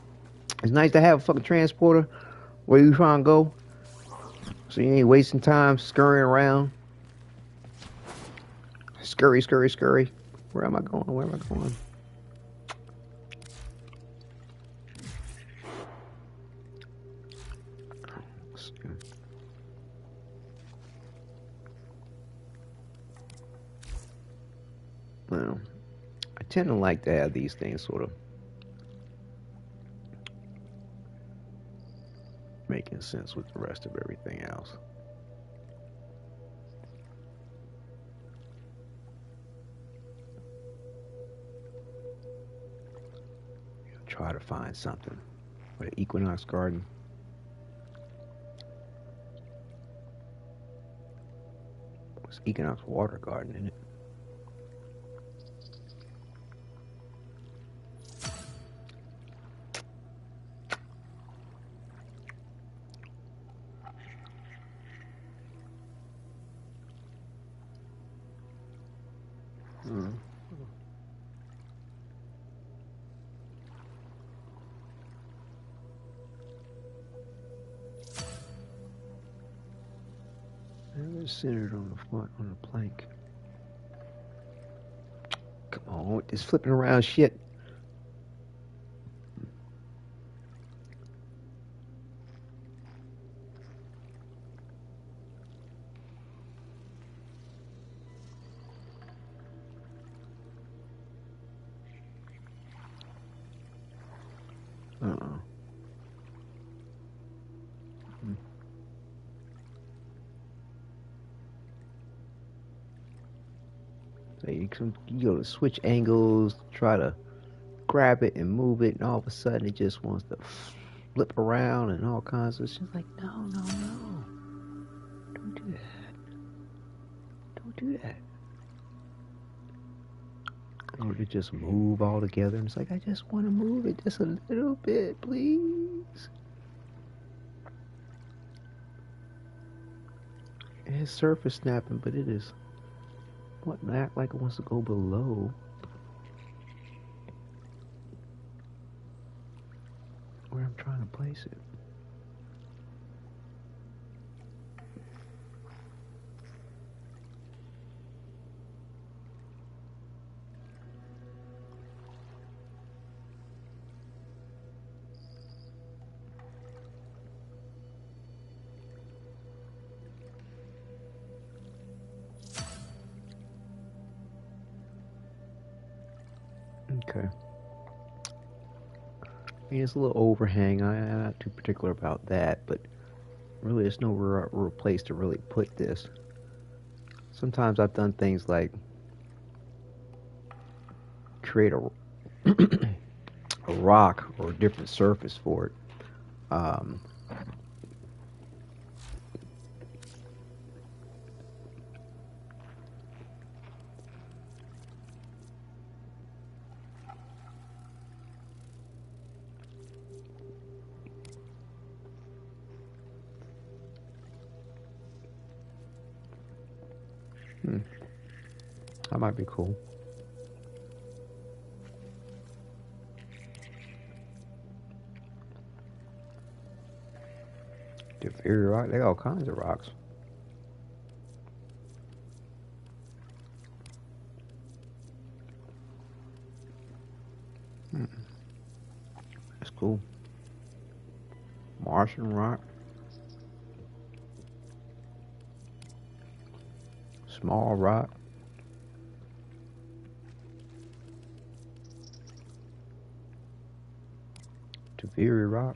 it's nice to have a fucking transporter where you trying to go, so you ain't wasting time scurrying around. Scurry, scurry, scurry. Where am I going? Where am I going? Well, I tend to like to have these things sort of making sense with the rest of everything else. Try to find something. What, an Equinox Garden? It's Equinox Water Garden, isn't it? It's centered on the front, on the plank. Come on, with this flipping around shit. So you go to switch angles, try to grab it and move it, and all of a sudden it just wants to flip around and all kinds of shit. Like, no, no, no. Don't do that. Don't do that. Or to just move all together, and it's like, I just want to move it just a little bit, please. It's surface snapping, but it is what act like it wants to go below where I'm trying to place it. Okay. I mean, it's a little overhang. I'm not too particular about that, but really there's no real place to really put this. Sometimes I've done things like create a rock or a different surface for it. That might be cool. Inferior rock, they got all kinds of rocks. That's cool. Martian rock. Small rock. Inferior rock.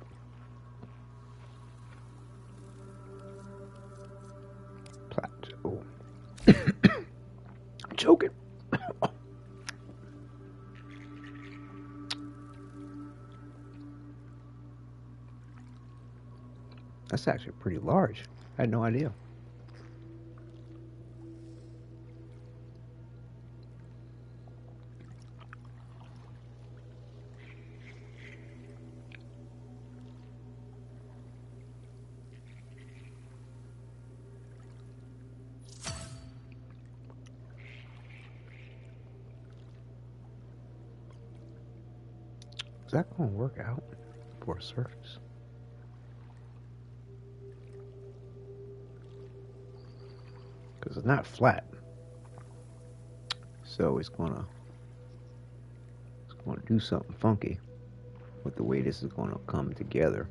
Plateau. I'm choking. That's actually pretty large. I had no idea. Is that going to work out for a surface? Because it's not flat. So it's going to do something funky with the way this is going to come together.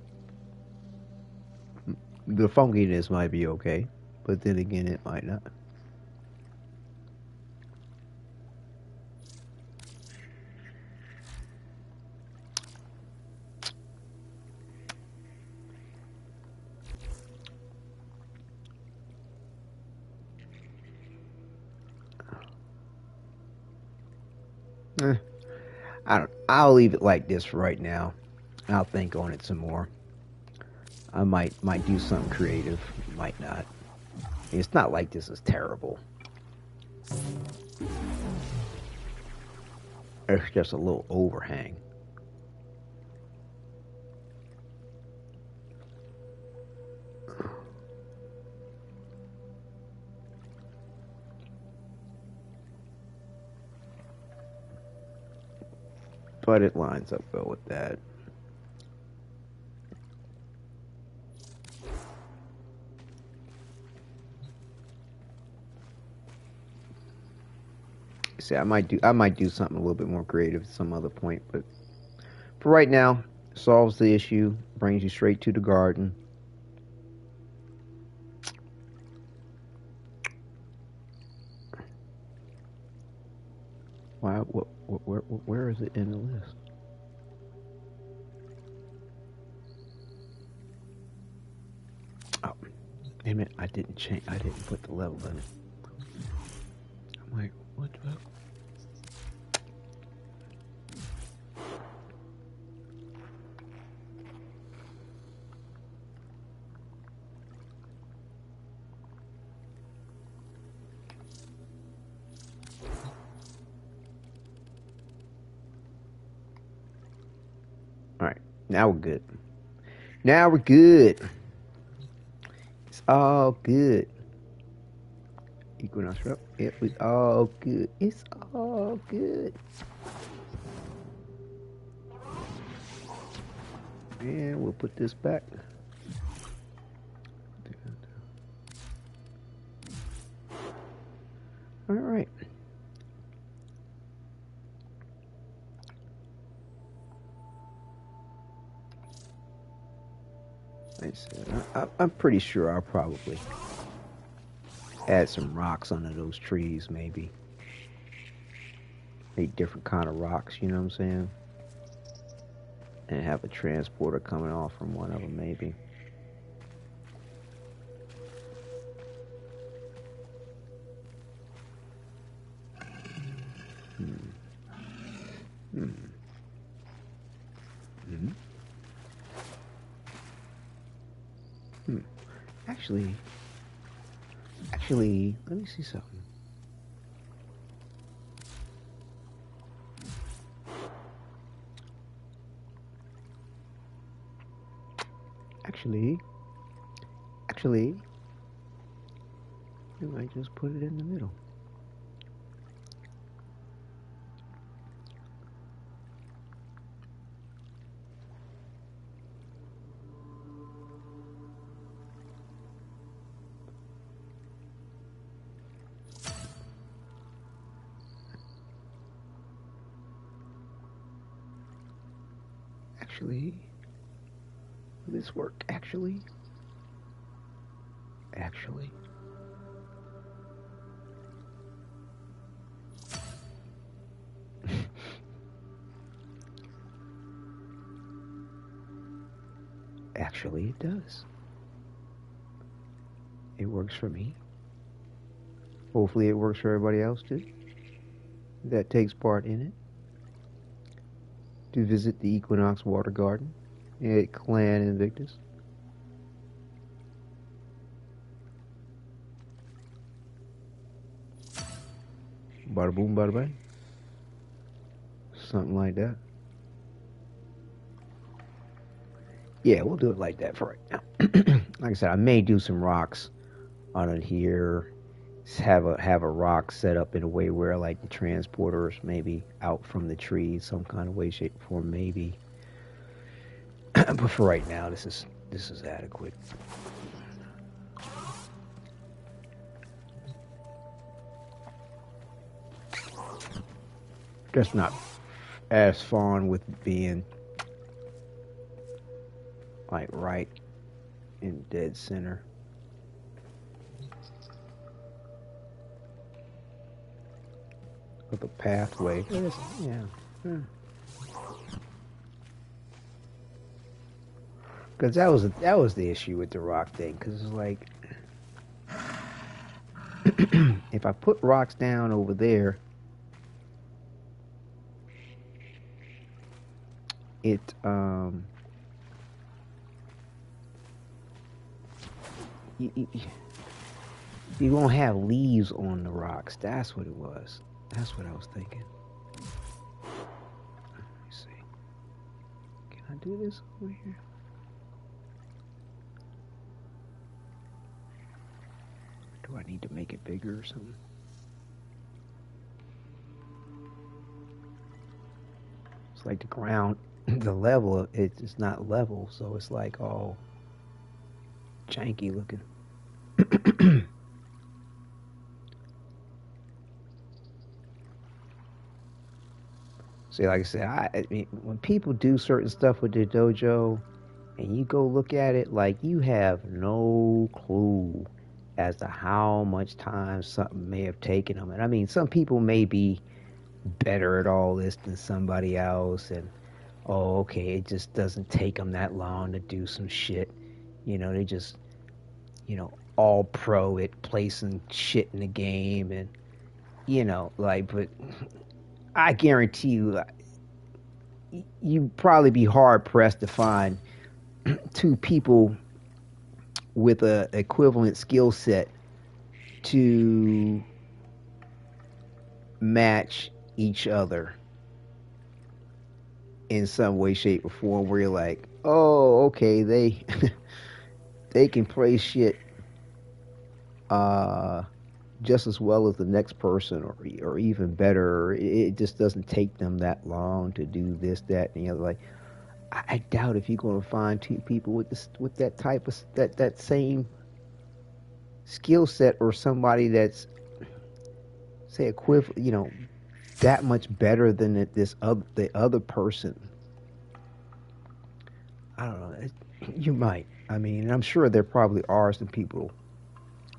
The funkiness might be okay, but then again, it might not. I'll leave it like this for right now. I'll think on it some more. I might do something creative, might not. It's not like this is terrible. It's just a little overhang. But it lines up well with that. See, I might do something a little bit more creative at some other point, but for right now, solves the issue, brings you straight to the garden. Why? Where is it in the list? Oh, damn it! I didn't change. I didn't put the level in it. I'm like, what? Alright, now we're good. Now we're good. It's all good. Equinox up. It was all good. It's all good. And we'll put this back. Alright. I'm pretty sure I'll probably add some rocks under those trees, maybe. A different kind of rocks, you know what I'm saying? And have a transporter coming off from one of them, maybe. Actually, let me see something. Actually, we might just put it in the middle. Actually, will this work? Actually. Actually, it does. It works for me. Hopefully it works for everybody else too that takes part in it. To visit the Equinox Water Garden at Clan Invictus. Bada boom, bada bang. Something like that. Yeah, we'll do it like that for right now. Like I said, I may do some rocks on it here. Have a rock set up in a way where like the transporters maybe out from the trees, some kind of way, shape, or form, maybe. But for right now, this is adequate. Just not as fun with being like right in dead center. With a pathway. Yeah. Because that was the issue with the rock thing. Because it's like, if I put rocks down over there, it you won't have leaves on the rocks. That's what it was. That's what I was thinking. Let me see. Can I do this over here? Do I need to make it bigger or something? It's like the ground, the level, it's not level, so it's like all janky looking. See, like I said, I mean, when people do certain stuff with their dojo, and you go look at it, like you have no clue as to how much time something may have taken them. And I mean, some people may be better at all this than somebody else, and oh, okay, it just doesn't take them that long to do some shit. You know, they just, you know, all pro at placing shit in the game, and you know, like, but I guarantee you, you'd probably be hard pressed to find two people with a equivalent skill set to match each other in some way, shape, or form. Where you're like, oh, okay, they they can play shit just as well as the next person, or even better. It just doesn't take them that long to do this, that, and the other. Like, I doubt if you're going to find two people with that type of that same skill set, or somebody that's, say, equivalent, you know, that much better than the other person. I don't know. You might. I mean, I'm sure there probably are some people.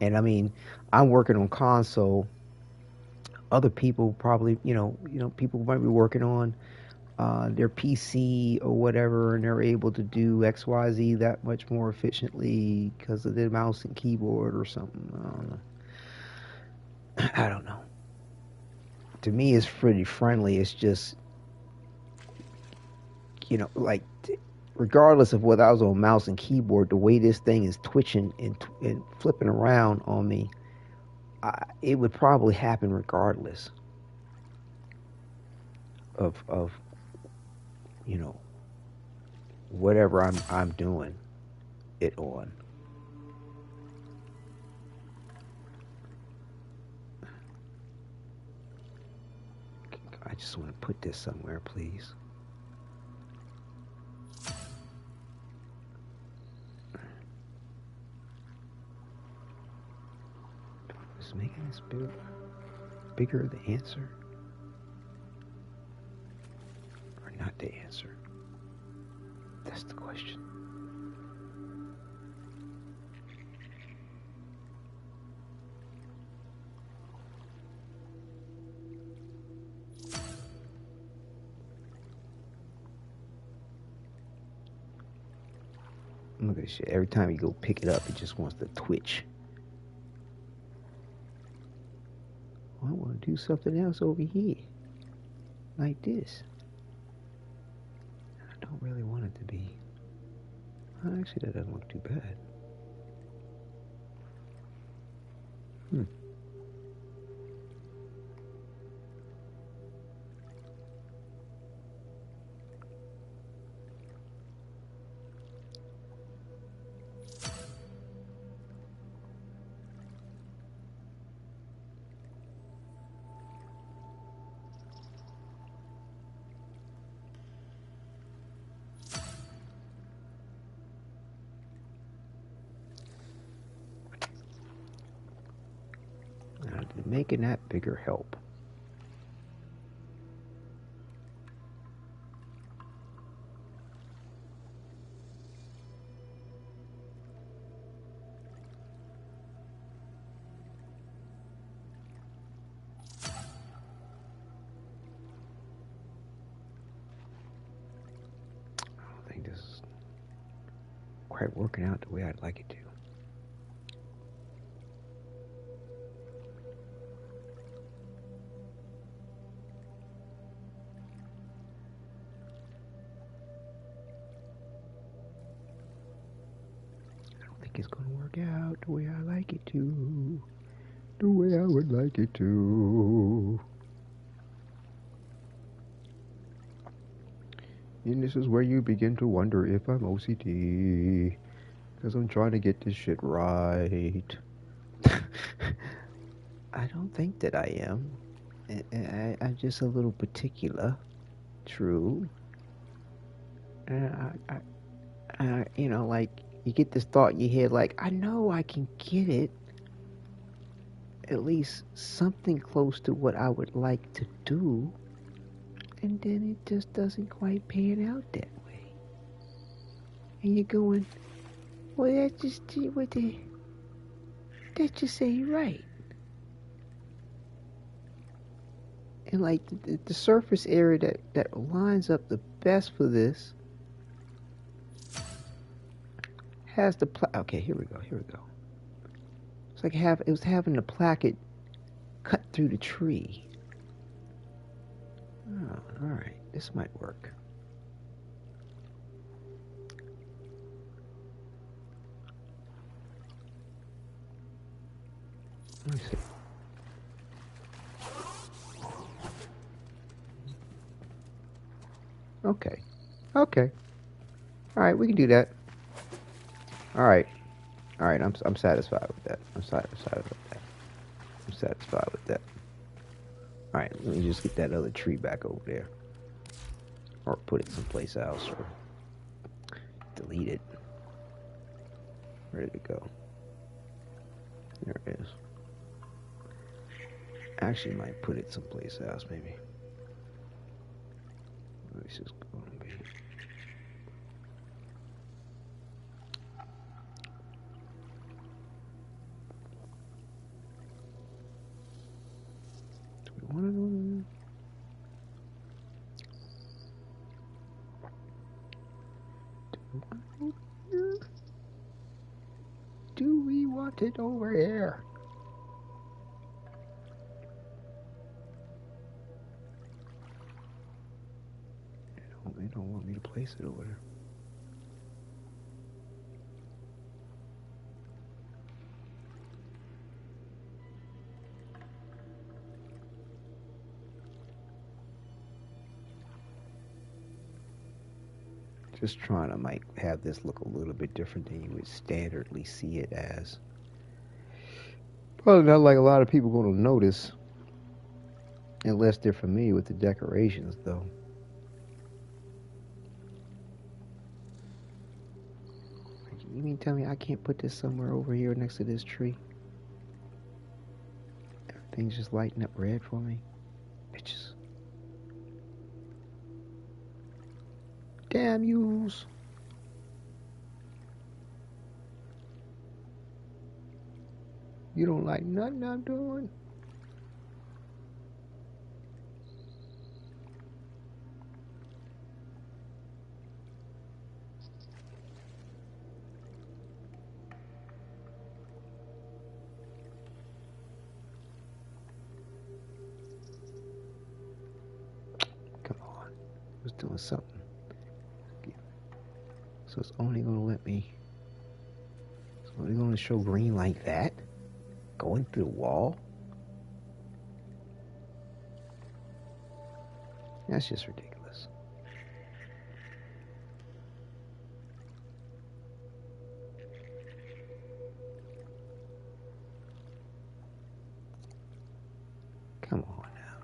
And I mean, I'm working on console. Other people probably, people might be working on their PC or whatever, and they're able to do X, Y, Z that much more efficiently because of their mouse and keyboard or something. I don't know. I don't know. To me, it's pretty friendly. It's just, like, regardless of whether I was on mouse and keyboard, the way this thing is twitching and flipping around on me, it would probably happen regardless of whatever I'm doing it on. I just want to put this somewhere, please. Is making this bigger the answer? Or not the answer? That's the question. Look at this shit. Every time you go pick it up, it just wants to twitch. I want to do something else over here. Like this. I don't really want it to be. Well, actually, that doesn't look too bad. making that bigger help? I don't think this is quite working out the way I'd like it to. It's gonna work out the way I like it to. The way I would like it to. And this is where you begin to wonder if I'm OCD. Because I'm trying to get this shit right. I don't think that I am. I'm just a little particular. True. You know, like, you get this thought in your head, like, I know I can get it. At least something close to what I would like to do. And then it just doesn't quite pan out that way. And you're going, well, that just ain't right. And like the surface area that lines up the best for this has the okay, here we go. It's like it was having the placket cut through the tree. Oh, all right, this might work. Let me see. Okay. All right, we can do that. All right. I'm satisfied with that. I'm satisfied with that. All right, let me just get that other tree back over there, or put it someplace else, or delete it. Where did it go? There it is. Actually, might put it someplace else, maybe. This is going to be. Do we want to go there? Do we want it over here? They don't want me to place it over there. Just trying to have this look a little bit different than you would standardly see it as. Probably not like a lot of people going to notice, unless they're familiar with the decorations, though. You mean tell me I can't put this somewhere over here next to this tree? Everything's just lighting up red for me? Bitches. Damn yous. You don't like nothing I'm doing? Come on. I was doing something. So it's only going to let me... It's only going to show green like that? Going through the wall? That's just ridiculous. Come on now.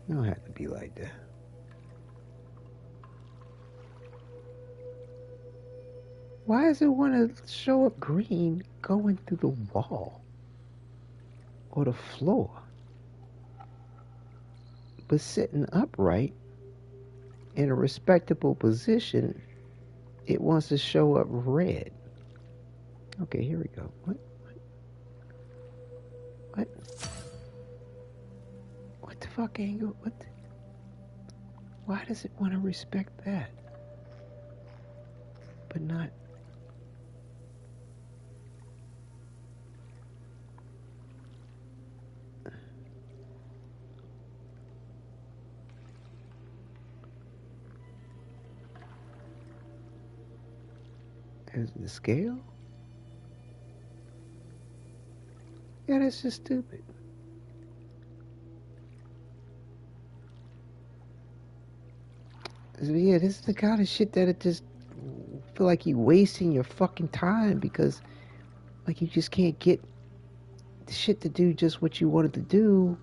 You don't have to be like that. Why does it want to show up green going through the wall? or the floor. But sitting upright in a respectable position, it wants to show up red. Okay, here we go. What the fuck angle? Why does it want to respect that? But not... Is the scale? Yeah, that's just stupid. So yeah, this is the kind of shit that it just feel like you wasting your fucking time because like you just can't get the shit to do just what you wanted to do,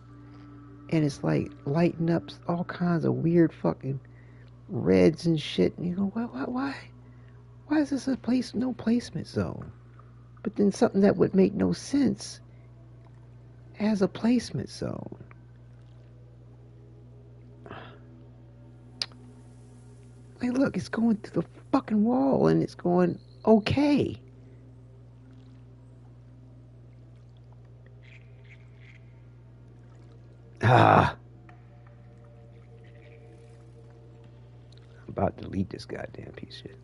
and it's like lighting up all kinds of weird fucking reds and shit, and you go, why is this a no placement zone? But then something that would make no sense has a placement zone. Like, look, it's going through the fucking wall and it's going okay. I'm about to delete this goddamn piece of shit.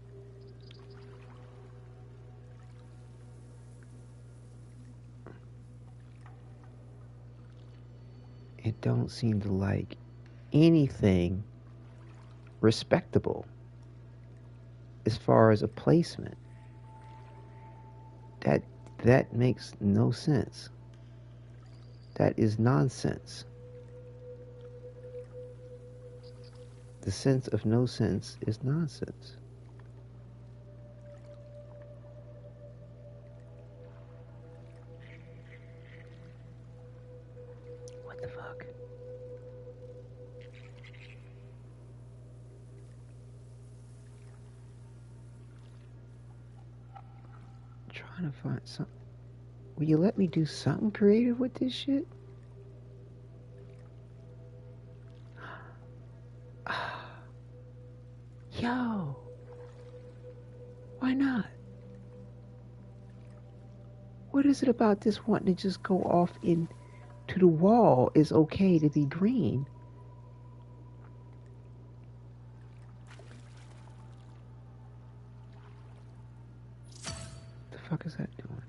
It don't seem to like anything respectable as far as a placement. That makes no sense. That is nonsense. The sense of no sense is nonsense. What the fuck? I'm trying to find something. Will you let me do something creative with this shit? Yo, why not? What is it about this wanting to just go off into the wall is okay to be green? The fuck is that doing?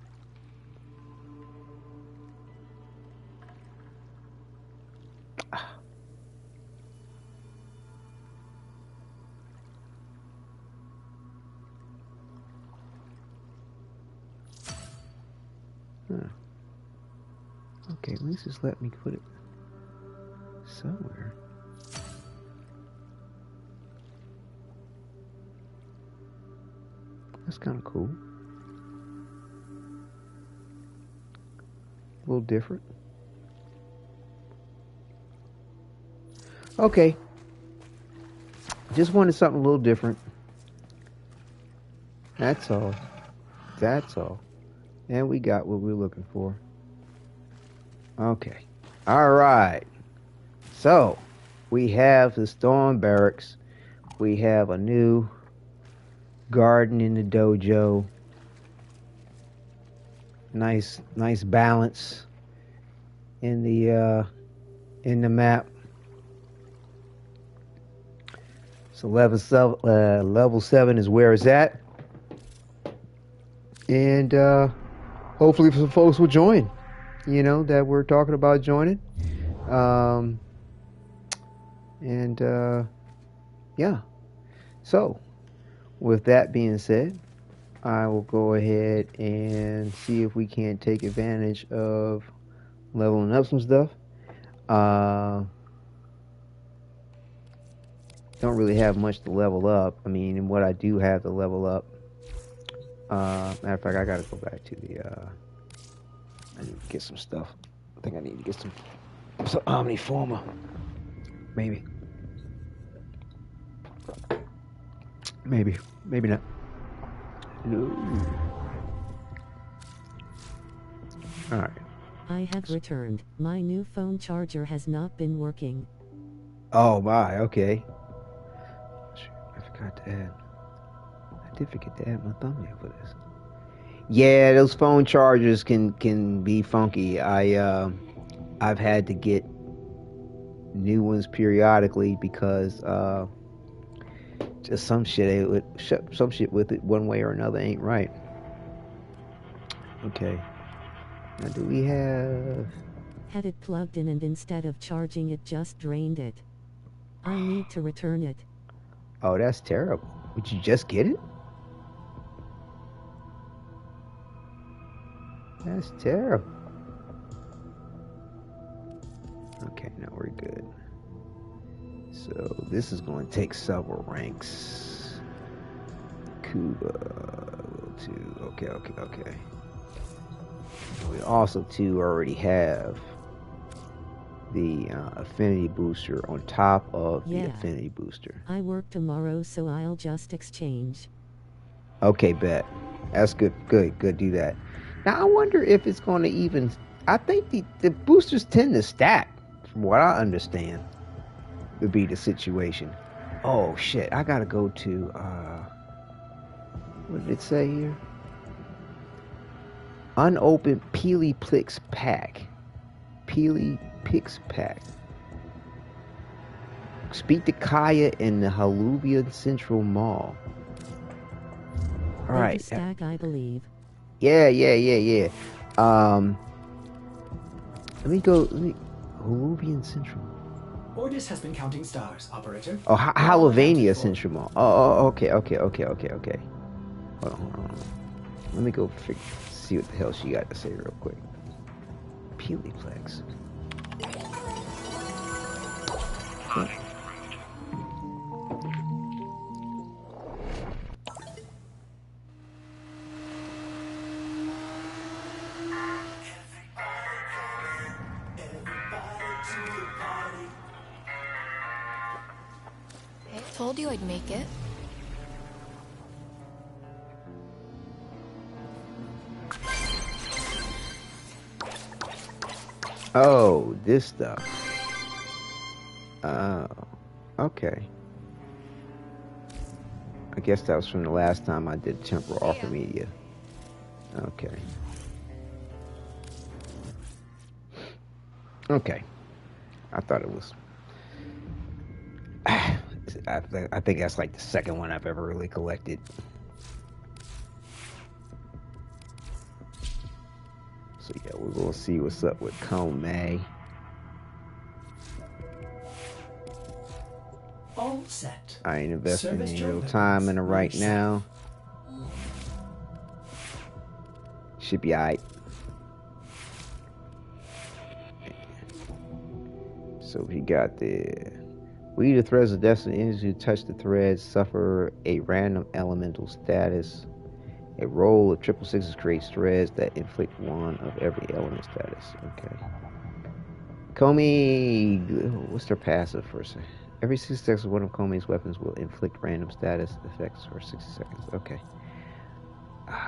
Okay, at least just let me put it somewhere. That's kind of cool. A little different. Okay. Just wanted something a little different. That's all. That's all. And we got what we were looking for. Okay. All right. So, we have the Storm Barracks. We have a new garden in the dojo. Nice balance in the map. So level 7 is where it's at. And hopefully some folks will join. You know, that we're talking about joining. Yeah. So, with that being said, I will go ahead and see if we can take advantage of leveling up some stuff. Don't really have much to level up. I mean, and what I do have to level up. Matter of fact, I gotta go back to the. I need to get some stuff. I think I need to get some Omniformer. Maybe. Maybe not. No. All right. I have returned. My new phone charger has not been working. Oh my, okay. I forgot to add. I did forget to add my thumbnail for this. Yeah, those phone chargers can be funky. I've had to get new ones periodically because just some shit with it one way or another ain't right. Okay. Now do we have? Had it plugged in and instead of charging it just drained it. I need to return it. Oh, that's terrible. Would you just get it? That's terrible. Okay, now we're good. So this is going to take several ranks. Cuba, level 2. Okay. We also too already have the affinity booster on top of the affinity booster. I work tomorrow, so I'll just exchange. Okay, bet. That's good. Do that. Now I wonder if it's going to even. I think the boosters tend to stack, from what I understand, would be the situation. Oh shit! I gotta go to. What did it say here? Unopened Peely Plix pack. Peely Pix pack. Speak to Kaya in the Haluvian Central Mall. All right. Stack, I believe. Yeah. Let me go. Haluvian Central. Orders has been counting stars, operator. Oh, Halovania Central Mall. Oh, okay. Hold on. Let me go see what the hell she got to say real quick. Peelyplex. Told you I'd make it. Oh, this stuff. Oh, okay. I guess that was from the last time I did temporal offer media. Okay. I thought it was. I think that's like the second one I've ever really collected. So yeah, we're gonna see what's up with Comey. All set. I ain't investing any real time in it right now. Should be alright. So we got the weave the threads of destiny. Enemies who touch the threads suffer a random elemental status. A roll of 666 creates threads that inflict one of every element status. Okay. Comey, what's their passive for a second? Every 60 seconds, one of Comey's weapons will inflict random status effects for 60 seconds. Okay.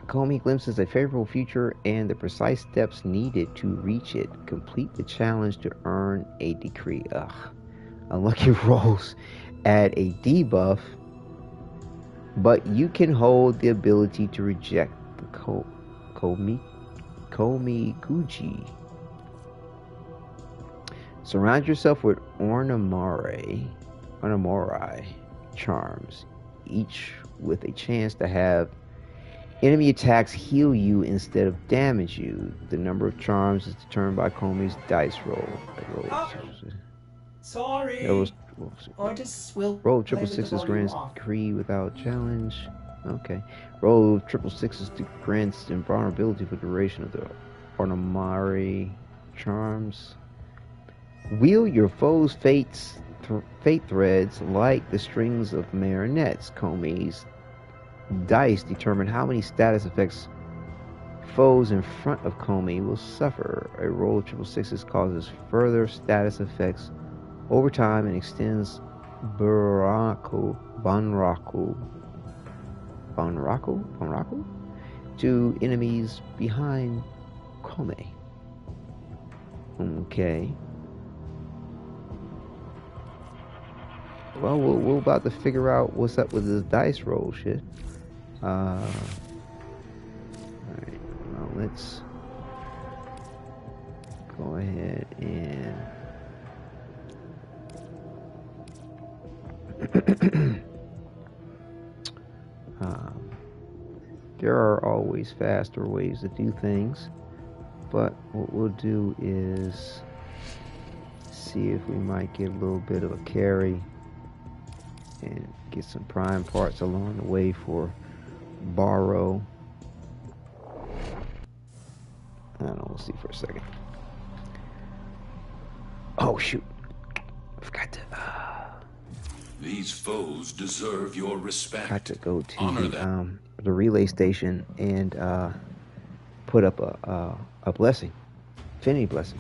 Comey glimpses a favorable future and the precise steps needed to reach it. Complete the challenge to earn a decree. Unlucky rolls add a debuff, but you can hold the ability to reject the Komi Guji. Surround yourself with Ornamorai charms, each with a chance to have enemy attacks heal you instead of damage you. The number of charms is determined by Comey's dice roll. Sorry. Orders will roll 666 grants decree without challenge. Okay. Roll 666 grants invulnerability for duration of the Ornamorai charms. Wield your foe's fate threads like the strings of marionettes. Comey's dice determine how many status effects foes in front of Comey will suffer. A roll of 666 causes further status effects over time and extends Banraku to enemies behind Comey. Okay. Well, we're about to figure out what's up with this dice roll shit. Alright, well, let's go ahead and there are always faster ways to do things, but what we'll do is see if we might get a little bit of a carry and get some prime parts along the way for borrow. I don't know, we'll see for a second. Oh shoot, I forgot to these foes deserve your respect. got to go to the relay station and put up a blessing, affinity blessing.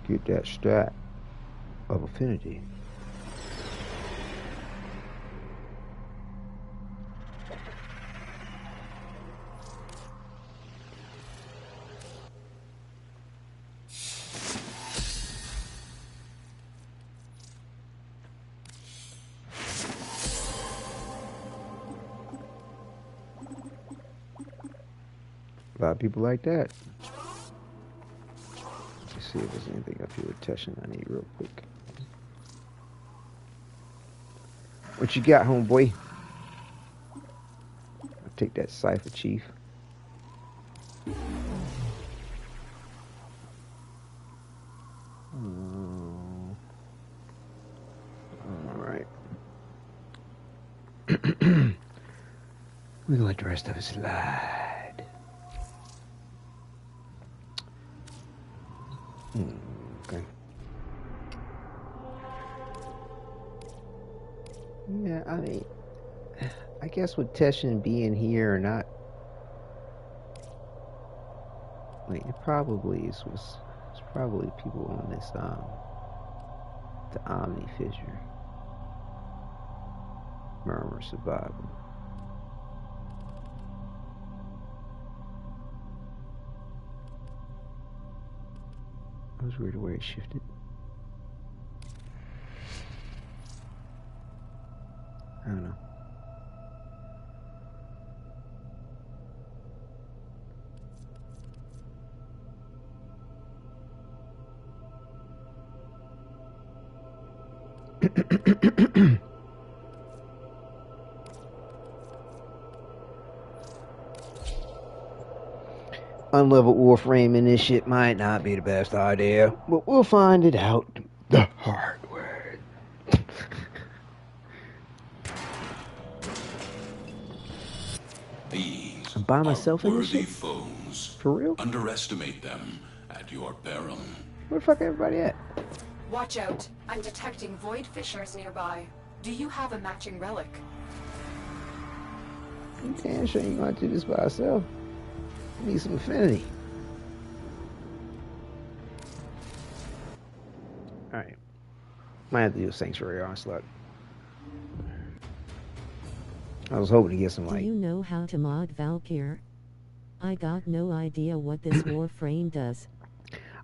Get that stat of affinity. A lot of people like that. See if there's anything up here with Teshin I need real quick. What you got, homeboy? I'll take that Cypher Chief. Alright. We're gonna let the rest of it slide. Okay. Yeah, I mean, I guess with Teshin being here or not, like it probably it's probably people on this the Omni Fissure. Murmur Survival. That was weird the way it shifted. I don't know. Unleveled Warframe in this shit might not be the best idea, but we'll find it out the hard way. These I'm by are myself in this worthy shit? foes. For real? Underestimate them at your peril. Where the fuck everybody at? Watch out. I'm detecting void fissures nearby. Do you have a matching relic? You damn sure you gonna do this by yourself. You need some affinity. Alright. Might have to do a Sanctuary Onslaught. I was hoping to get some Do like... you know how to mod Valkyr? I got no idea what this Warframe does.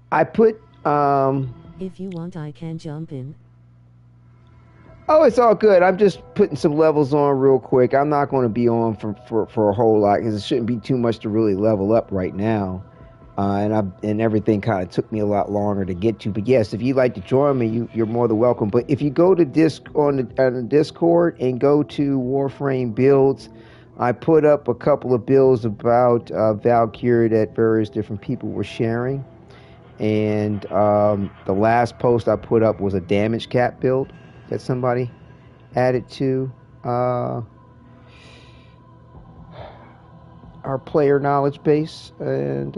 I put, If you want, I can jump in. Oh, it's all good. I'm just putting some levels on real quick. I'm not going to be on for a whole lot because it shouldn't be too much to really level up right now. And everything kind of took me a lot longer to get to. But yes, if you'd like to join me, you're more than welcome. But if you go to on the Discord and go to Warframe builds, I put up a couple of builds about Valkyrie that various different people were sharing. And the last post I put up was a damage cap build that somebody added to our player knowledge base. And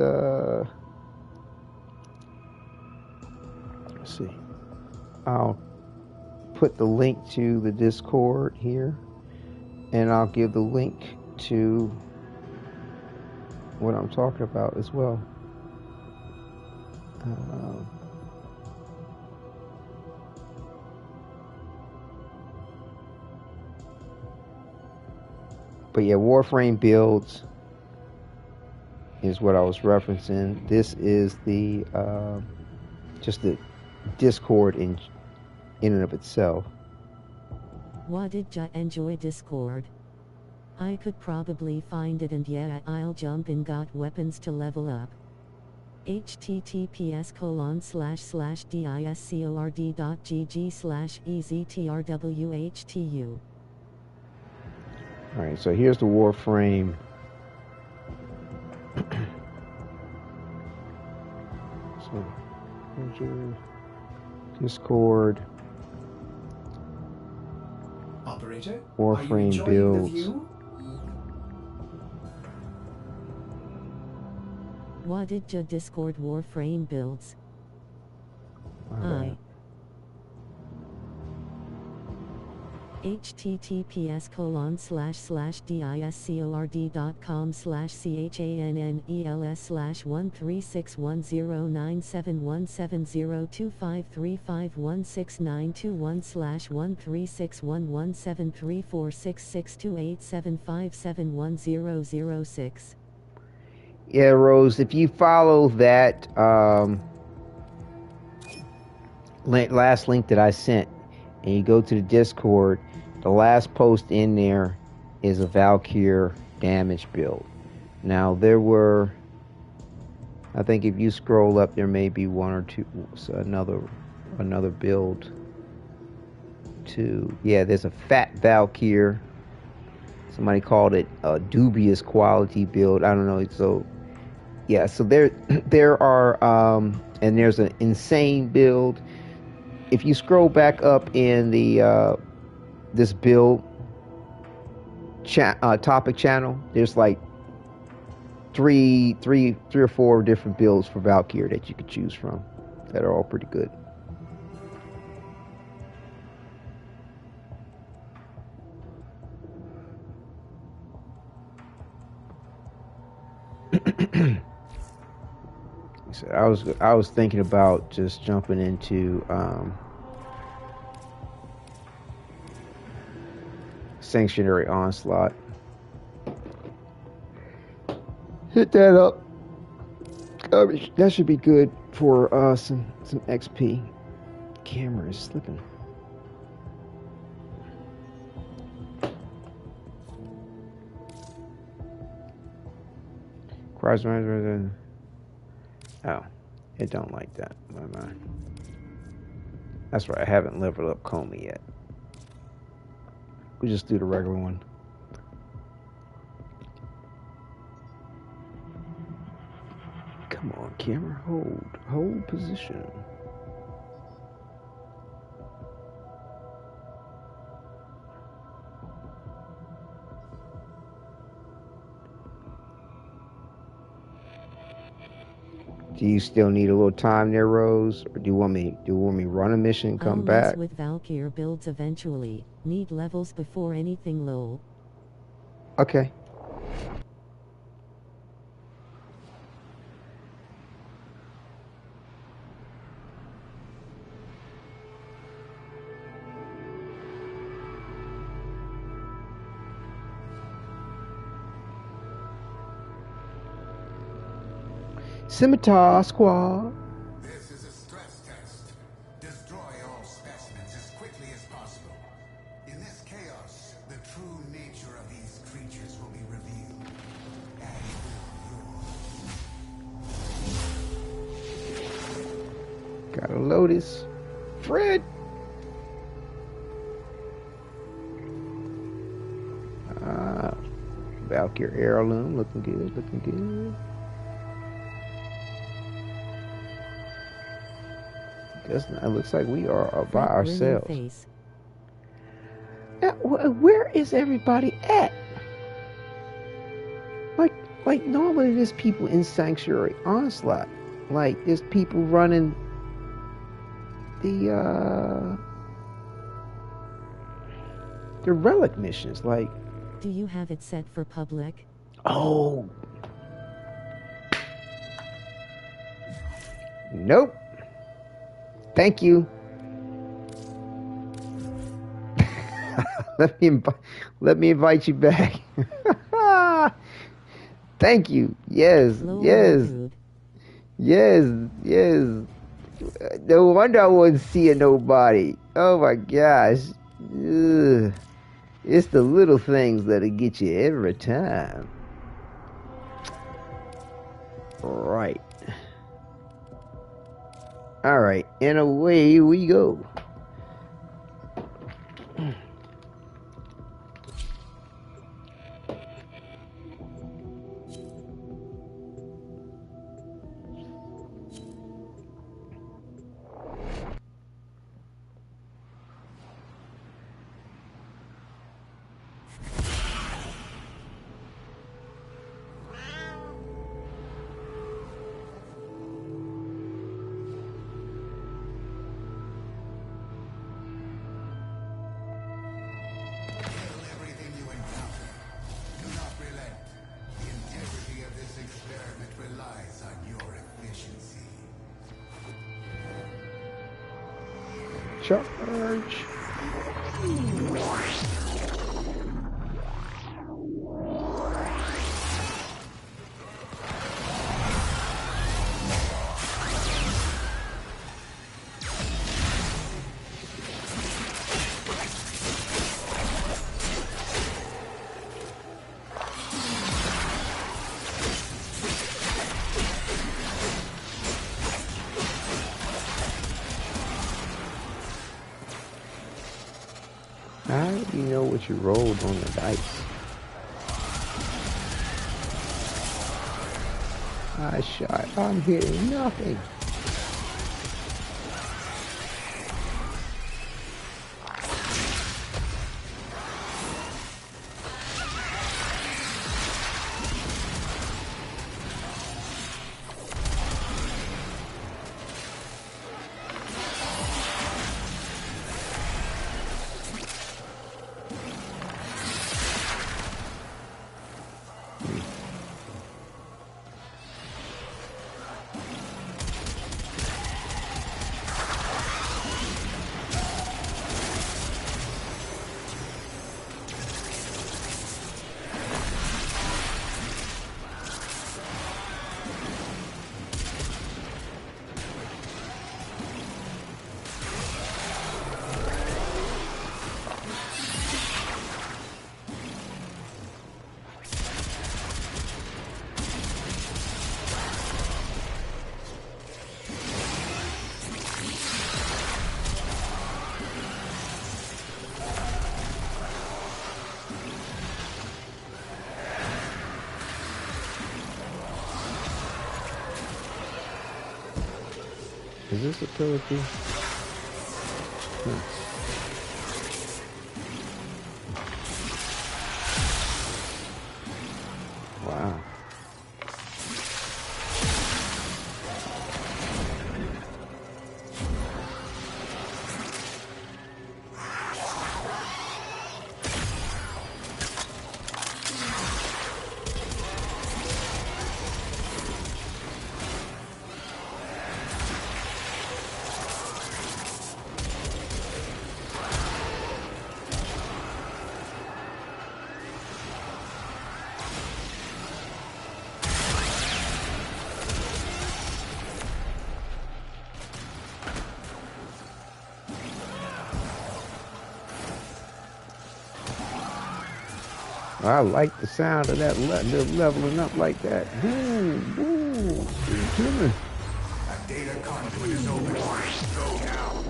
let's see, I'll put the link to the Discord here, and I'll give the link to what I'm talking about as well. But yeah, Warframe builds is what I was referencing. This is the just the Discord in and of itself. Wadidja enjoy Discord. I could probably find it, and yeah, I'll jump in. Got weapons to level up. https://discord.gg/eztrwhtu. Alright, so here's the Warframe. So here's your Discord. Operator, Warframe are you enjoying builds. the view? Wadidja Discord Warframe builds. https://diaspora.com/DISCORD.com/CHANNELESS13610971702153516921734662875710006. Yeah, Rose, if you follow that last link that I sent and you go to the Discord, the last post in there is a Valkyr damage build. Now there were, I think if you scroll up, there may be one or two, so another build too. Yeah, there's a fat Valkyr. Somebody called it a dubious quality build. I don't know. So yeah, so there are and there's an insane build. If you scroll back up in the this build topic channel, there's like three or four different builds for Valkyr that you could choose from that are all pretty good. So I was thinking about just jumping into Sanctuary Onslaught. Hit that up. That should be good for some XP. Camera is slipping. Oh, it don't like that. That's right. I haven't leveled up Comey yet. We just do the regular one. Come on, camera, hold position. Do you still need a little time there, Rose, or do you want me to run a mission and come back? I'll mess with Valkyr builds eventually. Need levels before anything, lol. Okay. Scimitar Squad. This is a stress test. Destroy all specimens as quickly as possible. In this chaos, the true nature of these creatures will be revealed. And yours. Got a Lotus. Fred. Valkyr heirloom, looking good, looking good. It looks like we are by ourselves. Where is everybody at? Like normally there's people in Sanctuary Onslaught. Like there's people running the relic missions. Like Do you have it set for public? Oh. Nope. Thank you. Let me invite you back. Thank you. Yes. Yes. No wonder I wasn't seeing nobody. Oh my gosh. Ugh. It's the little things that'll get you every time. Right. Alright, and away we go. Charge. How do you know what you rolled on the dice? I'm hitting nothing. Is this a pillar key? Wow. I like the sound of that leveling up like that. Boom, boom. A data conduit is open. Go now.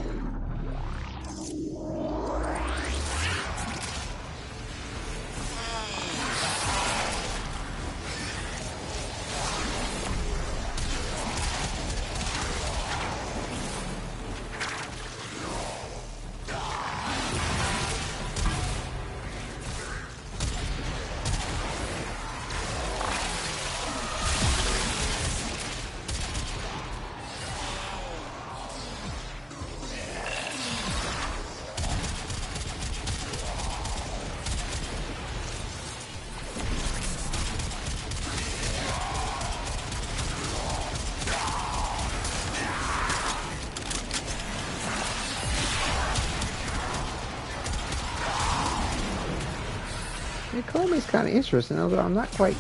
the color makes kind of interesting, although I'm not quite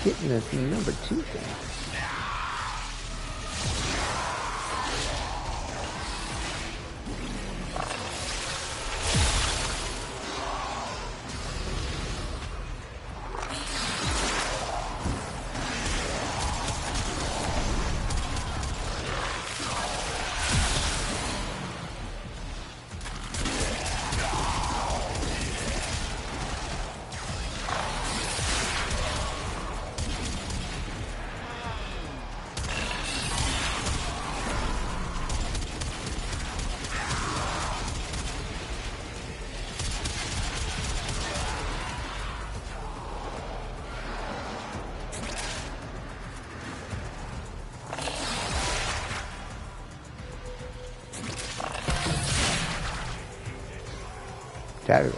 getting the number 2 thing.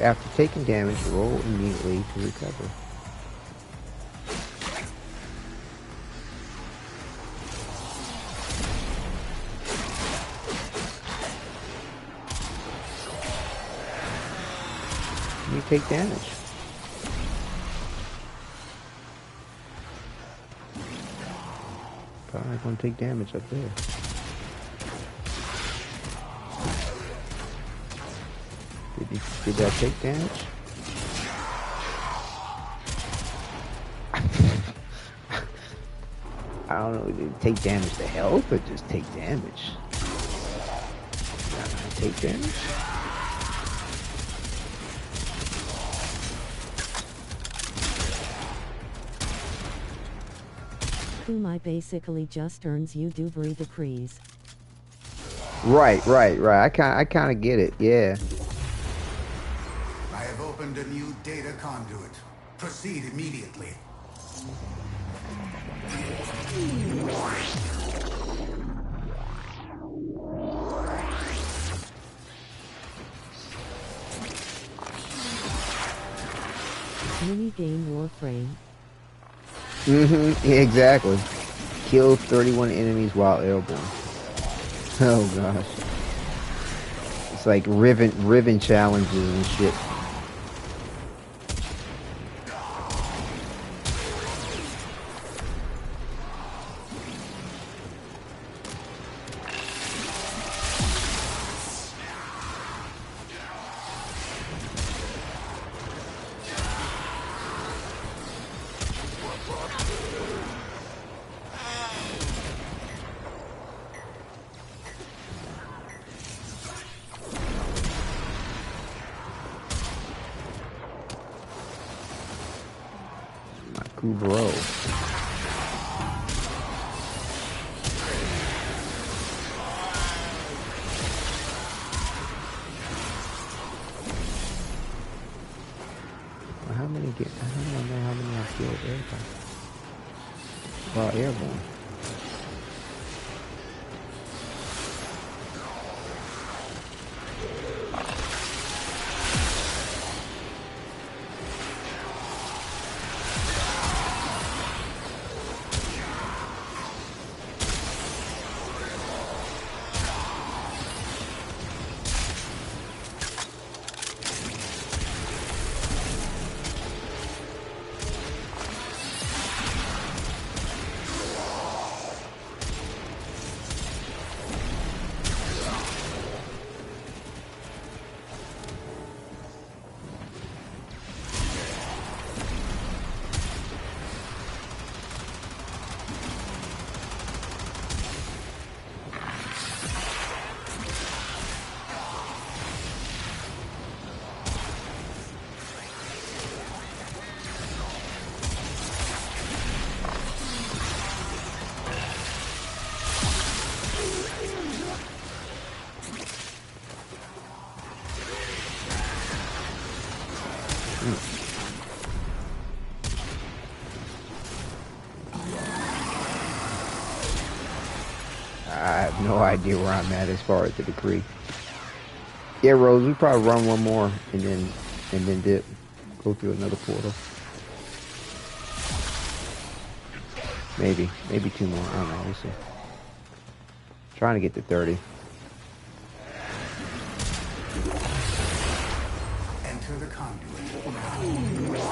After taking damage, roll immediately to recover. You take damage. Probably gonna take damage up there. Did that take damage? I don't know, did it take damage to health or just take damage? Take damage? Kumai basically just earns you Duvary decrees. Right. I kind of get it, yeah. I have opened a new data conduit. Proceed immediately. Mini-game Warframe. Yeah, exactly. Kill 31 enemies while airborne. Oh gosh. It's like riven challenges and shit. Bro. Well, how do I know how many I killed airborne? Well, airborne. I have no idea where I'm at as far as the decree. Yeah, Rose, we probably run one more and then dip. Go through another portal. Maybe 2 more. I don't know. We'll see. Trying to get to 30. Enter the conduit now.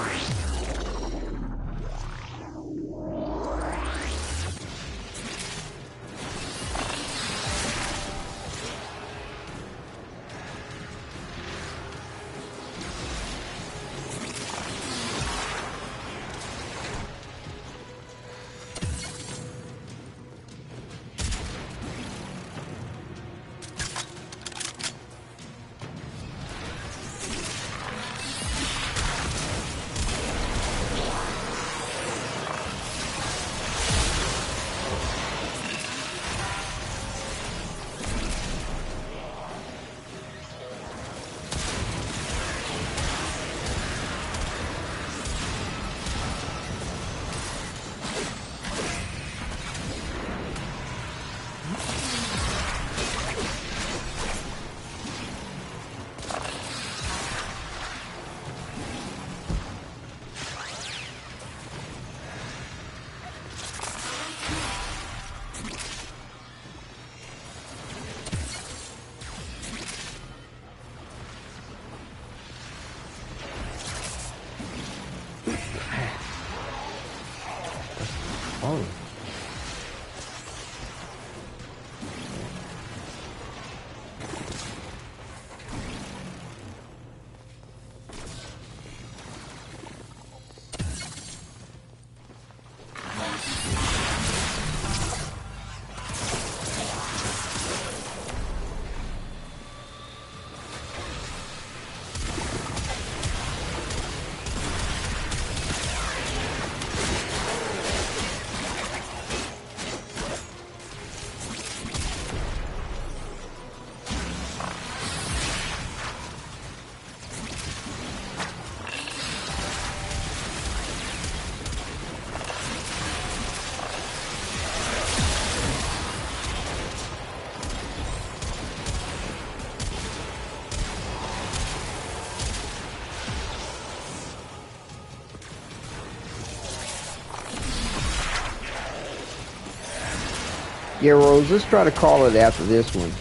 Yeah, Rose, let's try to call it after this one.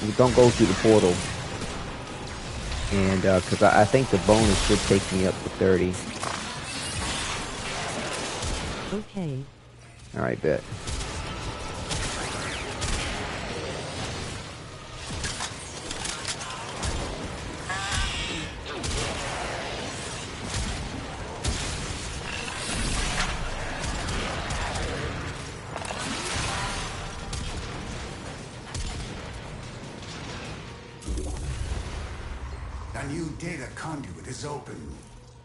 We don't go through the portal. And, because I think the bonus should take me up to 30. Okay. Alright, bet. A new data conduit is open.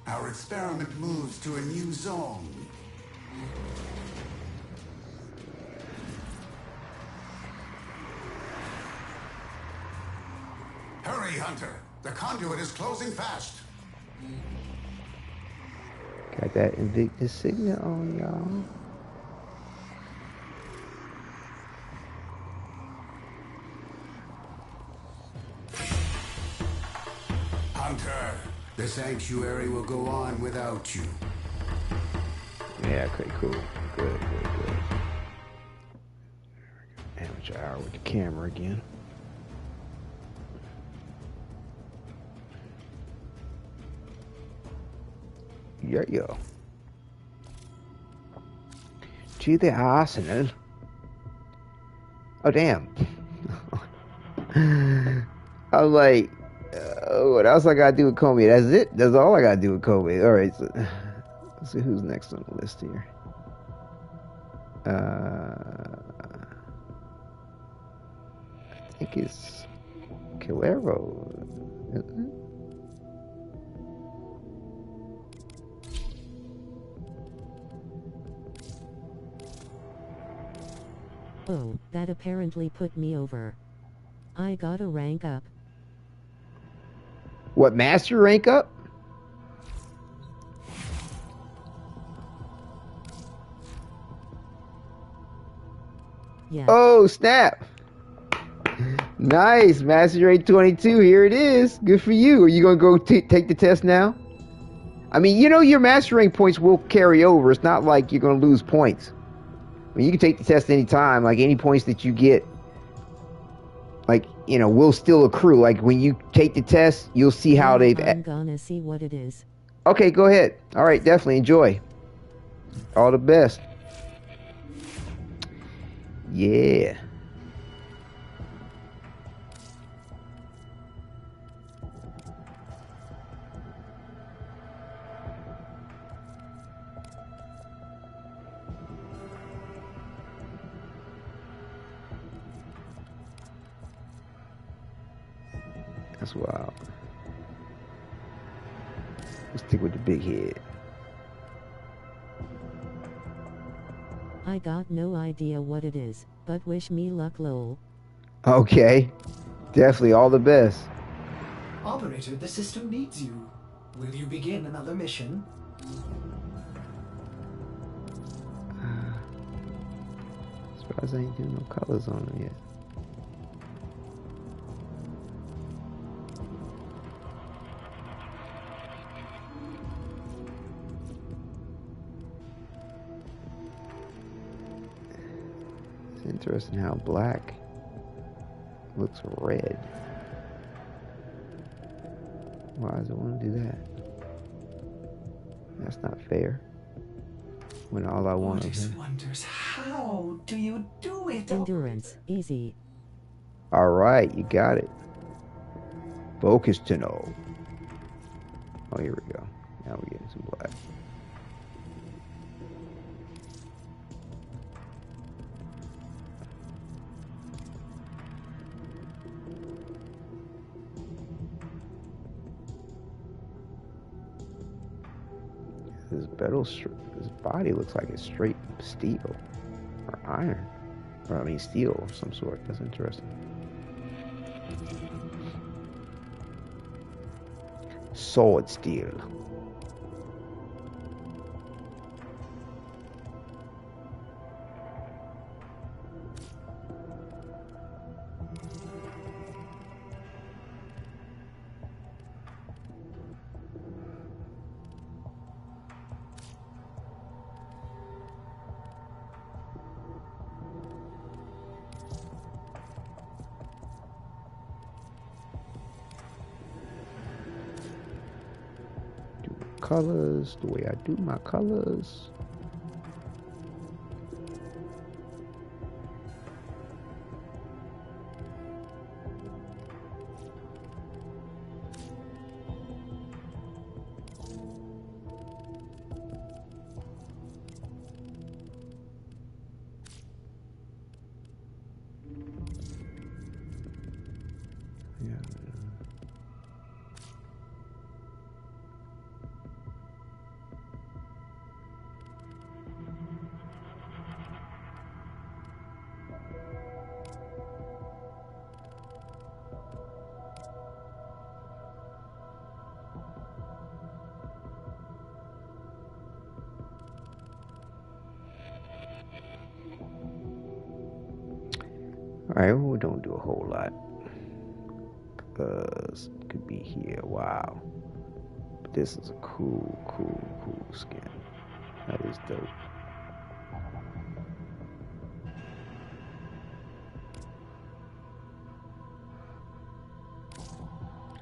Our experiment moves to a new zone. Hurry, Hunter! The conduit is closing fast. Got that Invictus signal on, y'all. Hunter, the sanctuary will go on without you. Yeah, okay, cool. Good. Amateur hour with the camera again. Yeah. To the arsenal. Oh, damn. I was like, what else I gotta do with Kobe? That's it? That's all I gotta do with Kobe. Alright, so let's see who's next on the list here. I think it's Calero, isn't it? Oh, that apparently put me over. I gotta rank up. What, master rank up? Yeah. Oh, snap. Nice, master rank 22. Here it is. Good for you. Are you gonna go take the test now? I mean, you know your master rank points will carry over. It's not like you're gonna lose points. I mean, you can take the test anytime. Like, any points that you get, like, you know, will still accrue. Like, when you take the test, you'll see how they've... I'm gonna see what it is. Okay, go ahead. All right, definitely enjoy. All the best. Yeah. That's wild. Let's stick with the big head. I got no idea what it is, but wish me luck, lol. Okay. Definitely all the best. Operator, the system needs you. Will you begin another mission? Surprised I ain't doing no colors on it yet. It's interesting how black looks red. Why does it want to do that? That's not fair. When all I want is... wonders, how do you do it? Endurance, easy. Alright, you got it. Focus to know. Oh, here we go. Now we're getting some black. This body looks like it's straight steel or iron, or I mean steel of some sort. That's interesting. Sword steel. colors the way I do my colors. Alright, well, we don't do a whole lot. Because it could be here. Wow. But this is a cool skin. That is dope.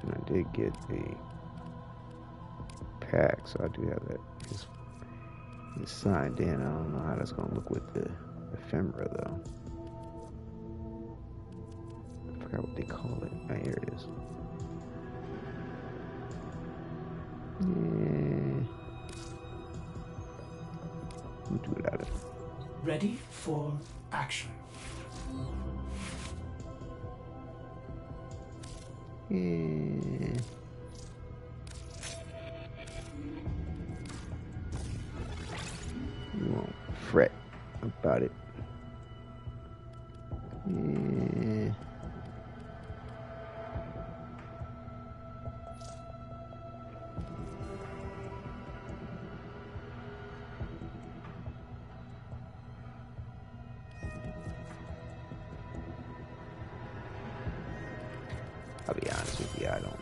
And I did get a pack, so I do have that. It's signed in. I don't know how that's going to look with the ephemera, though. I forgot what they call it. Oh, here it is. Yeah. We'll do it out of it. Ready for action. Yeah. You won't fret about it. Yeah. I'll be honest with you, I don't.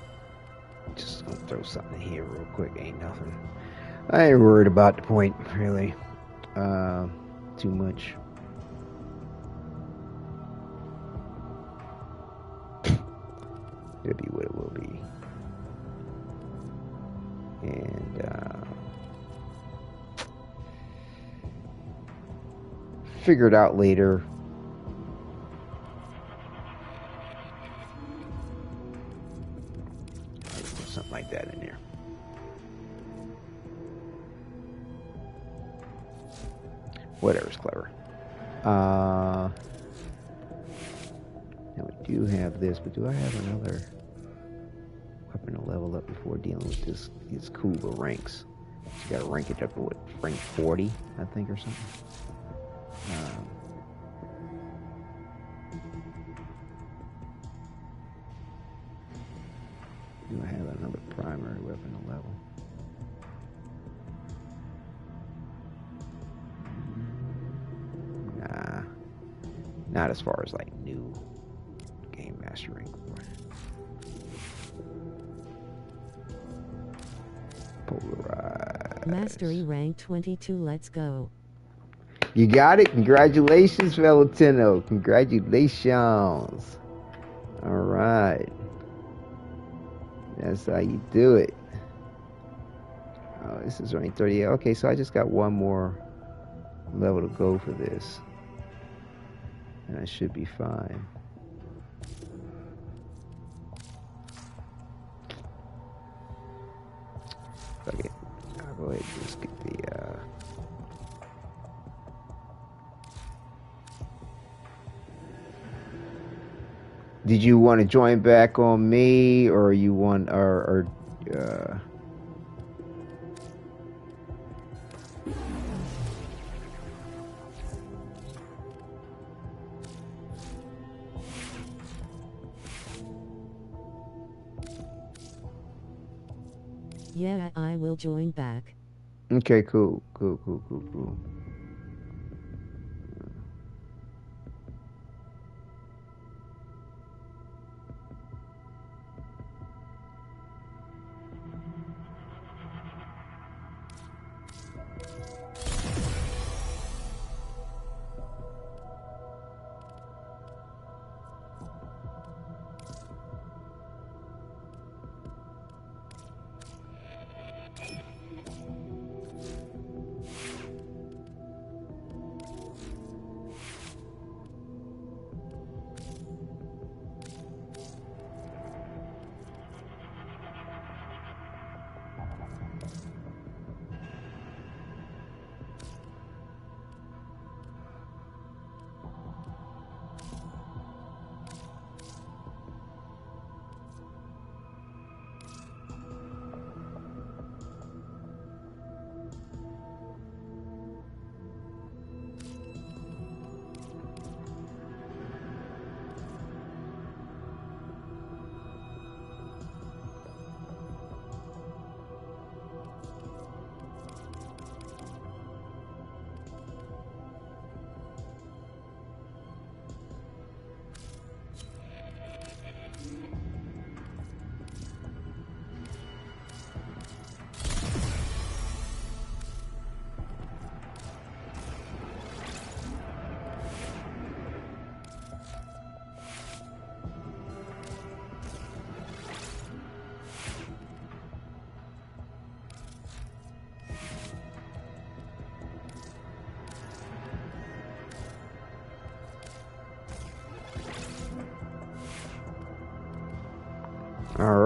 Just gonna throw something in here real quick. Ain't nothing. I ain't worried about the point, really. Too much. It'll be what it will be. And, figure it out later. Something like that in there. Whatever's clever. Now we do have this, but do I have another weapon to level up before dealing with these cool ranks? You gotta rank it up to what, rank 40, I think, or something. Do I have another primary weapon to level? Nah. Not as far as like new game mastering. Polarize. Mastery rank 22, let's go. You got it? Congratulations, Valentino. Congratulations. Alright. That's how you do it. Oh, this is rank 38. Okay, so I just got one more level to go for this. And I should be fine. Okay, I'll go ahead and just get the, Did you want to join back on me, or you want, Yeah, I will join back. Okay, cool.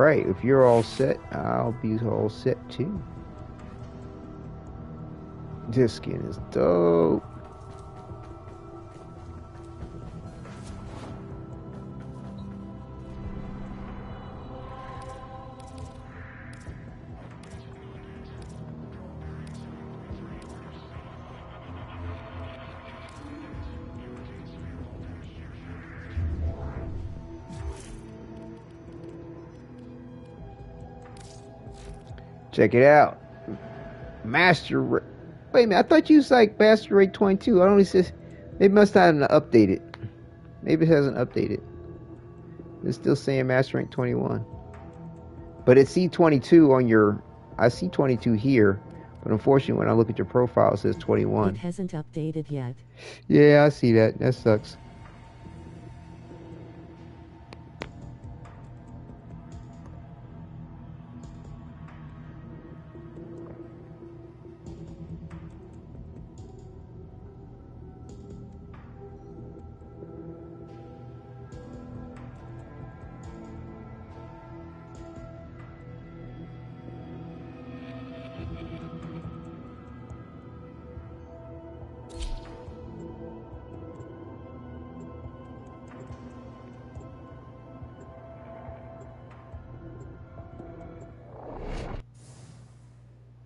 right. If you're all set, I'll be all set too. This skin is dope. Check it out. Wait a minute, I thought you was like Master Rate 22. I only says it must not have updated. Maybe it hasn't updated. It's still saying Master Rank 21. But it's C22 on your... I see 22 here. But unfortunately, when I look at your profile, it says 21. It hasn't updated yet. Yeah, I see that. That sucks.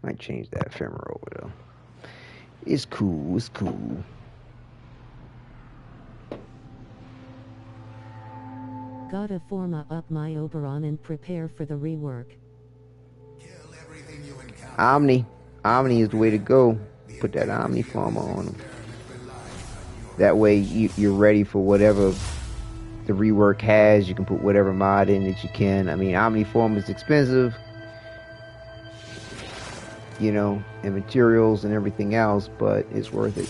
Might change that ephemera over though. It's cool. It's cool. Gotta form up my Oberon and prepare for the rework. Kill everything you encounter. Omni is the way to go. Put that Omni farmer on them. That way you're ready for whatever the rework has. You can put whatever mod in that you can. I mean, Omni form is expensive, you know, and materials and everything else, but it's worth it.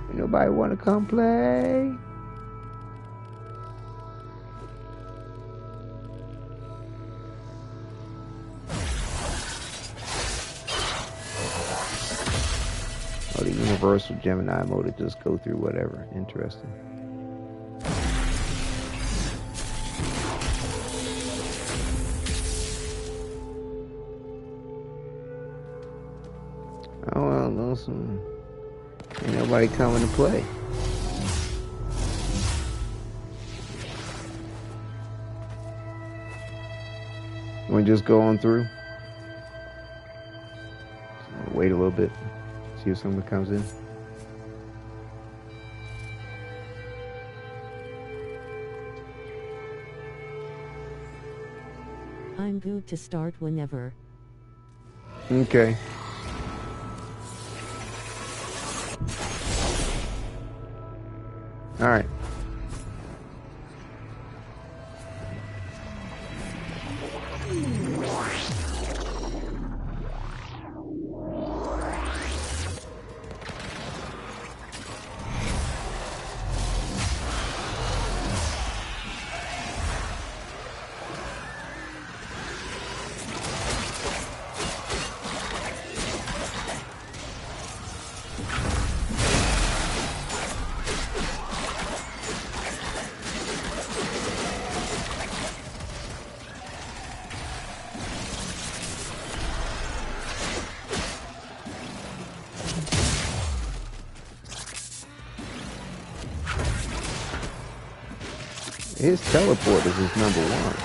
Ain't nobody want to come play? Oh, the universal Gemini mode to just go through whatever. Interesting. Oh, well, no, ain't nobody coming to play. You want to just go on through? Wait a little bit. See if someone comes in. I'm good to start whenever. Okay. All right. His teleport is his number one.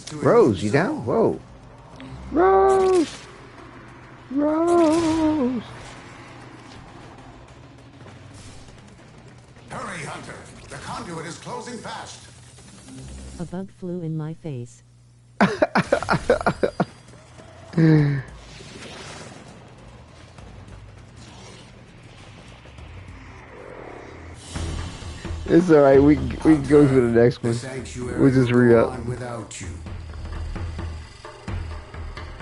to a Rose, new you down? zone. Whoa. Rose! Rose! Hurry, Hunter. The conduit is closing fast. A bug flew in my face. It's alright, we can go to the next The one. sanctuary We'll just will re go up. on without you.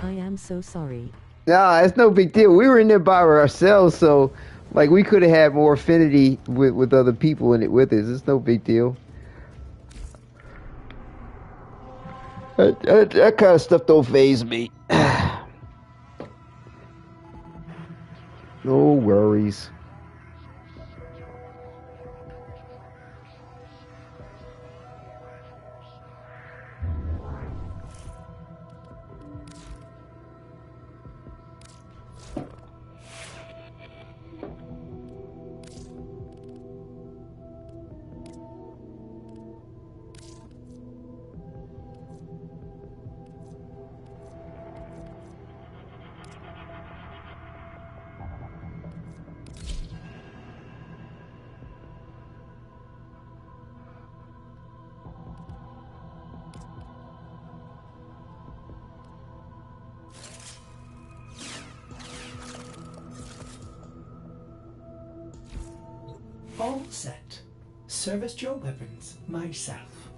I am so sorry. Nah, it's no big deal. We were in there by ourselves, so like we could have had more affinity with other people in it with us. It's no big deal. That kind of stuff don't faze me. No worries. All set. Service your weapons myself.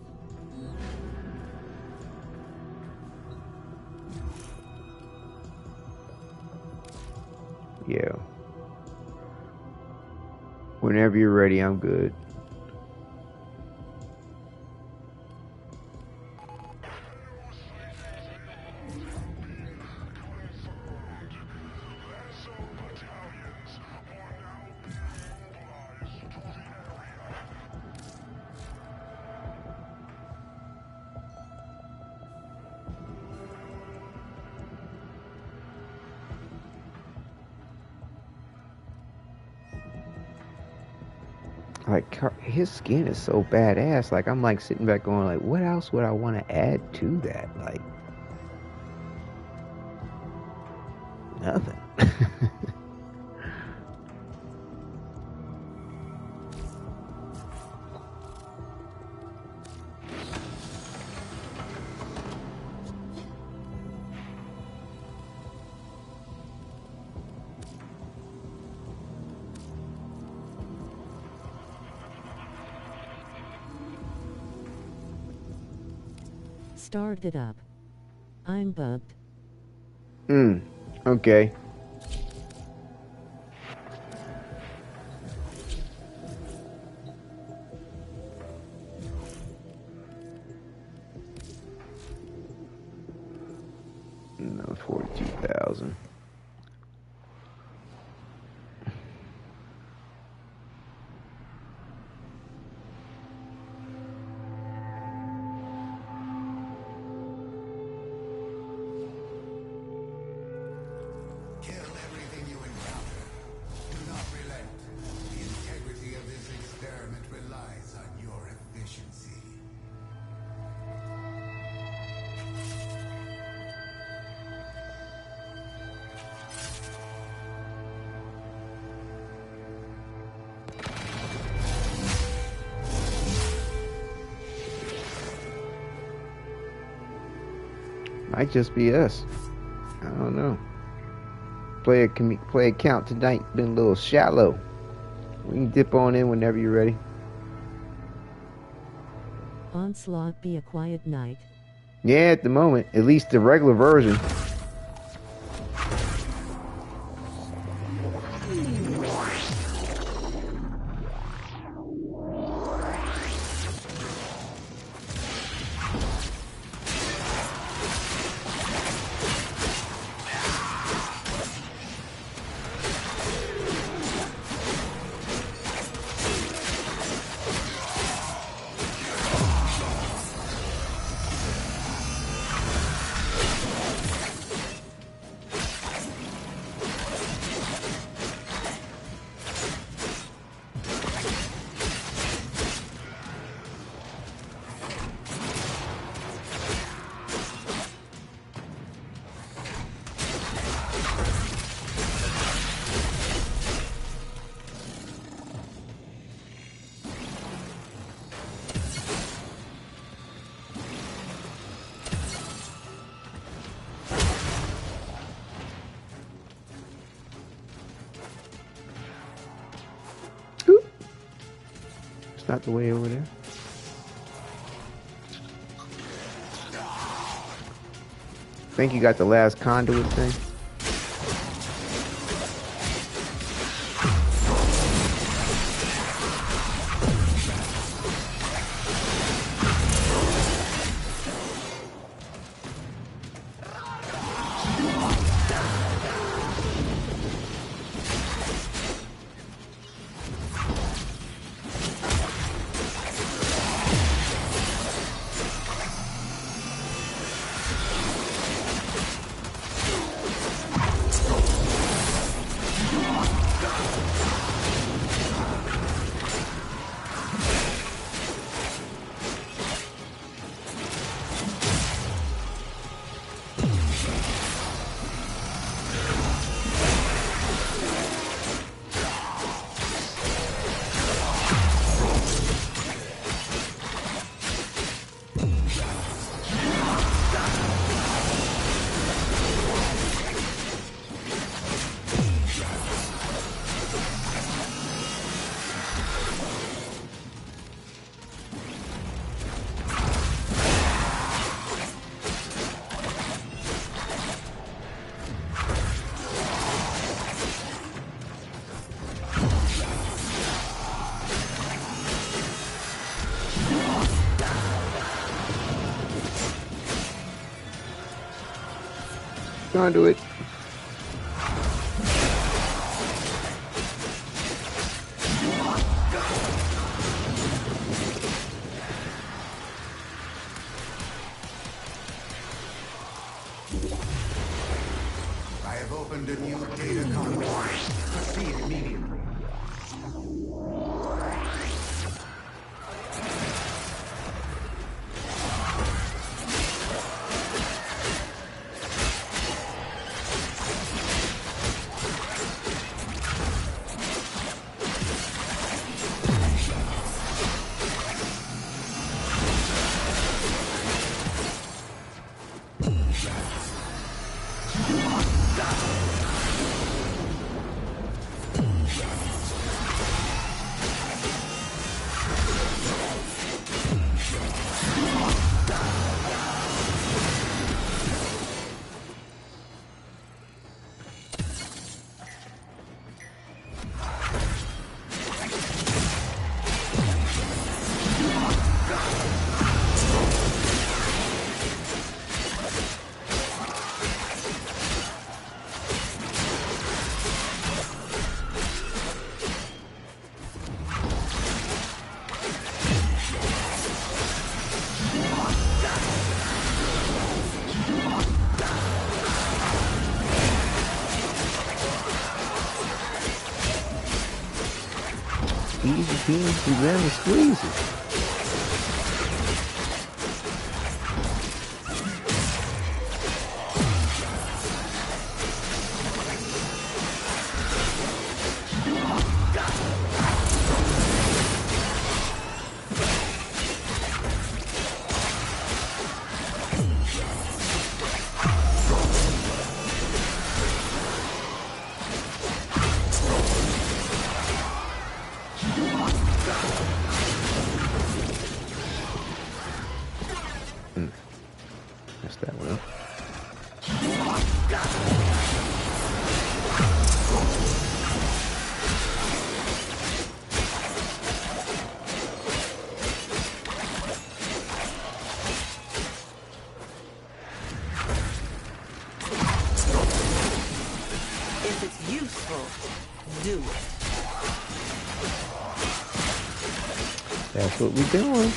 Yeah. Whenever you're ready, I'm good. Like his skin is so badass. Like I'm like sitting back going like, what else would I want to add to that? Like nothing. Start it up. I'm bugged. Okay. No, 42,000. Kill everything you encounter. Do not relent. The integrity of this experiment relies on your efficiency. Might just be us. I don't know. Play a count tonight. Been a little shallow. We can dip on in whenever you're ready. Onslaught be a quiet night. Yeah, at the moment, at least the regular version. not the way over there. I think you got the last conduit thing. Conduit. I have opened a new data conduit. Proceed immediately. Easy peasy lemon squeezy. That's that one up. If it's useful, do it. That's what we're doing.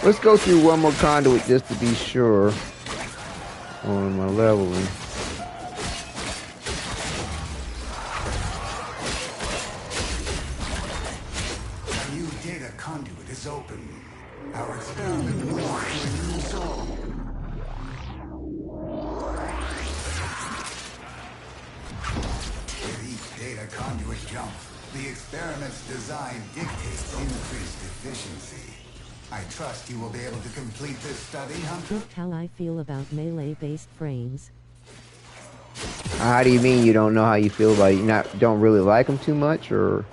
Let's go through one more conduit just to be sure on my leveling. A new data conduit is open. Our experiment moves to a new zone. With each data conduit jump, Experiment's design dictates increased efficiency. I trust you will be able to complete this study, Hunter. Just how I feel about melee-based frames. How do you mean you don't know how you feel about it? You don't really like them too much, or?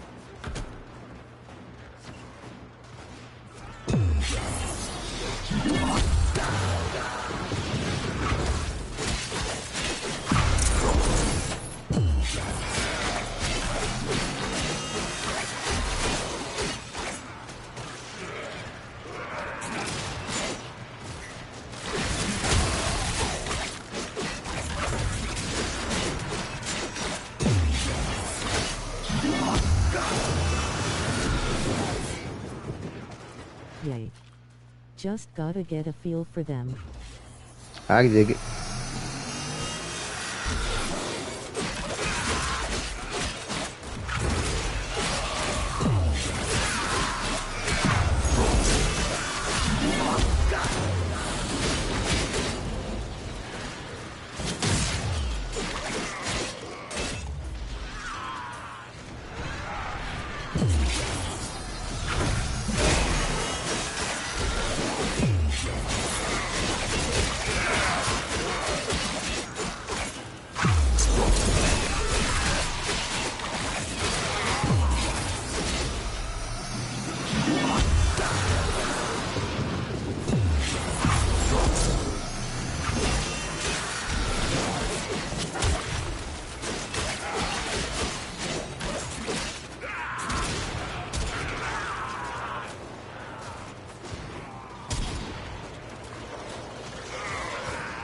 Yay. Just gotta get a feel for them. I dig it.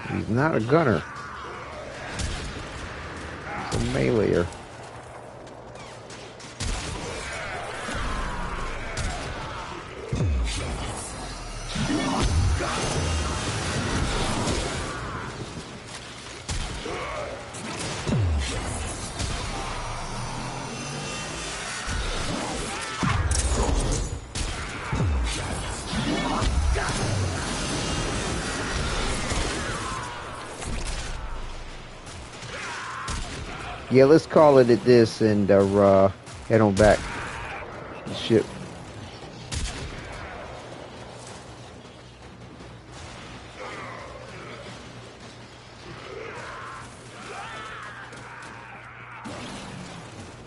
He's not a gunner. He's a meleeer. Yeah, let's call it at this and head on back to the ship.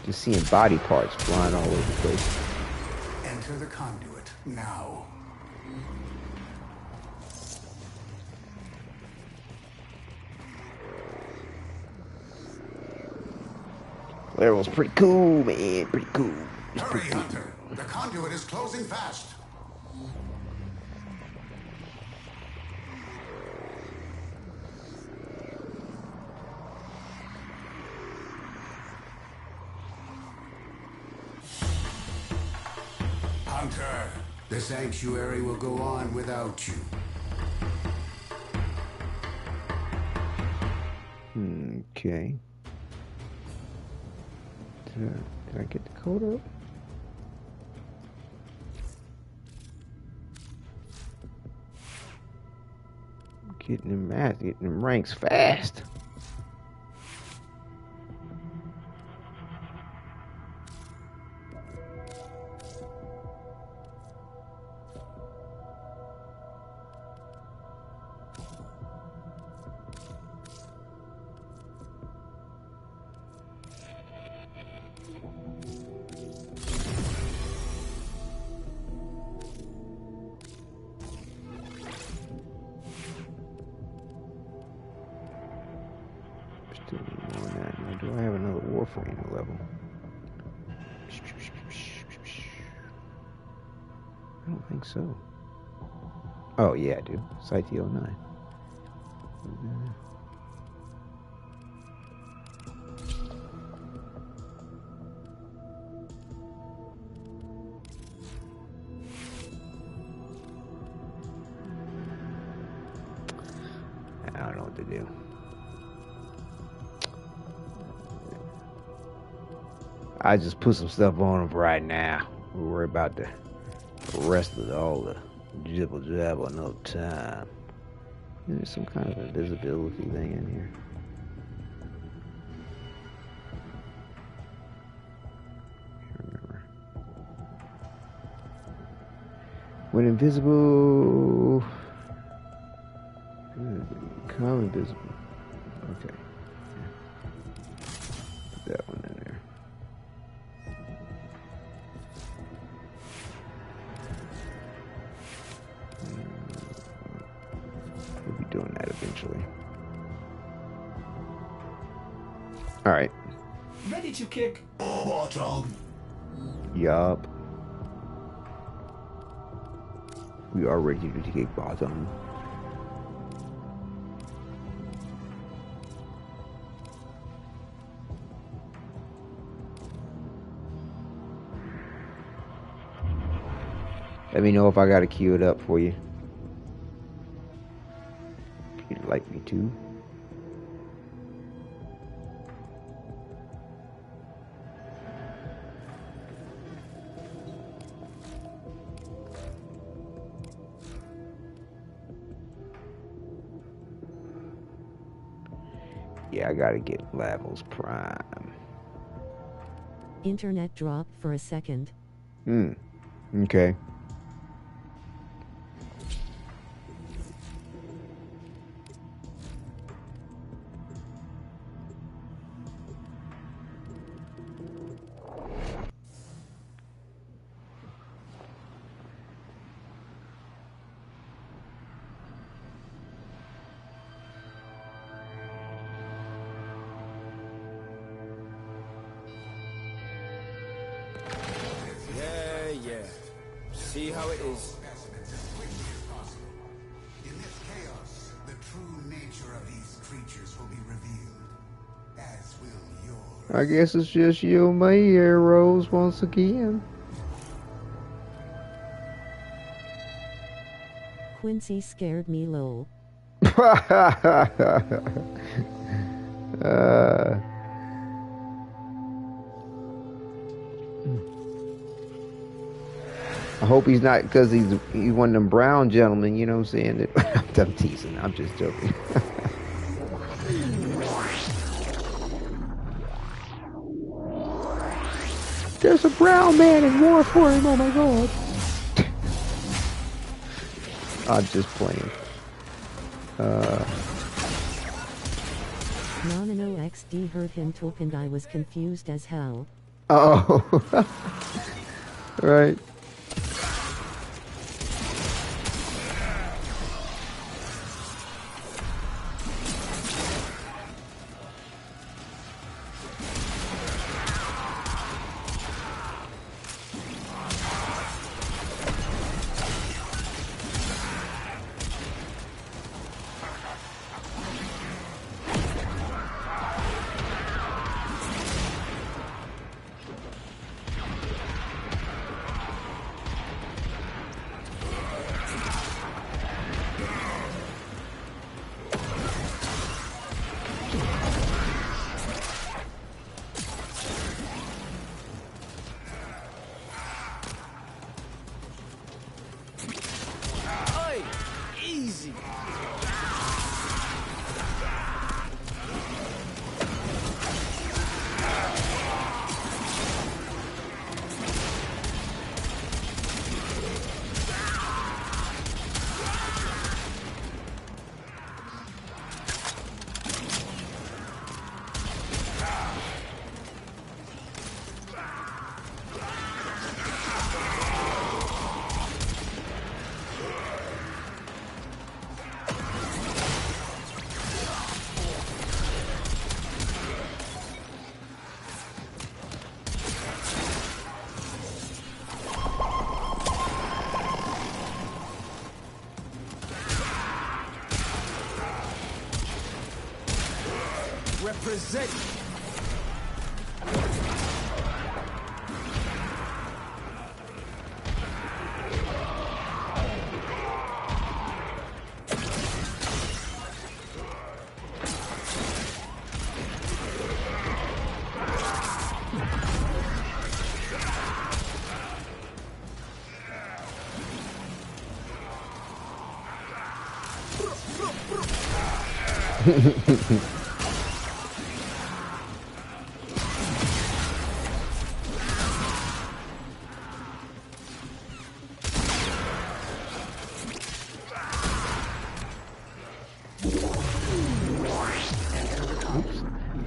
Just seeing body parts flying all over the place. Enter the conduit now. That was pretty cool, man. Pretty cool. Hurry, Hunter. The conduit is closing fast. Hunter, the sanctuary will go on without you. Okay. Did I get the code up? Getting them ranks fast. Still need more than that. Now, do I have another Warframe level? I don't think so. Oh, yeah, I do. Site 09. I don't know what to do. I just put some stuff on them right now. We'll worry about the rest of all the jibble jabble another time. There's some kind of invisibility thing in here. Can't remember. When invisible, become invisible. Okay. Put that one in there. We'll be doing that eventually. All right. Ready to kick. Bottom. Yup. We are ready to kick bottom. Let me know if I got to queue it up for you. If you'd like me to. Yeah, I gotta get levels prime. Internet dropped for a second. Okay. See how it is. Specimens as quickly as possible. In this chaos, the true nature of these creatures will be revealed, as will yours. I guess it's just you and my arrows once again. Quincy scared me lol. I hope he's not, because he's one of them brown gentlemen, you know what I'm saying? I'm teasing, I'm just joking. There's a brown man in Warframe, oh my god. I'm just playing. Nomino XD heard him talk and I was confused as hell. Oh. Right. Represent.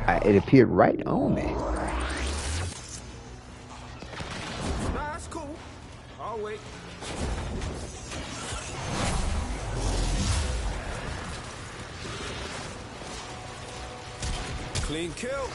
It appeared right on me. Nah, that's cool. I'll wait. Clean kill.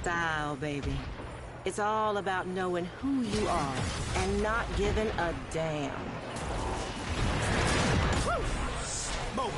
Style, baby. It's all about knowing who you are and not giving a damn. Smoke.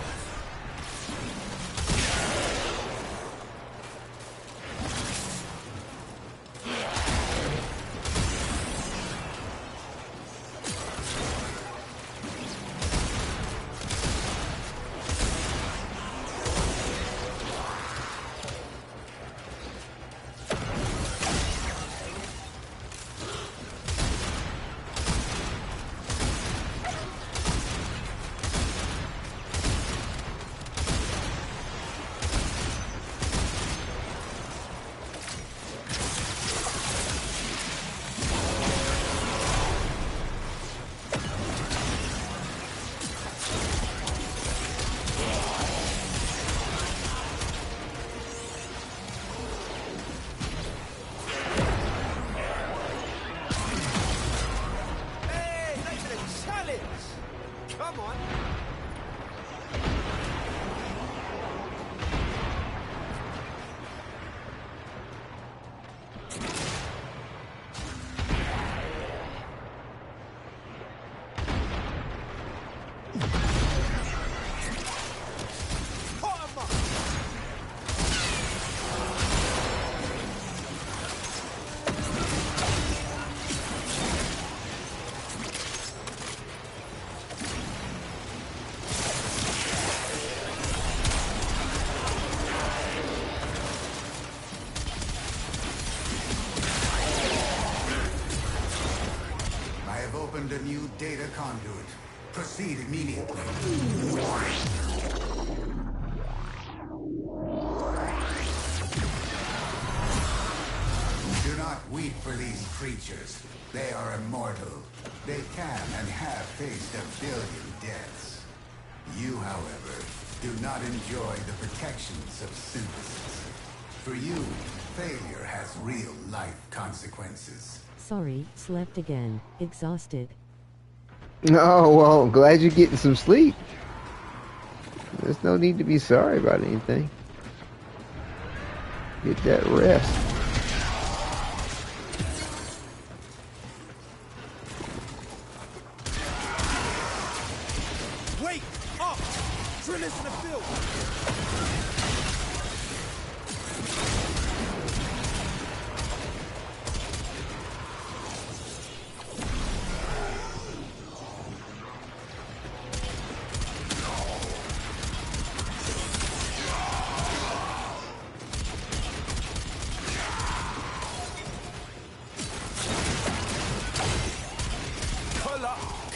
Come on. Opened a new data conduit. Proceed immediately. Do not weep for these creatures. They are immortal. They can and have faced 1 billion deaths. You, however, do not enjoy the protections of synthesis. For you, failure has real-life consequences. Sorry, slept again. Exhausted. Oh, well, I'm glad you're getting some sleep. There's no need to be sorry about anything. Get that rest. Wait! Up! Drillers in the field!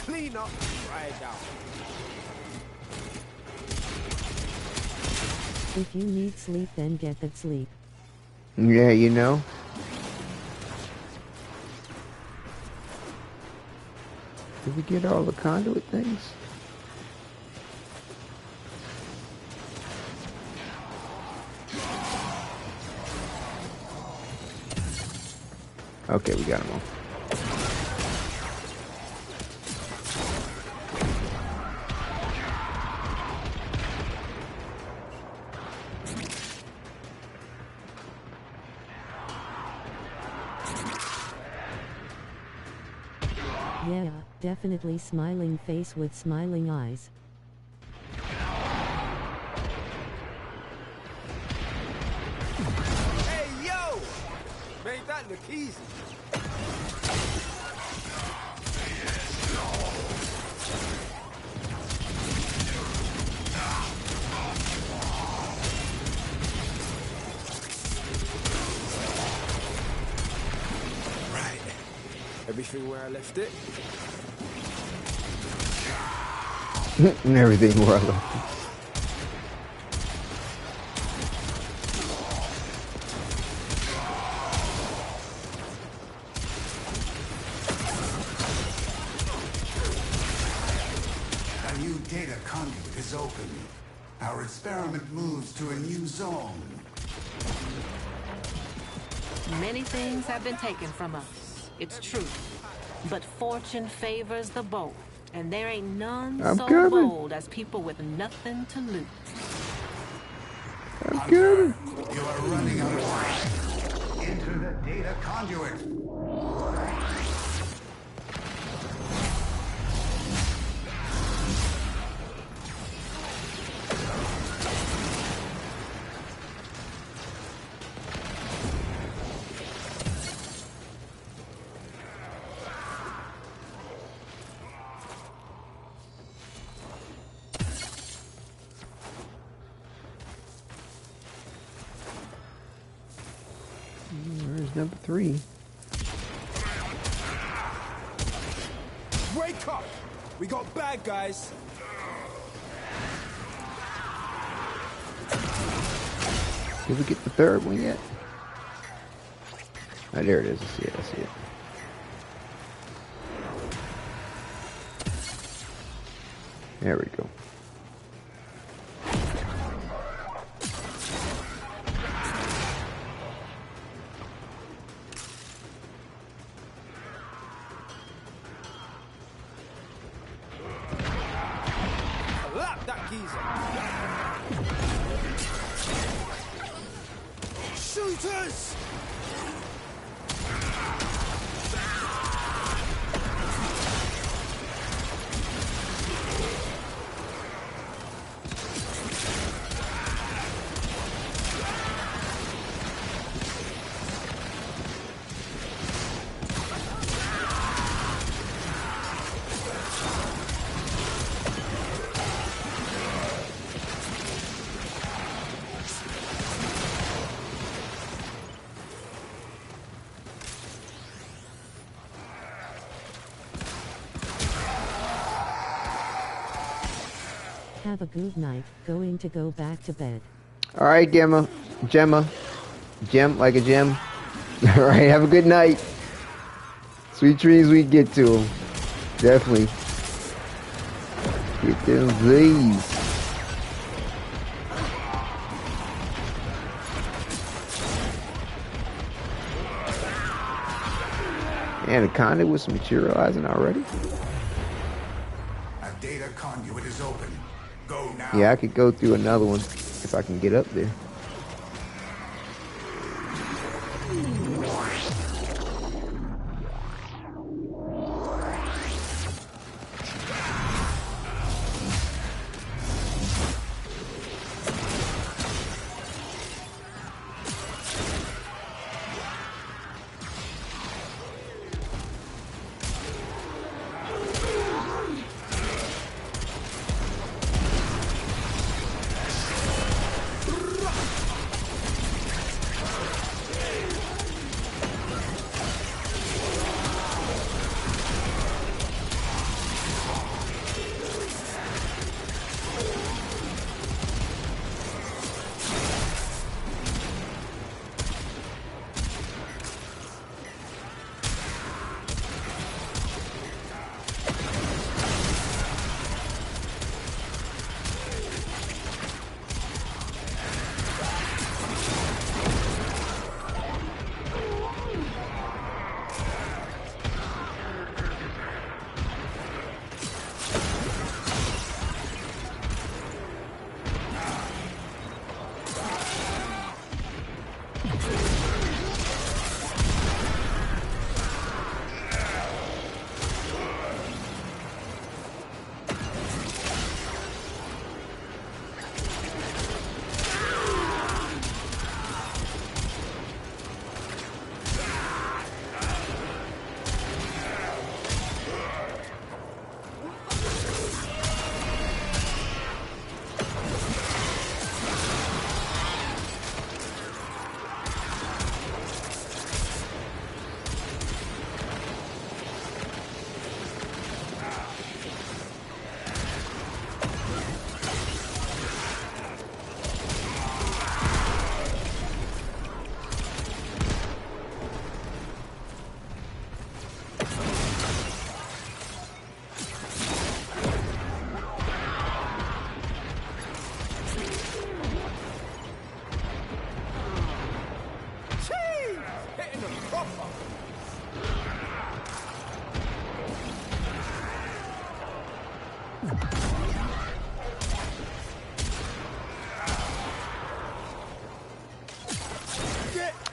Clean up, dry it down. If you need sleep, then get that sleep. Yeah, you know. Did we get all the conduit things? Okay, we got them all. Yeah, definitely smiling face with smiling eyes. Hey, yo! Made that look easy. everything where I left it. And everything where I left it. A new data conduit is open. Our experiment moves to a new zone. Many things have been taken from us. It's true. But fortune favors the bold. And there ain't none so bold as people with nothing to lose. I'm good. You are running out of time. Enter the data conduit. Where's number 3? Wake up! We got bad guys. Did we get the 3rd one yet? Oh, there it is. I see it. I see it. There we go. Lap that geezer. Shooters! Have a good night. Going to go back to bed. All right, Gemma. Gem like a gem. All right, have a good night. Sweet dreams we get to them. Definitely. Get them Z's. And the conduit was materializing already. A data conduit is open. Go now. Yeah, I could go through another one if I can get up there.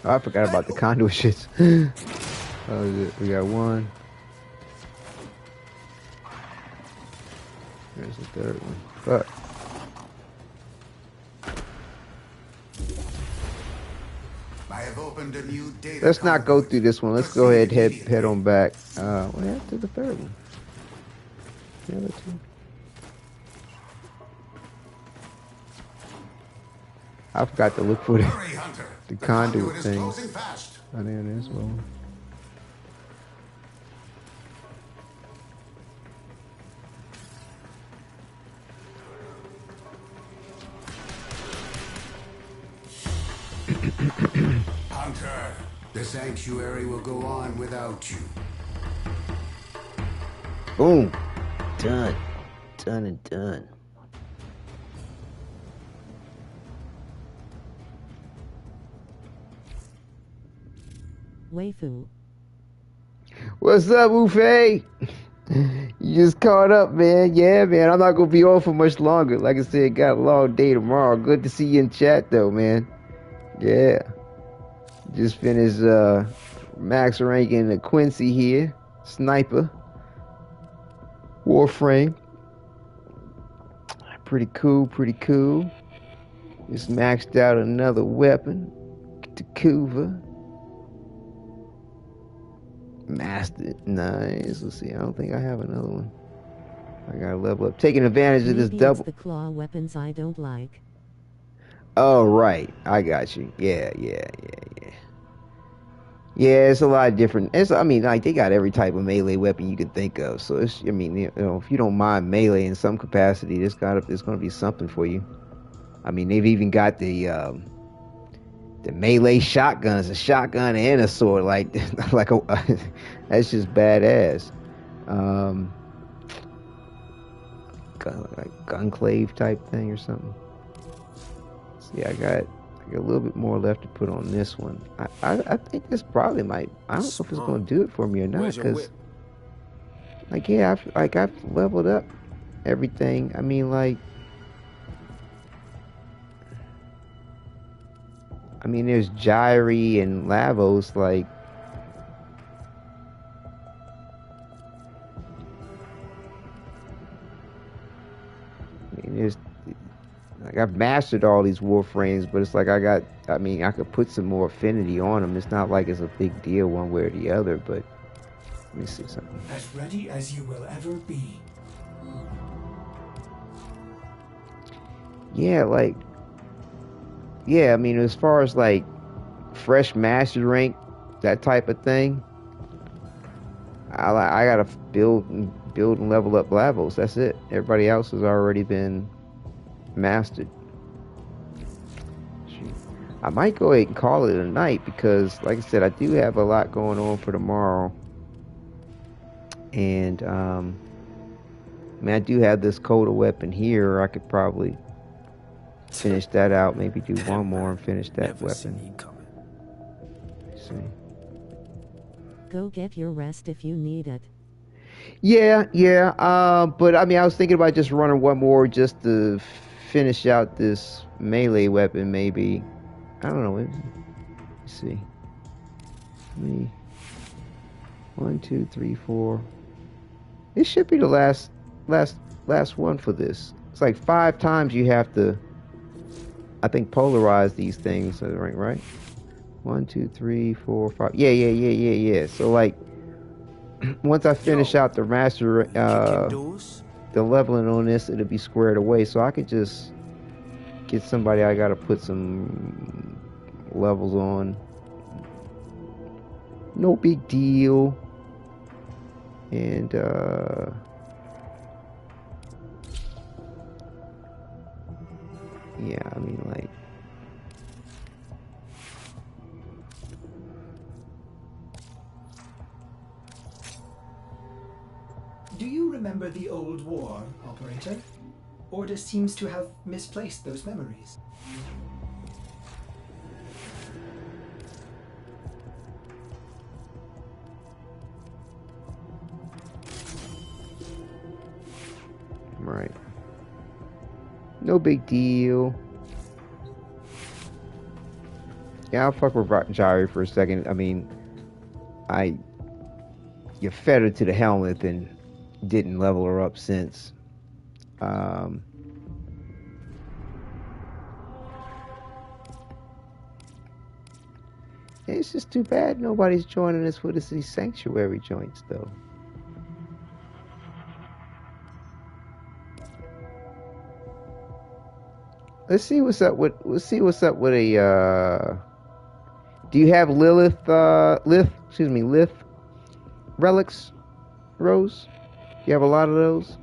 Oh, I forgot about the conduit shits. We got one. There's the third one. Fuck. I have opened a new data. Let's not go through this one. Let's go ahead head on back. What happened to the third one? The other two. I forgot to look for the conduit thing. Oh, there it is. Well. Hunter, the sanctuary will go on without you. Boom. Done. Done and done. Waifu. What's up, Wufe? You just caught up, man. Yeah, man. I'm not gonna be on for much longer. Like I said, got a long day tomorrow. Good to see you in chat, though, man. Yeah. Just finished max ranking the Quincy here. Sniper. Warframe. Pretty cool, pretty cool. Just maxed out another weapon. Takuva. Mastered. Nice. Let's see. I don't think I have another one. I gotta level up. Taking advantage of this double. It's the claw weapons I don't like. Oh, right. I got you. Yeah. Yeah, it's a lot different. I mean, like, they got every type of melee weapon you can think of. So, it's, I mean, you know, if you don't mind melee in some capacity, there's going to be something for you. I mean, they've even got the melee shotguns, a shotgun and a sword. Like that's just badass. Like Gunclave type thing or something. See, I got a little bit more left to put on this one. I think this probably might. I don't know if it's going to do it for me or not, because like, yeah, I've leveled up everything. I mean, like, there's Gyri and Lavos, like, there's, like, I've mastered all these Warframes, but it's like I could put some more affinity on them. It's not like it's a big deal one way or the other, but let me see something. As ready as you will ever be. Yeah, like, yeah, I mean, as far as, like, fresh master rank, that type of thing, I gotta build and level up Lavos. That's it. Everybody else has already been mastered. I might go ahead and call it a night, because, like I said, I do have a lot going on for tomorrow. And, I mean, I do have this Coda weapon here. I could probably finish that out, maybe do one more and finish that weapon. Let's see. Go get your rest if you need it. Yeah. But I mean, I was thinking about just running one more just to finish out this melee weapon, maybe. I don't know. Let's see. 1, 2, 3, 4. It should be the last one for this. It's like 5 times you have to, I think, polarize these things, right? 1, 2, 3, 4, 5. Yeah. So, like, once I finish out the master, the leveling on this, it'll be squared away. So I could just get somebody I gotta put some levels on. No big deal. And yeah, I mean, like, Do you remember the old war, Operator? Order seems to have misplaced those memories. Right. No big deal. Yeah, I'll fuck with Jari for a second. I mean, you fed her to the helmet and didn't level her up since. It's just too bad nobody's joining us for these sanctuary joints, though. Let's see what's up with. Let's see what's up with a. Do you have Lilith relics, Rose? You have a lot of those.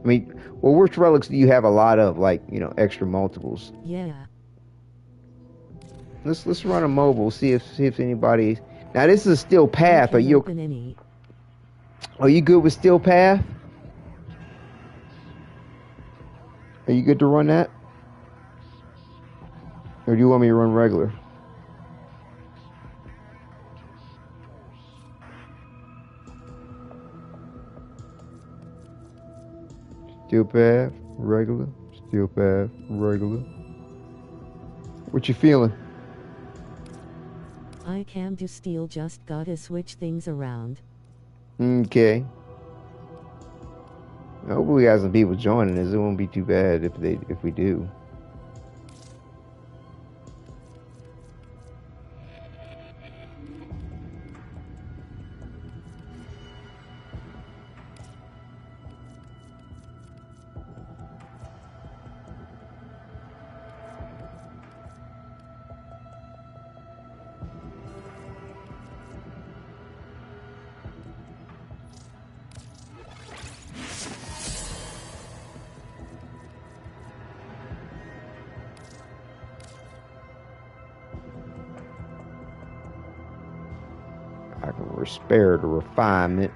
I mean, well, which relics do you have a lot of? Like, you know, extra multiples. Yeah. Let's run a mobile. See if anybody. Now this is a steel path. Are you good with steel path? Are you good to run that? Or do you want me to run regular? Steel path, regular. Steel path, regular. What you feeling? I can do steel, just gotta switch things around. Okay. Hopefully we got some people joining us. It won't be too bad if we do. I can spare the refinement.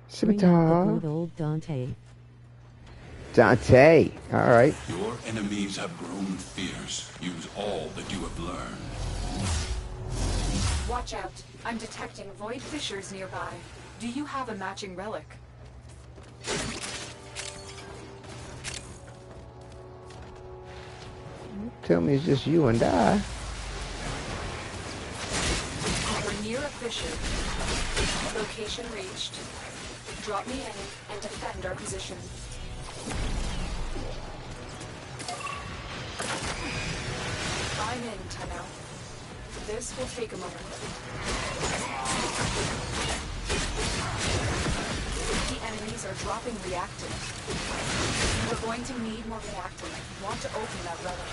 Scimitar. Good old Dante. Dante. All right. Your enemies have grown fierce. Use all that you have learned. Watch out. I'm detecting void fissures nearby. Do you have a matching relic? Tell me it's just you and I. We're near a fissure. Location reached. Drop me in and defend our position. I'm in, Tenno. This will take a moment. The enemies are dropping reactant. We're going to need more reactant. Want to open that relic.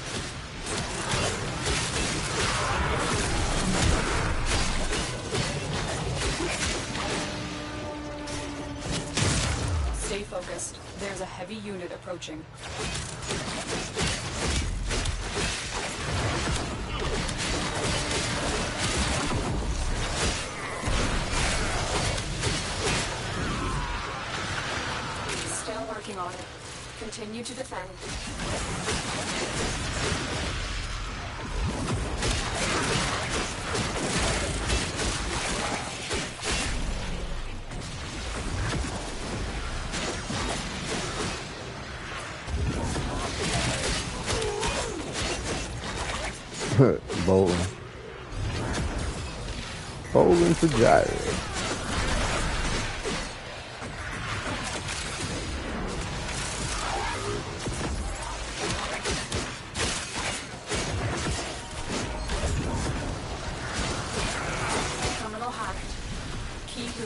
Stay focused. There's a heavy unit approaching. Still working on it. Continue to defend. Bowling. Bowling for Gyro.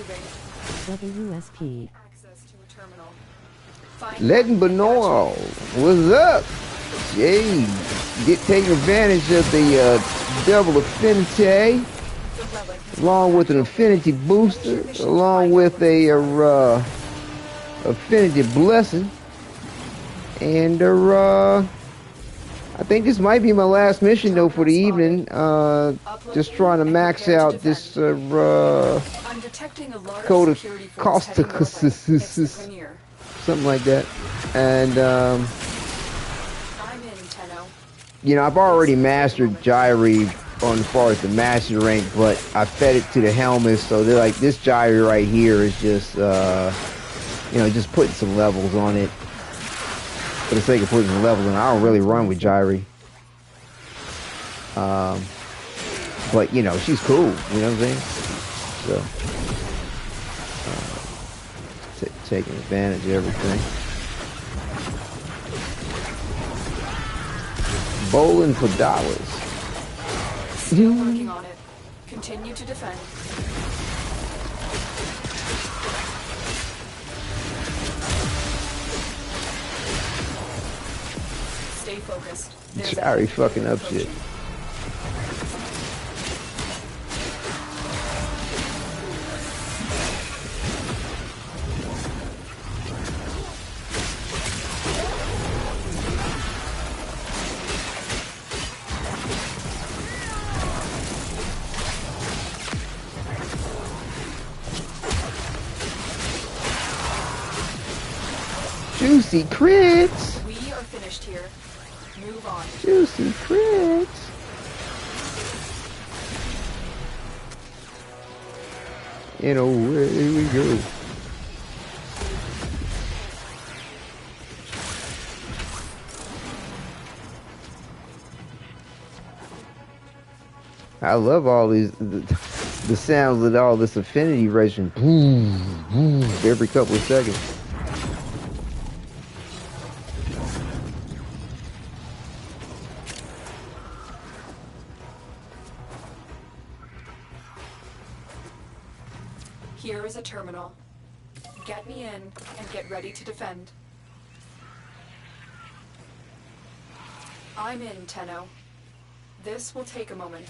Moving. WSP. Access to a terminal. Find Letting Benoit, what's up? Yay, taking advantage of the double affinity, along with an affinity booster, along with a affinity blessing, and I think this might be my last mission though for the evening. Just trying to max out this code of Causticus, something like that, and you know, I've already mastered Gyri on as far as the master rank, but I fed it to the helmets, so they're like, this Gyri right here is just you know, just putting some levels on it for the sake of putting some levels on. I don't really run with Gyri, but you know, she's cool, you know what I'm saying? So taking advantage of everything. Bowling for dollars. Still working on it. Continue to defend. Stay focused. Sorry, fucking up shit. Juicy crits. We are finished here. Move on. Juicy crits. You know, here we go. I love all these the sounds of all this affinity regime. Boom, boom, every couple of seconds. Here is a terminal. Get me in and get ready to defend. I'm in, Tenno. This will take a moment.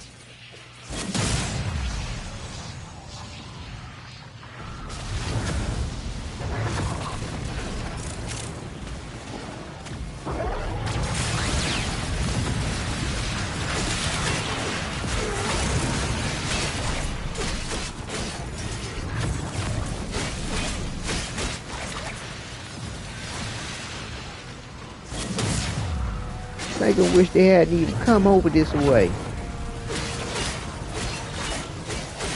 I wish they hadn't even come over this way.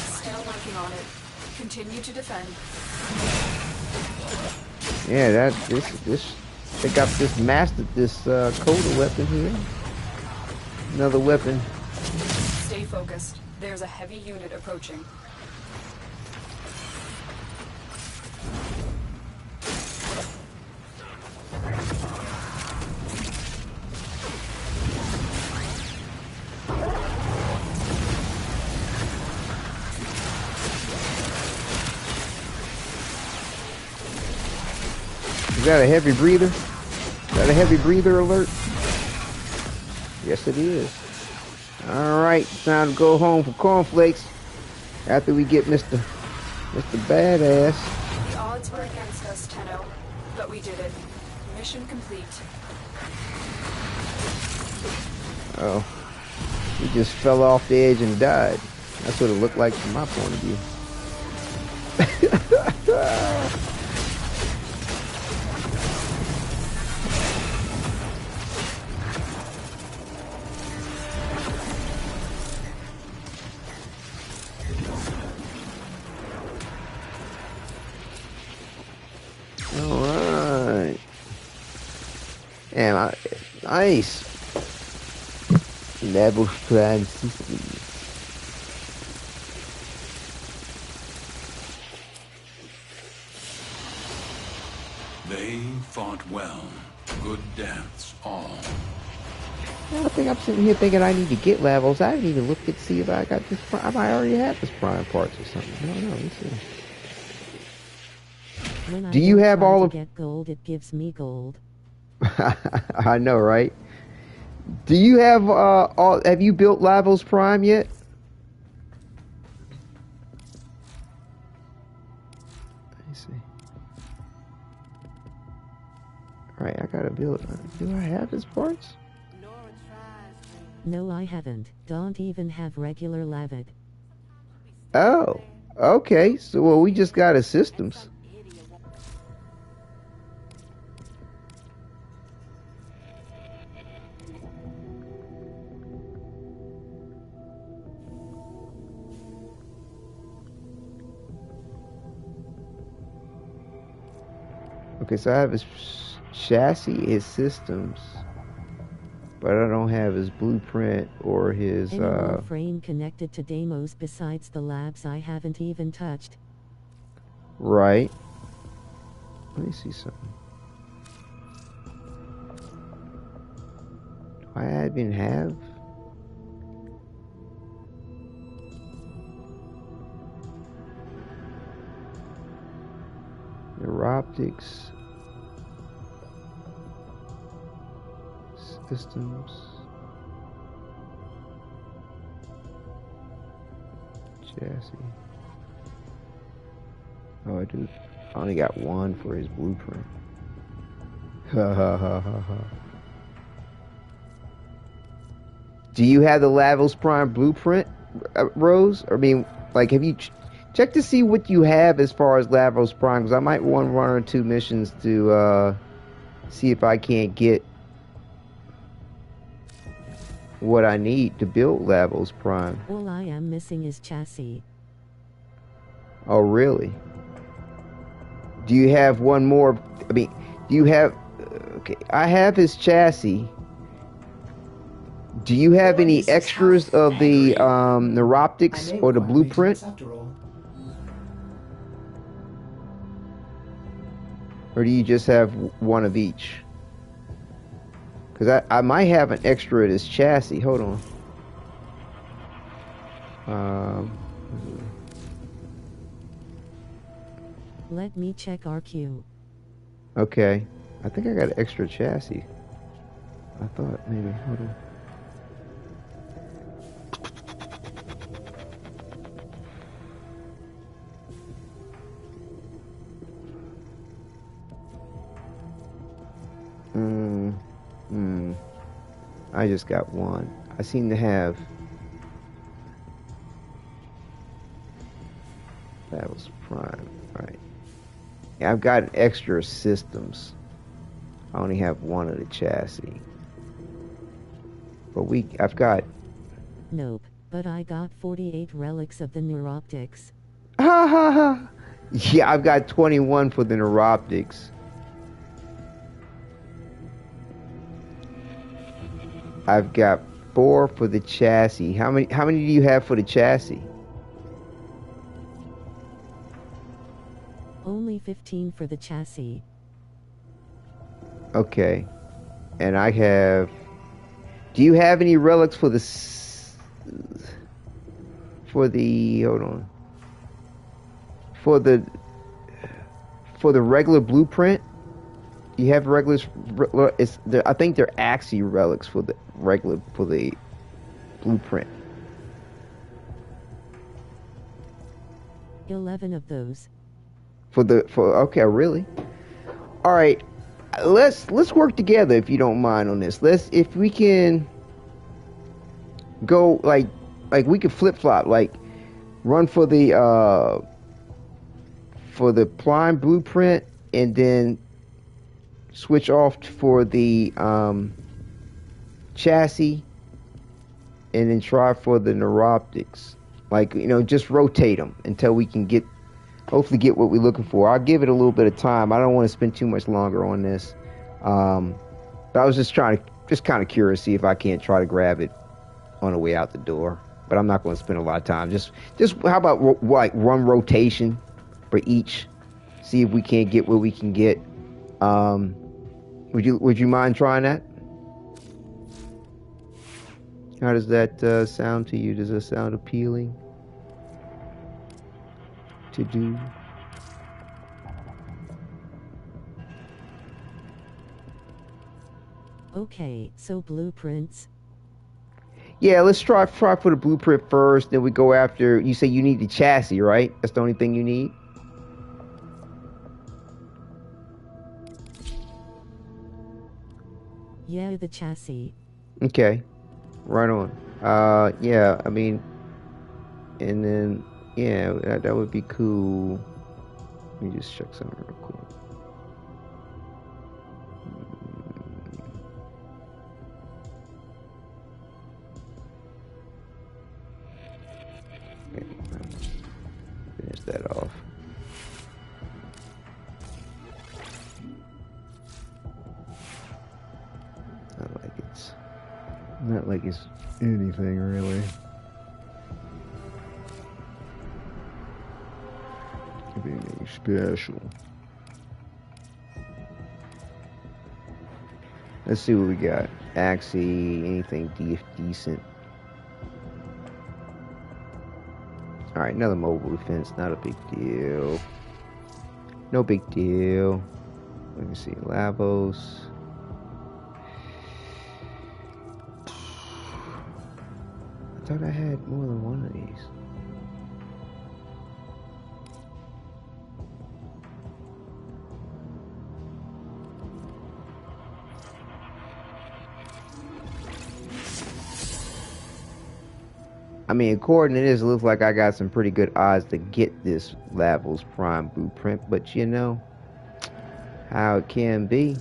Still working on it. Continue to defend. Yeah, they got this mastered this Coda weapon here. Another weapon. Stay focused. There's a heavy unit approaching. Is that a heavy breather? Is that a heavy breather alert? Yes, it is. Alright, time to go home for cornflakes after we get Mr. Badass. The odds were against us, Tenno, but we did it. Mission complete. Oh. He just fell off the edge and died. That's what it looked like from my point of view. Alright. And nice. Level plan systems. They fought well. Good deaths, all. I think I'm sitting here thinking I need to get levels. I didn't even look to see if I got this prime. I already have this prime parts or something. I don't know. Let's see. When Do you have all to of... get gold, it gives me gold. I know, right? Do you have all... Have you built Lavos Prime yet? Let me see. Alright, I gotta build... Do I have his parts? No, I haven't. Don't even have regular Lavid. Oh, okay. So, well, we just got his systems. Okay, so I have his chassis, his systems, but I don't have his blueprint or his Any Warframe connected to Deimos besides the labs I haven't even touched. Right. Let me see something. Do I even have? Neuroptics. Systems. Chassis. Oh, I do. I only got one for his blueprint. Ha ha ha ha ha. Do you have the Lavos Prime blueprint, Rose? I mean, like, have you checked to see what you have as far as Lavos Prime? Because I might want one or two missions to see if I can't get what I need to build Lavos Prime. All I am missing is chassis. Oh, really? Do you have one more? I mean, do you have... Okay, I have his chassis. Do you have any extras of the neuroptics or the blueprint? Or do you just have one of each? Because I might have an extra of this chassis. Hold on. Let me check our queue. Okay. I think I got an extra chassis. I thought maybe. Hold on. I just got one. I seem to have... That was Prime, right. Yeah, I've got extra systems. I only have one of the chassis. But I've got... Nope, but I got 48 relics of the neuroptics. Ha ha ha! Yeah, I've got 21 for the neuroptics. I've got 4 for the chassis. How many do you have for the chassis? Only 15 for the chassis. Okay. And I have... Do you have any relics for the... Hold on. For the regular blueprint? You have regulars... I think they're Axie relics for the regular... For the blueprint. 11 of those. Okay, really? All right, let's work together if you don't mind on this. If we can go like we could flip flop, like run for the Prime blueprint and then switch off for the chassis and then try for the neuroptics. Like, just rotate them until we can hopefully get what we're looking for. I'll give it a little bit of time. I don't want to spend too much longer on this. But I was just kind of curious, see if I can't try to grab it on the way out the door. But I'm not going to spend a lot of time. Just how about one rotation for each? See if we can't get what we can get. Would you mind trying that? How does that sound to you? Does that sound appealing to do? Okay, so blueprints. Yeah, let's try for the blueprint first. Then we go after. You say you need the chassis, right? That's the only thing you need. Yeah, the chassis. Okay, right on. Yeah, I mean, and then yeah, that would be cool. Let me just check something real quick. Okay, finish that off. Not like it's anything really. Anything special. Let's see what we got. Axie, anything decent. Alright, another mobile defense, not a big deal. No big deal. Let me see, Lavos. I thought I had more than one of these. I mean, according to this, it looks like I got some pretty good odds to get this Lavos Prime blueprint, but you know how it can be.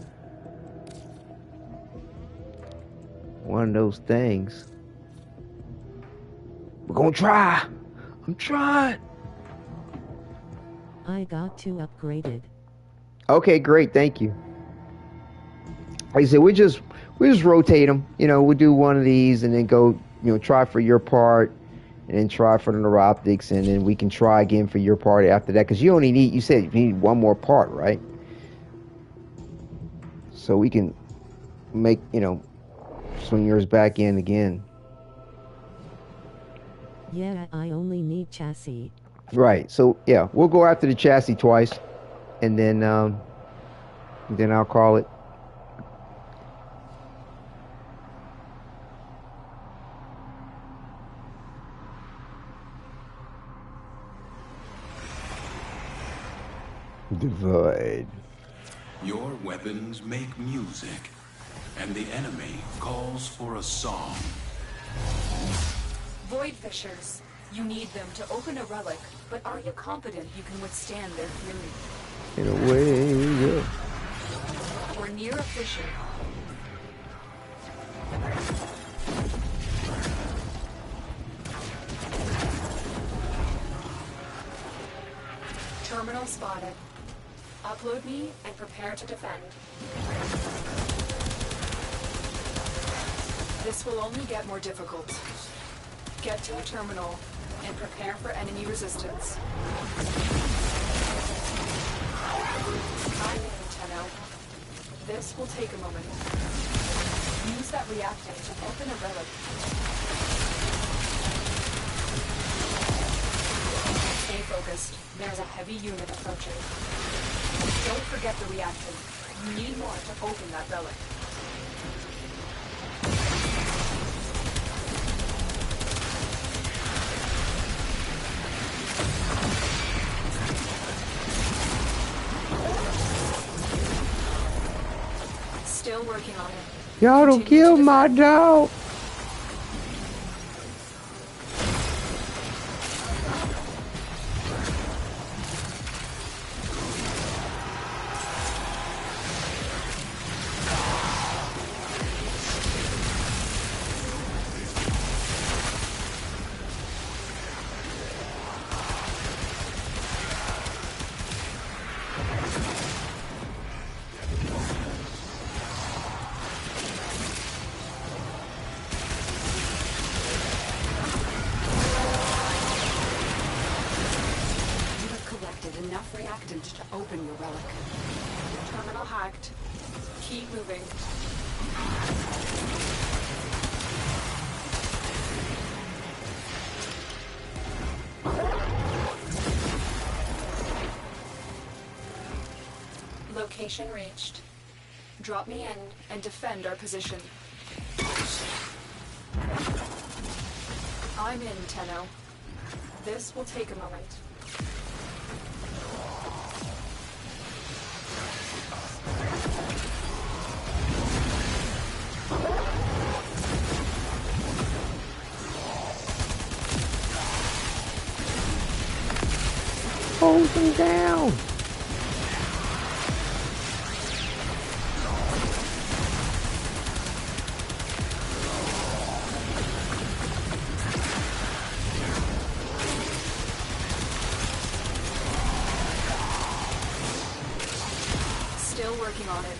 One of those things. We're gonna try. I'm trying. I got 2 upgraded. Okay, great. Thank you. Like I said, we just rotate them. You know, we do one of these and then go, you know, try for your part and then try for the neuroptics and then we can try again for your part after that. Because you only need, you said you need one more part, right? So we can make, you know, swing yours back in again. Yeah, I only need chassis. Right. So yeah, we'll go after the chassis twice, and then I'll call it. Divide. Your weapons make music, and the enemy calls for a song. Void Fishers. You need them to open a relic, but are you confident you can withstand their fury? In a way, yeah. We're near a fissure. Terminal spotted. Upload me and prepare to defend. This will only get more difficult. Get to a terminal and prepare for enemy resistance. I'm in, Tenno. This will take a moment. Use that reactant to open a relic. Stay focused. There's a heavy unit approaching. Don't forget the reactant. You need more to open that relic. Still working on it. Y'all don't kill my dog. Enough reactant to open your relic. Terminal hacked. Keep moving. Location reached. Drop me in and defend our position. I'm in, Tenno. This will take a moment. Hold them down. Still working on it.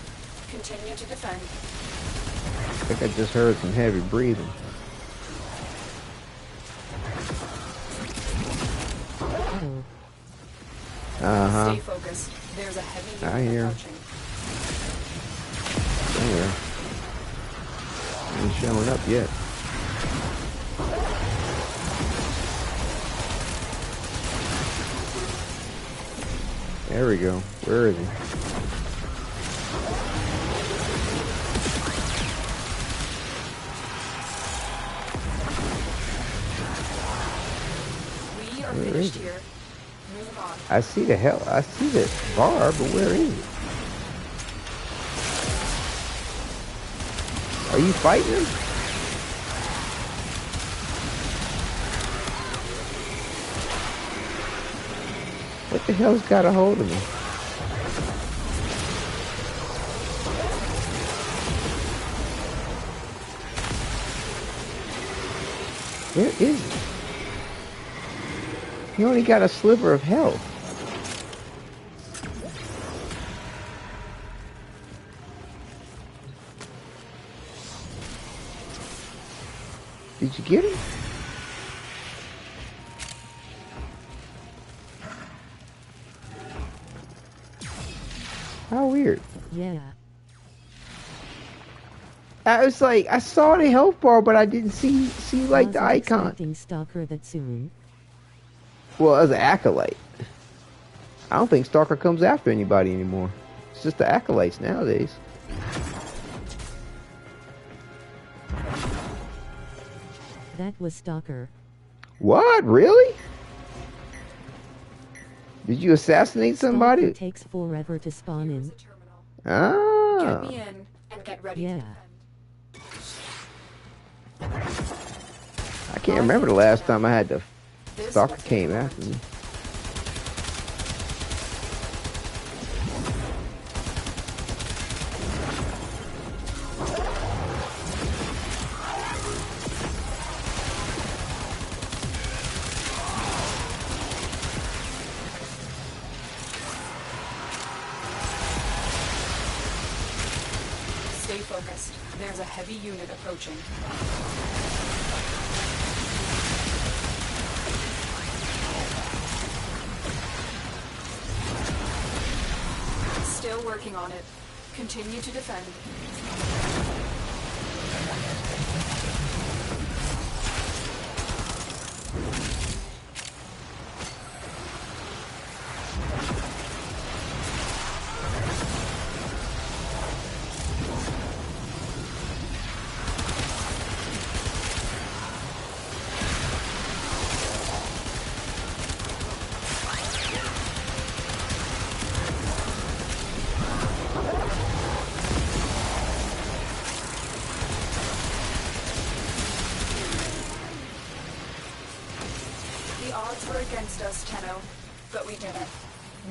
Continue to defend. I think I just heard some heavy breathing. Stay focused. There's a heavy I hear. approaching. Somewhere. Ain't showing up yet. There we go. Where is he? We are finished here. Move on. I see the hell. I see the bar, but where is it? Are you fighting him? What the hell's got a hold of me? Where is he? He only got a sliver of health. Did you get him? How weird. Yeah. I was like, I saw the health bar, but I didn't see like the icon. Expecting Stalker that soon. Well, as an acolyte. I don't think Stalker comes after anybody anymore. It's just the acolytes nowadays. That was Stalker. What? Really? Did you assassinate somebody? Stalker takes forever to spawn in. Ah. Get me in and get ready Yeah. to defend. I can't remember the last time I had the Stalker came after me. Stay focused. There's a heavy unit approaching. Still working on it. Continue to defend. The odds were against us, Tenno, but we did it.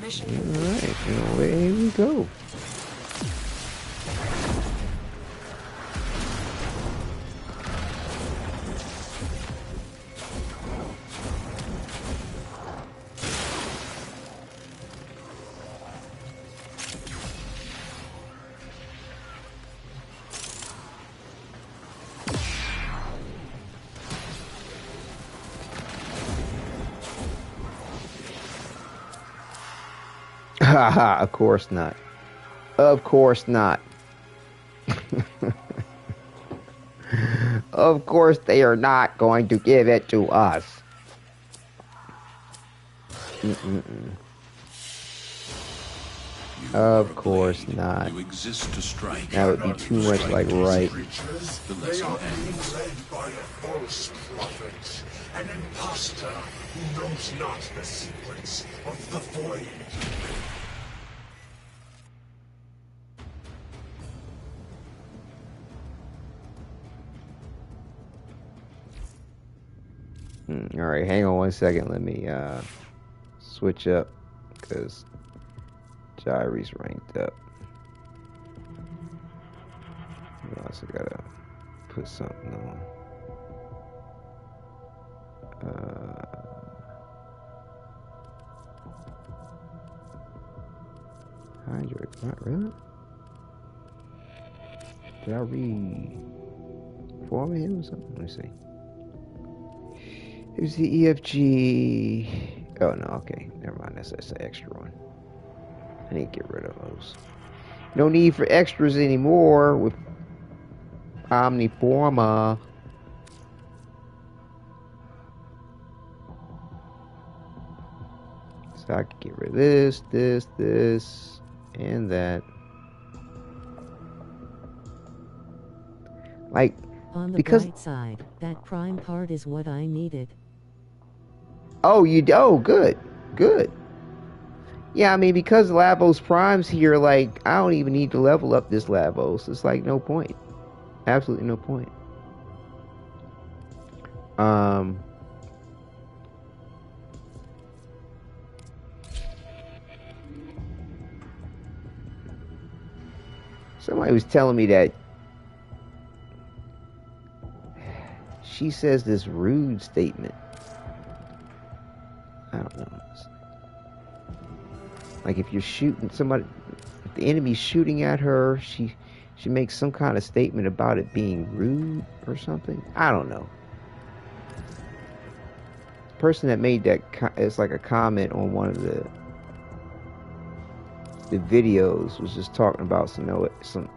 Mission complete. Alright, and away we go. Haha, of course not. Of course not. Of course they are not going to give it to us. You Of are course blade. not. You exist to strike. That would be too much like right. The lesson ends. Led by a false prophet, an impostor who knows not the secrets of the void. All right, hang on 1 second. Let me switch up because Jaire's ranked up. I also gotta put something on. Hydrate, what, really? Did I reform him or something? Let me see. Here's the EFG. Oh no, okay. Never mind. That's the extra one. I need to get rid of those. No need for extras anymore with Omniforma. So I can get rid of this, and that. Like, on the because bright side, that prime part is what I needed. oh, good. Yeah, I mean, because Lavos Prime's here, like, I don't even need to level up this Lavos. It's like no point. Absolutely no point. Somebody was telling me that she says this rude statement. I don't know. Like if you're shooting somebody, if the enemy's shooting at her, she makes some kind of statement about it being rude or something. I don't know. The person that made that it's like a comment on one of the videos was just talking about some.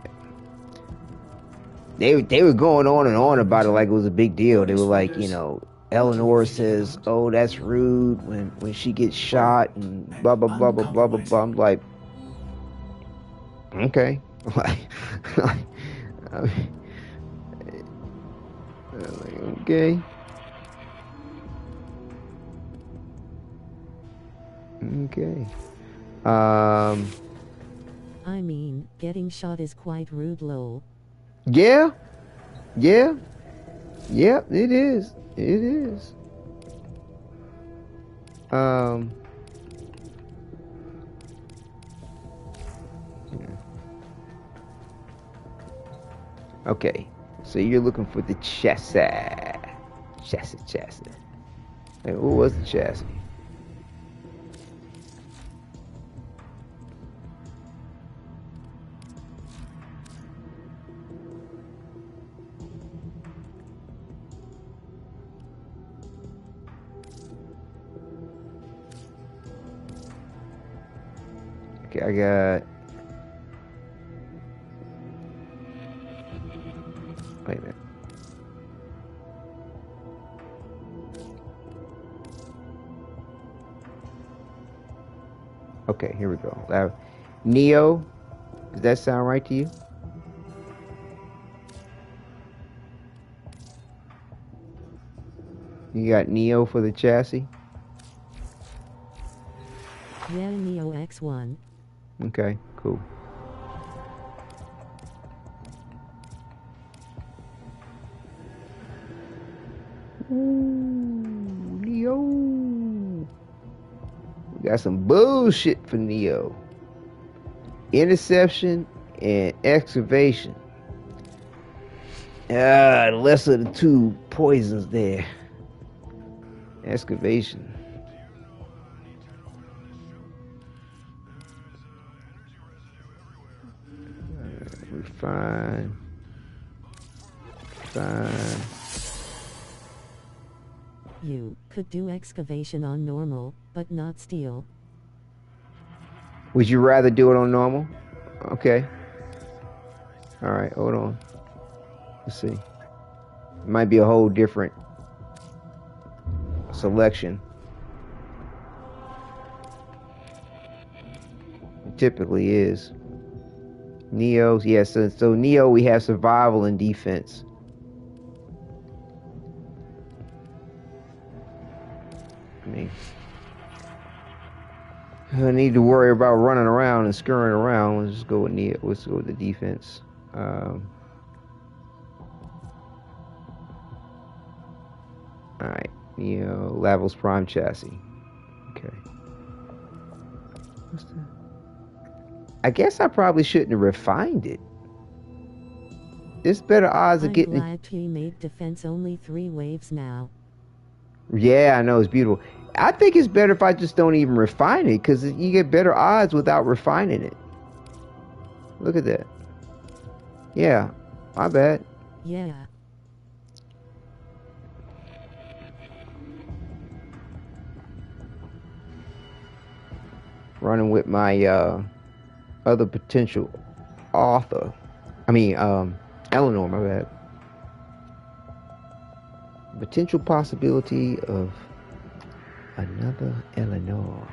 They were going on and on about it like it was a big deal. They were like, you know, Eleanor says, "Oh, that's rude when she gets shot," and blah blah blah blah blah blah blah. I'm like, okay, okay, okay. I mean, getting shot is quite rude, lol. Yeah, it is. It is. Okay, so you're looking for the chassis. Hey, what was the chassis? Okay, I got. Wait a minute. Okay, here we go. Neo, does that sound right to you? You got Neo for the chassis? Yeah, Neo X1. Okay, cool. Ooh, Neo. We got some bullshit for Neo. Interception and excavation. The lesser of the two poisons there. Excavation. Refine. You could do excavation on normal, but not steel. Would you rather do it on normal? Okay. Alright, hold on. Let's see. It might be a whole different selection. typically is. Neo's, yes. Yeah, so Neo, we have survival and defense. I mean, I need to worry about running around and scurrying around. Let's just go with Neo. Let's go with the defense. Alright, Neo, Lavos Prime Chassis. Okay. What's that? I guess I probably shouldn't have refined it. There's better odds of getting it. I'm glad he made defense only 3 waves now. Yeah, I know, it's beautiful. I think it's better if I just don't even refine it, because you get better odds without refining it. Look at that. Yeah, my bad. Yeah. Running with my other potential author. I mean, Eleanor, my bad. Potential possibility of another Eleanor.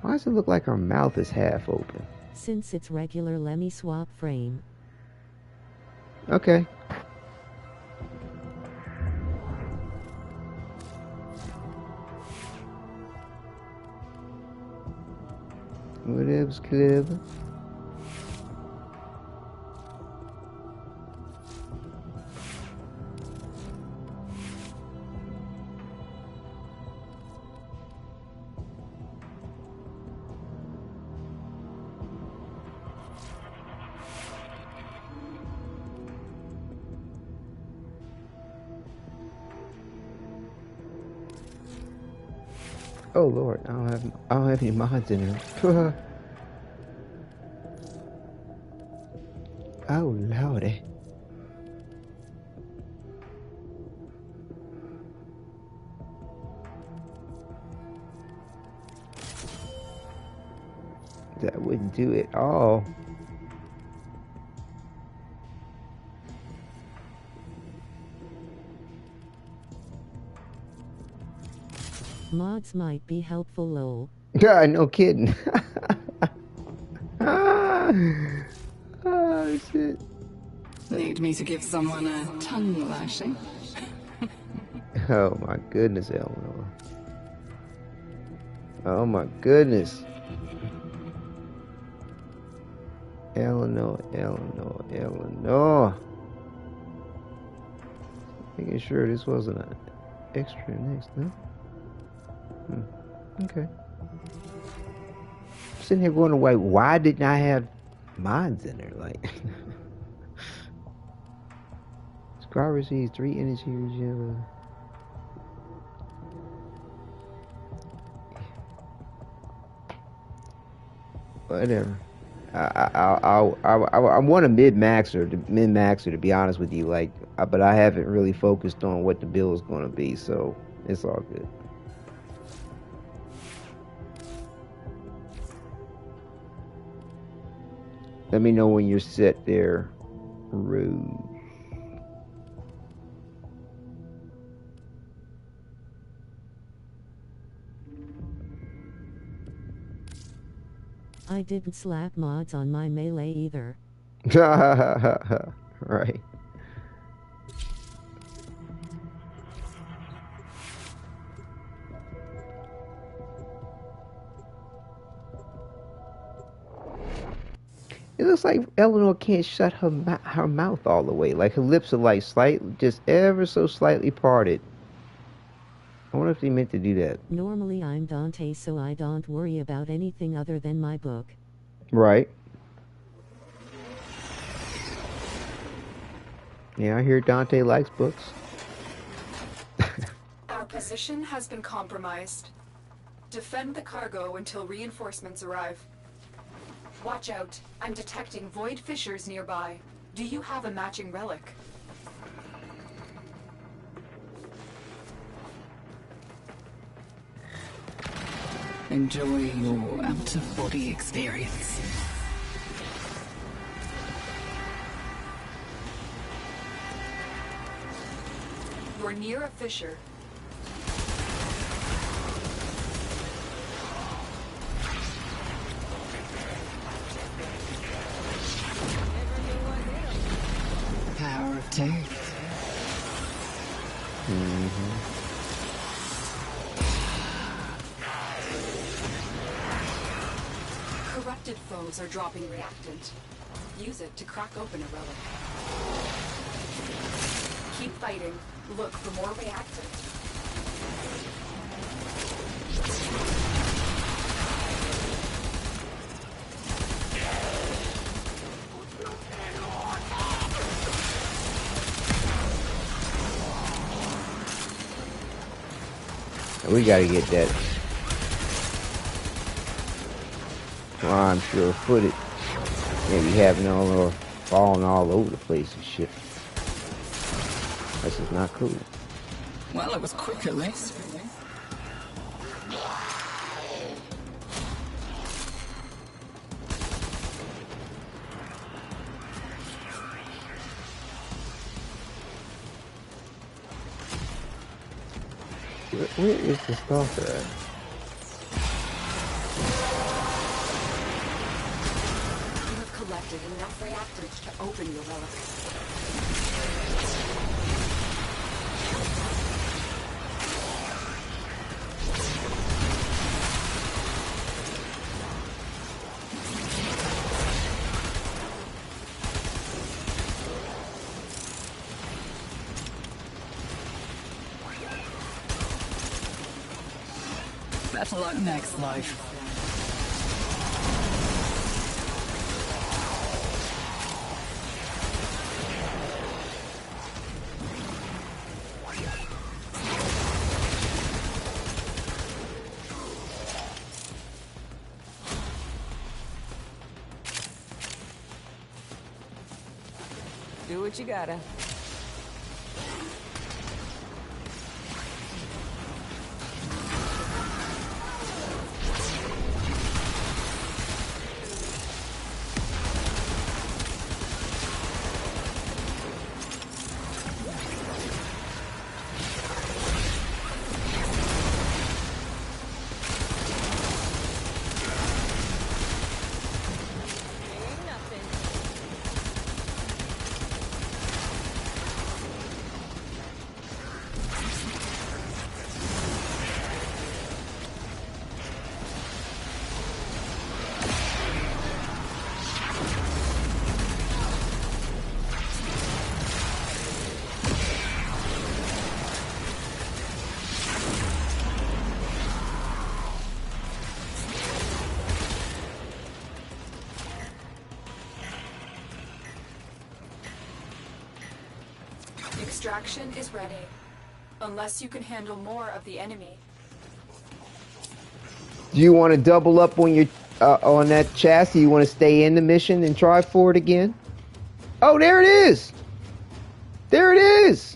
Why does it look like her mouth is half open? Since it's regular, let me swap frame. Okay. Whatever's clever. Oh Lord, I don't have any mods in here. Oh Lordy. That wouldn't do it all. Mods might be helpful, lol. Yeah, no kidding. Oh shit. Need me to give someone a tongue lashing? Oh my goodness, Eleanor. Oh my goodness. Eleanor. Making sure this wasn't an extra next, no? Okay. I'm sitting here going, why didn't I have mods in there? Like, Scar receives 3 energy regen. Whatever. I want a min-maxer to be honest with you, like, but I haven't really focused on what the build is going to be, so it's all good. Let me know when you're set there, Rose. I didn't slap mods on my melee either. Right. It looks like Eleanor can't shut her mouth all the way. Like her lips are like just ever so slightly parted. I wonder if they meant to do that. Normally I'm Dante, so I don't worry about anything other than my book. Right. Yeah, I hear Dante likes books. Our position has been compromised. Defend the cargo until reinforcements arrive. Watch out. I'm detecting void fissures nearby. Do you have a matching relic? Enjoy your out-of-body experience. You're near a fissure. Infected foes are dropping reactant. Use it to crack open a relic. Keep fighting. Look for more reactant. We gotta get that prime sure-footed. Maybe having all or falling all over the place and shit. This is not cool. Well, it was quick at least. Where is the stalker at? You have collected enough reactants to open your relic. Better luck next life. Do what you gotta. Extraction is ready. Unless you can handle more of the enemy. Do you want to double up on your on that chassis? You want to stay in the mission and try for it again? Oh, there it is. There it is.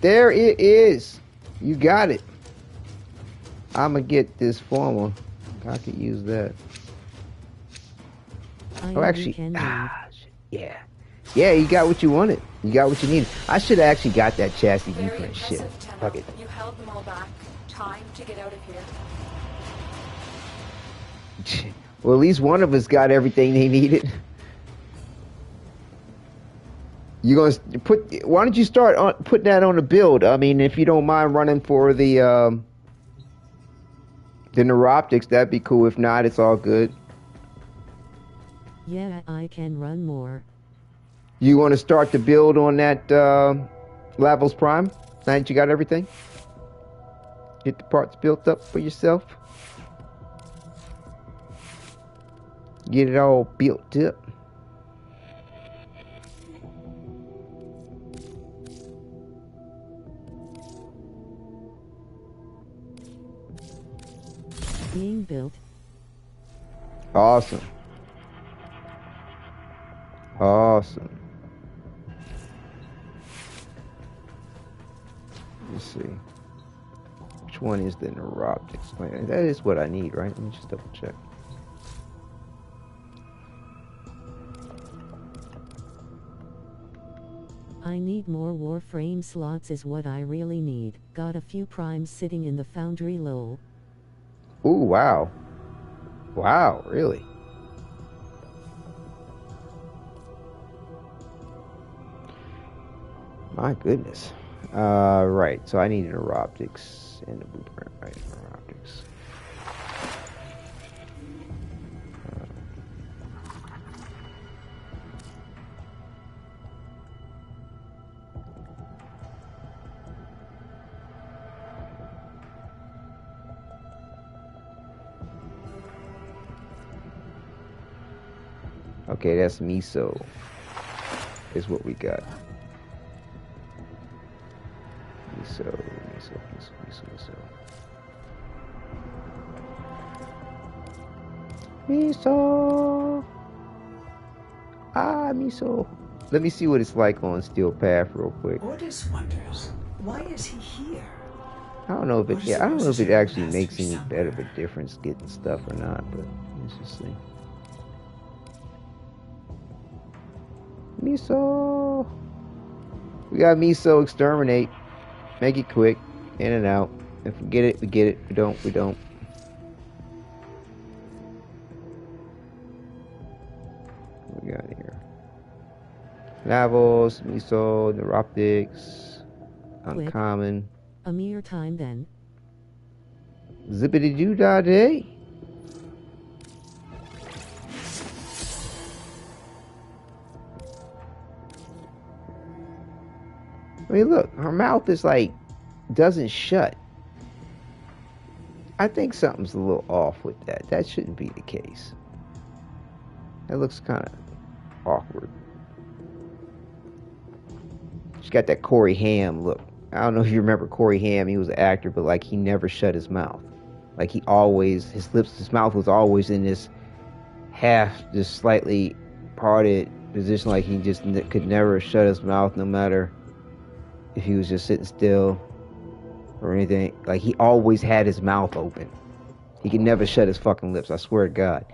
There it is. You got it. I'm gonna get this former. I could use that. Oh, actually, yeah. Yeah, you got what you wanted. You got what you needed. I should have actually got that chassis blueprint. Shit. Fuck it. You held them all back. Time to get out of here. Well, at least one of us got everything they needed. You gonna put? Why don't you start on putting that on the build? I mean, if you don't mind running for the neuroptics, that'd be cool. If not, it's all good. Yeah, I can run more. You want to start the build on that Lavos Prime? Now that you got everything? Get the parts built up for yourself? Get it all built up. Being built. Awesome. Awesome. Let's see. Which one is the neuroptics? That is what I need, right? Let me just double check. I need more Warframe slots is what I really need. Got a few primes sitting in the foundry lol. Ooh, wow. Wow, really? My goodness. Right, so I need an neuroptics and a blueprint, right? Neuroptics. Okay, that's miso. Is what we got. Miso. Miso. Ah, miso. Let me see what it's like on Steel Path real quick. Ordis wonders, why is he here? I don't know if it. Yeah, I don't know if it actually makes any better of a difference getting stuff or not. But let's just see. Miso. We got miso exterminate. Make it quick. In and out. If we get it, we get it. We don't, we don't. What we got here? Lavos, miso, neuroptics, uncommon. A mere time then. Zippity doo dah day. I mean, look, her mouth is like, doesn't shut. I think something's a little off with that. That shouldn't be the case. That looks kind of awkward. She's got that Corey Haim look. I don't know if you remember Corey Haim. He was an actor, but like he never shut his mouth. Like he always, his mouth was always in this half, just slightly parted position. Like he just could never shut his mouth, no matter if he was just sitting still or anything. Like he always had his mouth open. He could never shut his fucking lips. I swear to God.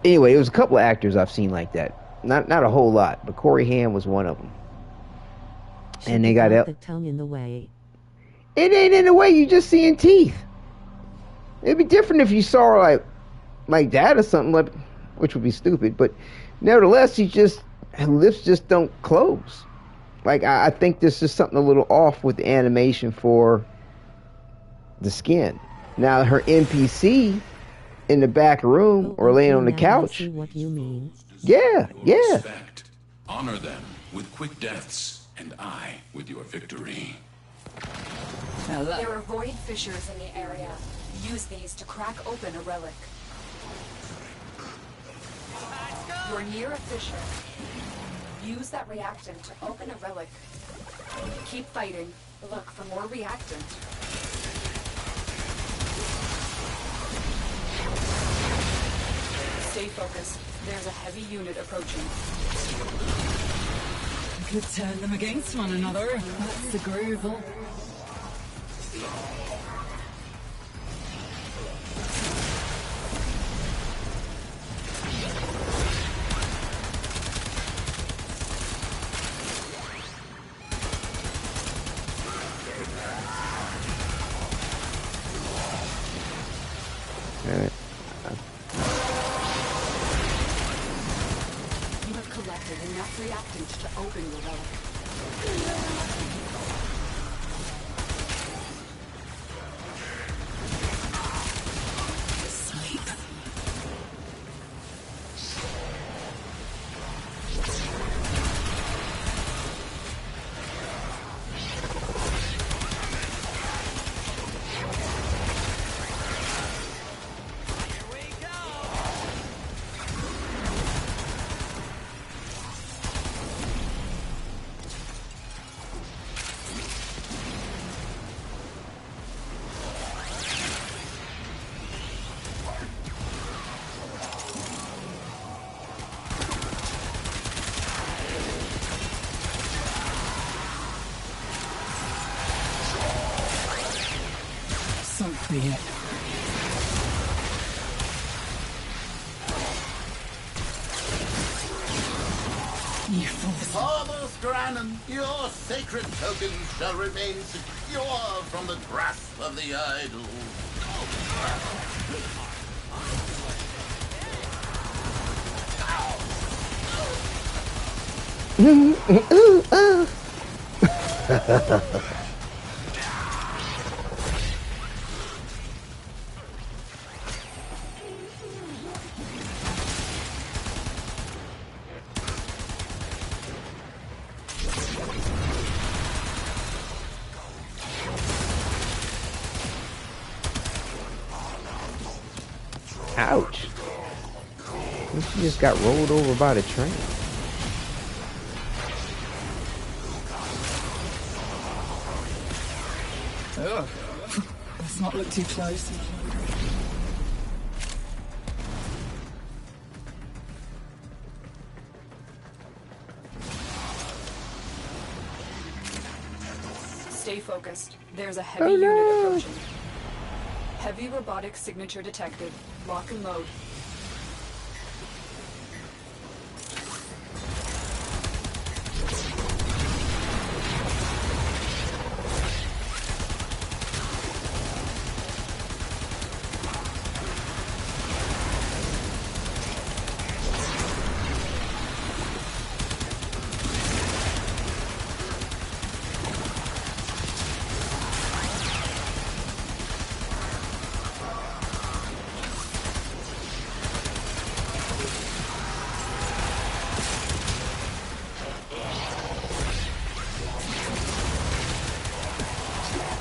Anyway, it was a couple of actors I've seen like that. Not a whole lot, but Corey Haim was one of them. And they got the tongue in the way. It ain't in the way. You just seeing teeth. It'd be different if you saw like that or something, like, which would be stupid. But nevertheless, her lips just don't close. Like I think there's just something a little off with the animation for the skin. Now her NPC in the back room or laying on the couch. I see what you mean. Yeah. Respect. Honor them with quick deaths, and I with your victory. There are void fissures in the area. Use these to crack open a relic. You're near a fissure. Use that reactant to open a relic. Keep fighting. Look for more reactant. Stay focused. There's a heavy unit approaching. Could turn them against one another. That's the groove. You have collected enough reactant to open your relic. So be it. You fools. Father Stranon, your sacred tokens shall remain secure from the grasp of the idol. Ouch. She just got rolled over by the train. Ugh. Let's not look too close. Stay focused. There's a heavy unit approaching. Heavy robotic signature detected. Lock and load.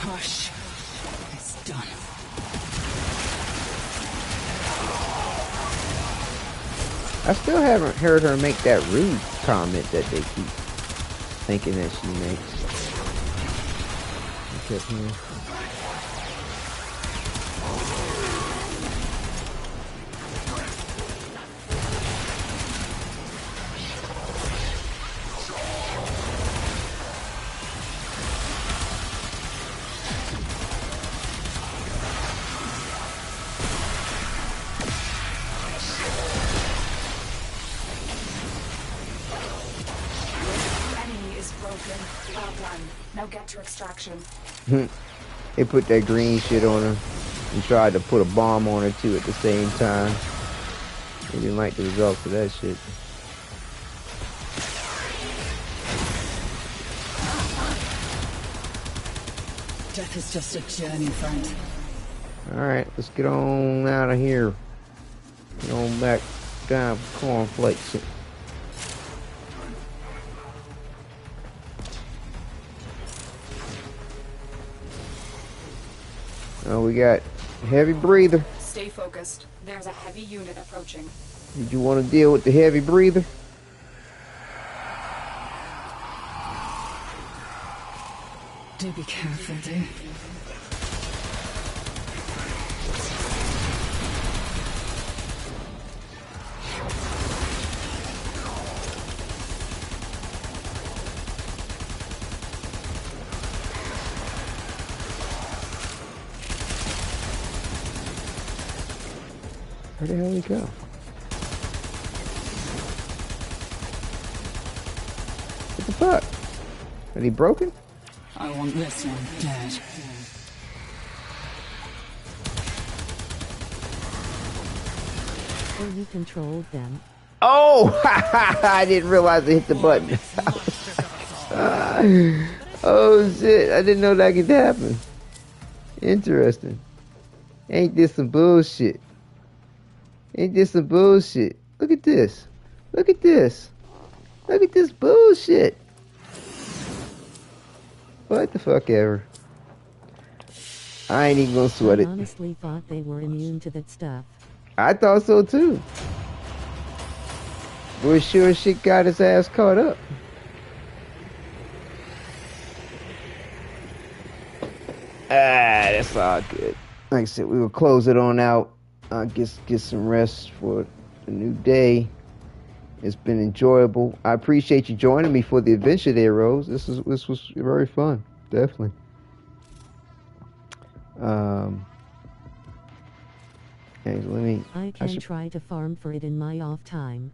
Hush. It's done. I still haven't heard her make that rude comment that they keep thinking that she makes. Look at here. Now get to extraction. They put that green shit on her and tried to put a bomb on her too at the same time. They didn't like the results of that shit. Death is just a journey, friend. Alright, let's get on out of here. Get on back down for cornflakes. Oh, we got heavy breather. Stay focused. There's a heavy unit approaching. Did you want to deal with the heavy breather? Do be careful, dude. Where the hell did he go? What the fuck? Are he broken? I want this one dead. Oh, you controlled them. Oh! I didn't realize I hit the button. Oh shit, I didn't know that could happen. Interesting. Ain't this some bullshit? Ain't this some bullshit? Look at this. Look at this. Look at this bullshit. What the fuck ever. I ain't even gonna sweat it. I honestly thought they were immune to that stuff. I thought so too. We're sure shit got his ass caught up. That's all good. Like I said, we will close it on out. Get some rest for a new day. It's been enjoyable. I appreciate you joining me for the adventure there, Rose. This was very fun, definitely. I can try to farm for it in my off time.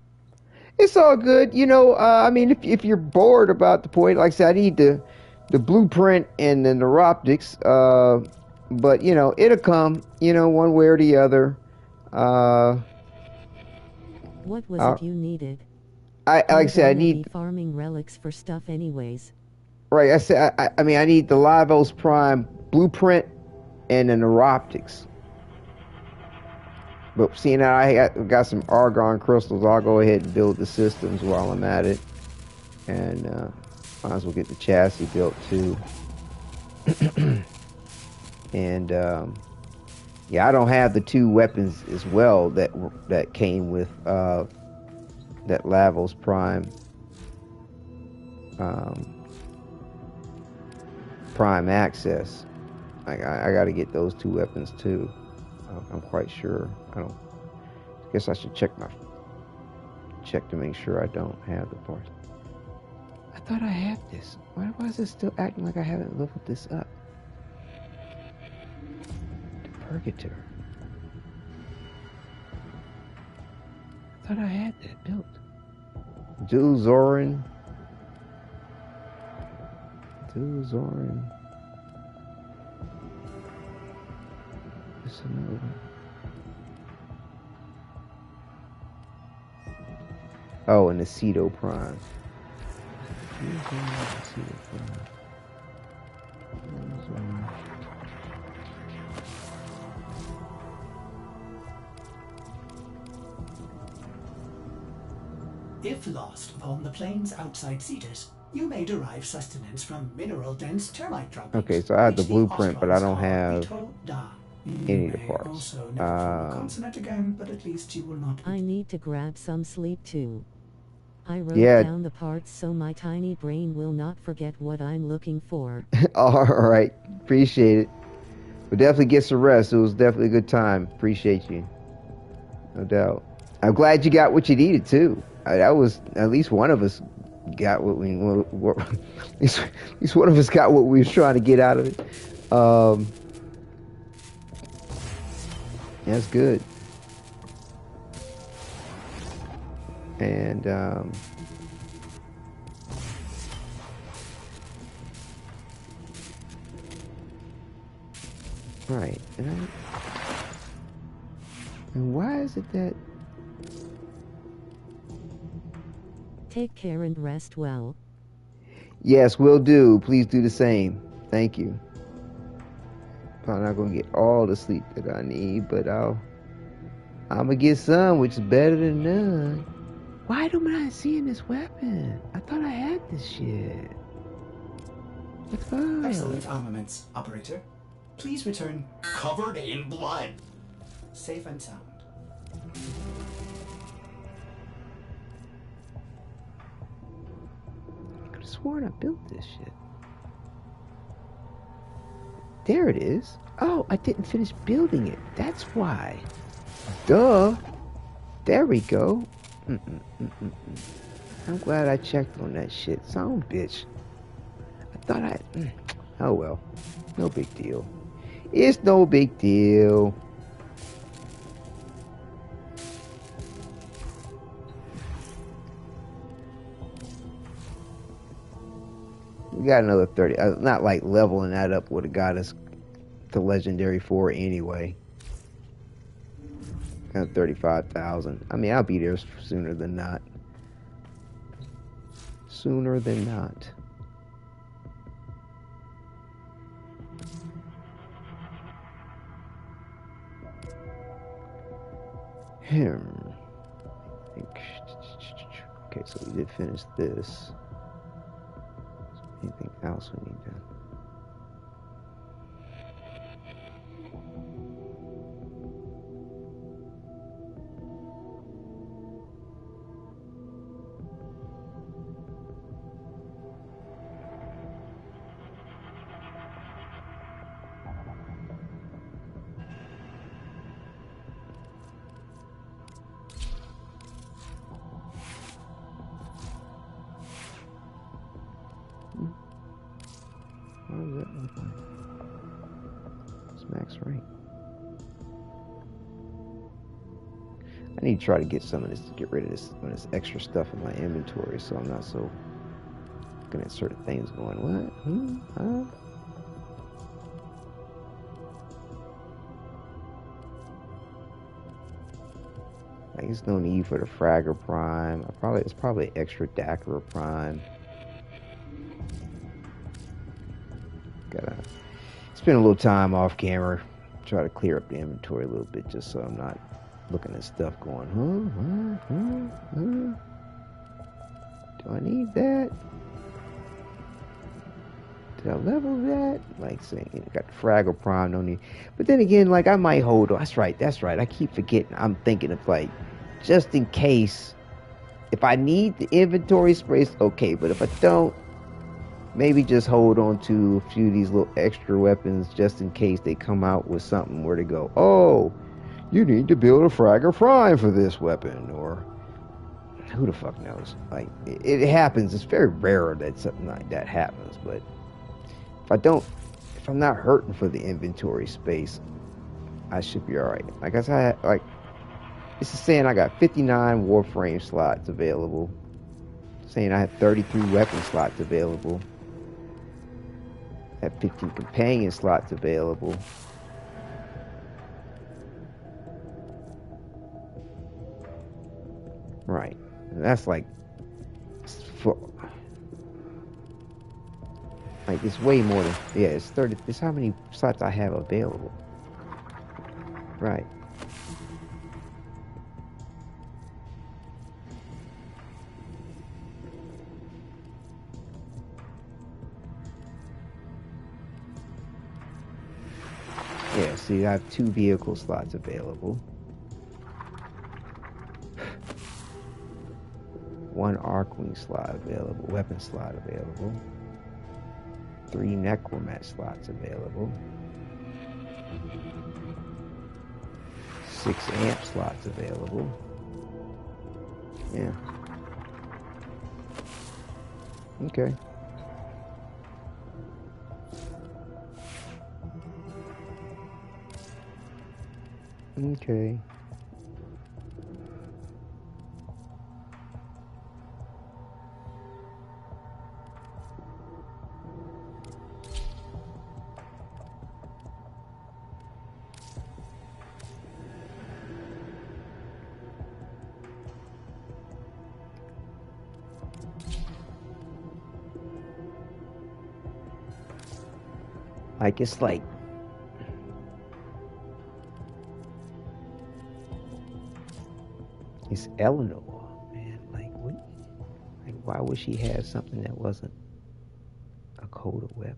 It's all good, you know. I mean, if you're bored about the point, like I said, I need the blueprint and the neuroptics. But you know, it'll come, you know, one way or the other. What was it you needed? Like I said, I need farming relics for stuff anyways. Right, I said I mean I need the Livos Prime blueprint and the neuroptics. But seeing that I got some argon crystals, I'll go ahead and build the systems while I'm at it, and might as well get the chassis built too. And Yeah, I don't have the 2 weapons as well that came with that Lavos Prime Prime access. I got to get those 2 weapons too. I'm quite sure. I guess I should check to make sure I don't have the parts. I thought I had this. Why is it still acting like I haven't leveled this up? The Purgator. I thought I had that built. Dual Zoran. This another one. Oh, and the Sadow Prime. If lost upon the plains outside Cetus, you may derive sustenance from mineral-dense termite droppings. Okay, so I have the blueprint, but I don't have any of the parts. Also, never form a consonant again, but at least you will not. I need to grab some sleep too. I wrote down the parts so my tiny brain will not forget what I'm looking for. All right, appreciate it. We'll definitely get some rest. It was definitely a good time. Appreciate you, no doubt. I'm glad you got what you needed too. That was at least one of us got what we. At least one of us got what we was trying to get out of it. That's good. And right, and why is it that? Take care and rest well. Yes, will do. Please do the same. Thank you. I'm not gonna get all the sleep that I need, but I'm gonna get some, which is better than none. Why am I not seeing this weapon? I thought I had this shit. What's up? Excellent armaments, operator. Please return Covered in blood. safe and sound. I could have sworn I built this shit. There it is. Oh, I didn't finish building it. That's why. Duh. There we go. I'm glad I checked on that shit. Son of a bitch. I thought I... Oh well. No big deal. It's no big deal. We got another 30. Not like leveling that up would have got us to Legendary 4 anyway. Got 35,000. I mean, I'll be there sooner than not. Sooner than not. Okay, so we did finish this. Anything else we need to? What does that look like? It's max rank. I need to try to get some of this to get rid of this extra stuff in my inventory, so I'm not so looking at certain things going, what? Like, there's no need for the Fragger Prime. It's probably extra Dacra Prime. Gotta spend a little time off camera, try to clear up the inventory a little bit, just so I'm not looking at stuff going, do I need that? Should I level that? Like saying, you know, got the Fraggle Prime, no need. But then again, like I might hold on. That's right. I keep forgetting. I'm thinking of like, just in case, if I need the inventory space, okay. But if I don't, maybe just hold on to a few of these little extra weapons just in case they come out with something where to go, oh, you need to build a Fraggle Prime for this weapon, or who the fuck knows? Like, it happens. It's very rare that something like that happens, but if I'm not hurting for the inventory space, I should be alright. Like I said, like, this is saying I got 59 Warframe slots available. Saying I have 33 weapon slots available. I have 15 companion slots available. Right. And that's like, it's way more than, yeah, it's 30. It's how many slots I have available. Right. Yeah, see, I have 2 vehicle slots available. 1 Arcwing slot available, weapon slot available. 3 Necromat slots available. 6 Amp slots available. Yeah. Okay. Okay. Like, it's like, it's Eleanor, man. Like, what? Like, why would she have something that wasn't a coded weapon?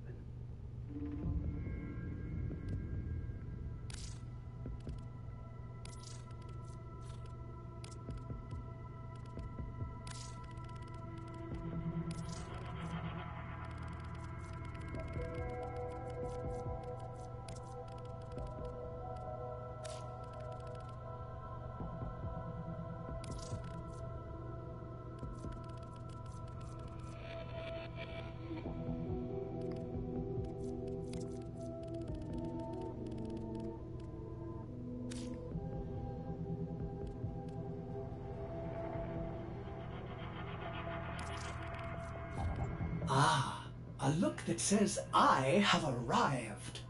Ah, a look that says I have arrived.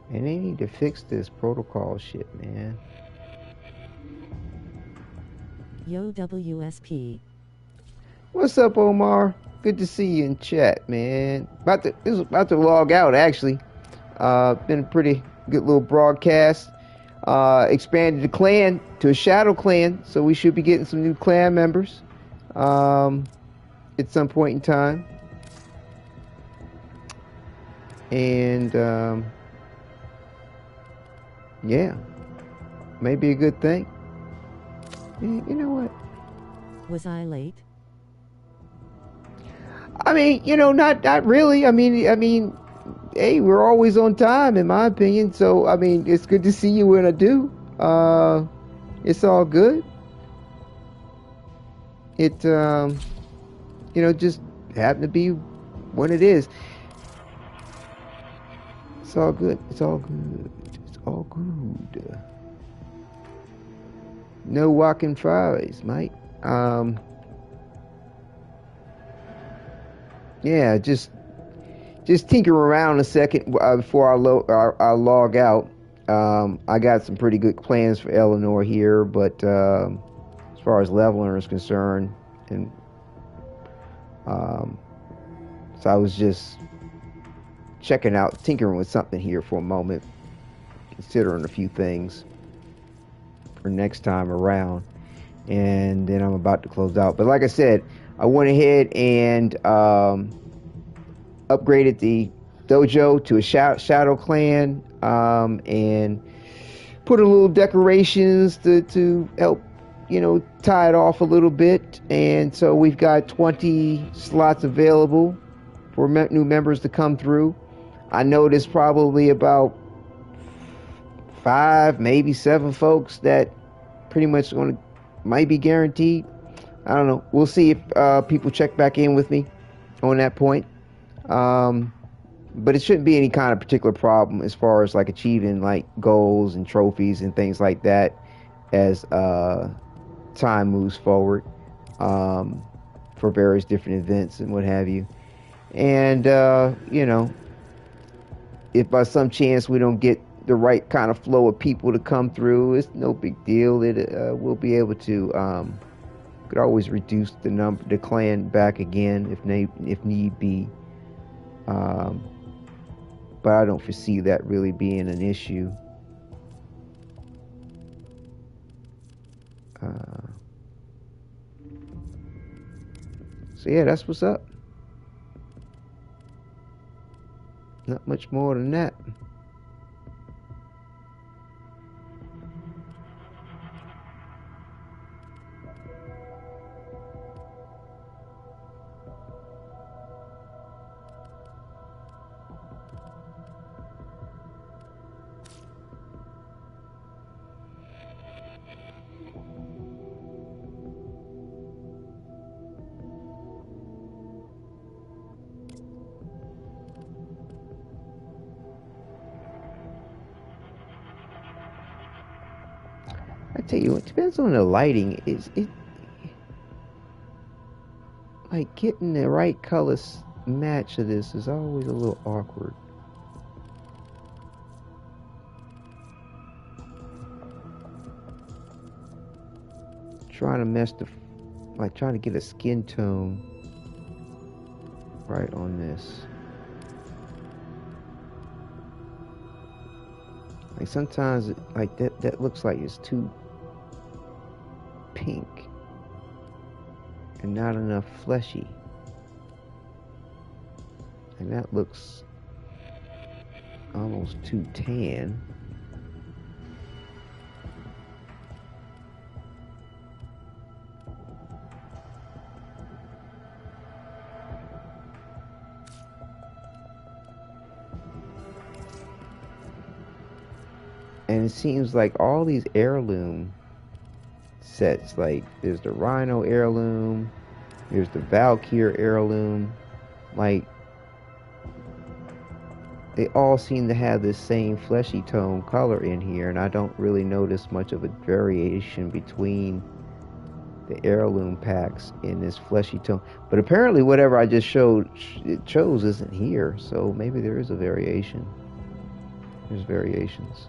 And they need to fix this protocol shit, man. Yo WSP. What's up, Omar? Good to see you in chat, man. This was about to log out, actually. Been a pretty good little broadcast. Expanded the clan to a shadow clan, so we should be getting some new clan members at some point in time. And yeah, maybe a good thing. You know what? Was I late? I mean, you know, not really. I mean, hey, we're always on time, in my opinion. So, I mean, it's good to see you when I do. It's all good. It, you know, just happened to be when it is. It's all good. It's all good. It's all good. No walking Fridays, mate. yeah, just tinker around a second before I log out. I got some pretty good plans for Eleanor here, but as far as leveling is concerned, and so I was just checking out, tinkering with something here for a moment, considering a few things for next time around, and then I'm about to close out. But like I said, I went ahead and upgraded the dojo to a shadow clan, and put a little decorations to help, tie it off a little bit. And so we've got 20 slots available for new members to come through. I know there's probably about 5, maybe 7 folks that pretty much might be guaranteed. I don't know. We'll see if people check back in with me on that point. But it shouldn't be any kind of particular problem as far as like achieving like goals and trophies and things like that as time moves forward, for various different events and what have you. And if by some chance we don't get the right kind of flow of people to come through, it's no big deal. We'll be able to could always reduce the clan back again if need be. But I don't foresee that really being an issue. So yeah, that's what's up. Not much more than that. I tell you, it depends on the lighting. It like getting the right color match to this is always a little awkward. Trying to trying to get a skin tone right on this. Like sometimes that looks like it's too pink and not enough fleshy. And that looks almost too tan. And it seems like all these heirloom sets, like there's the Rhino heirloom, there's the Valkyrie heirloom, like they all seem to have this same fleshy tone color in here, and I don't really notice much of a variation between the heirloom packs in this fleshy tone. But apparently whatever I just chose isn't here, so maybe there is a variation. There's variations,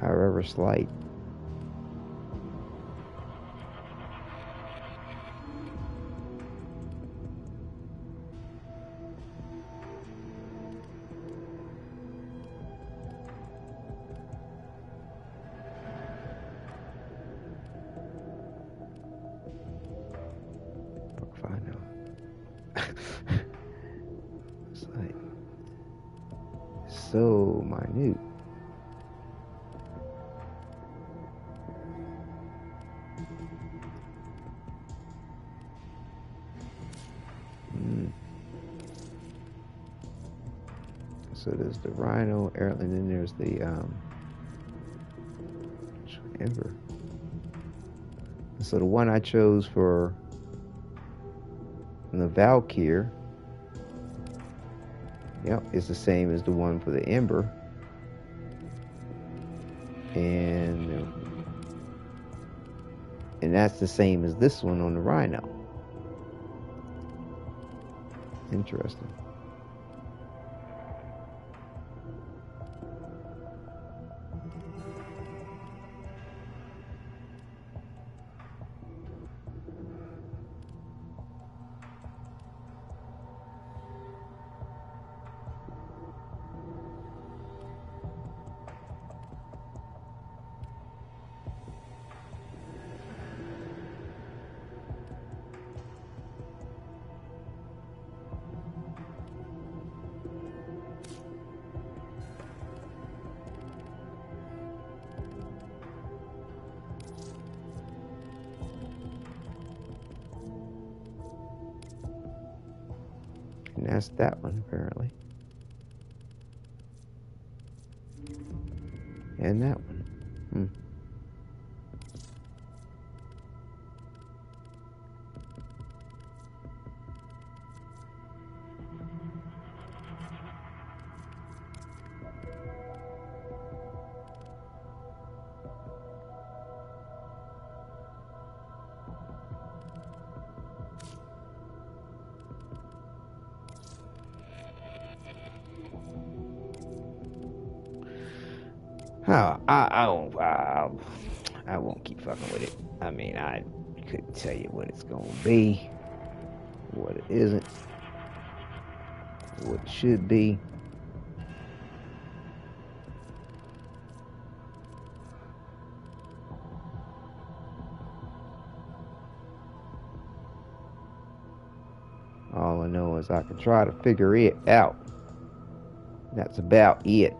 however slight. It's like so minute. So there's the Rhino, and then there's the Ember. So the one I chose for the Valkyrie, yep, is the same as the one for the Ember, and that's the same as this one on the Rhino. Interesting. And that's that one, apparently. And that one. Hmm. I won't keep fucking with it. I mean, I couldn't tell you what it's gonna be, what it isn't, what it should be. All I know is I can try to figure it out. That's about it.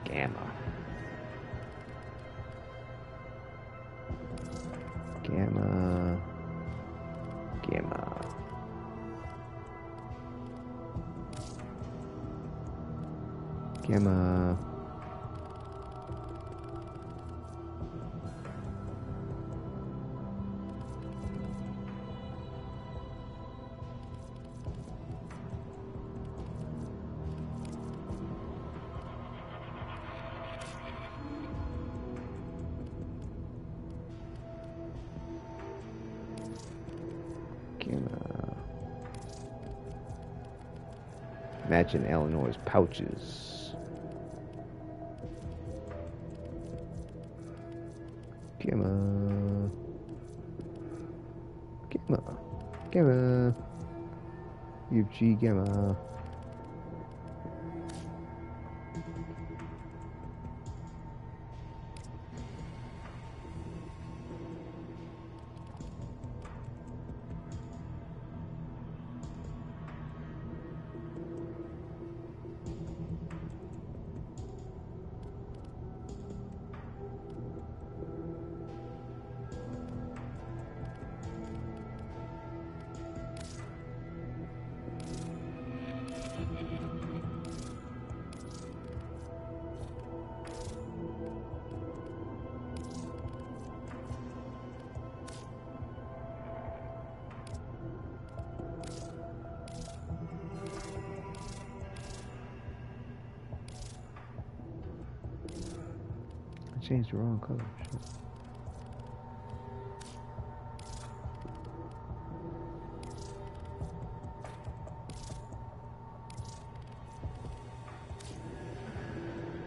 Gamma. Gamma. Gamma. Gamma. Imagine Eleanor's pouches. Gamma. Gamma. Gamma. UG Gamma. Changed the wrong color. Shit.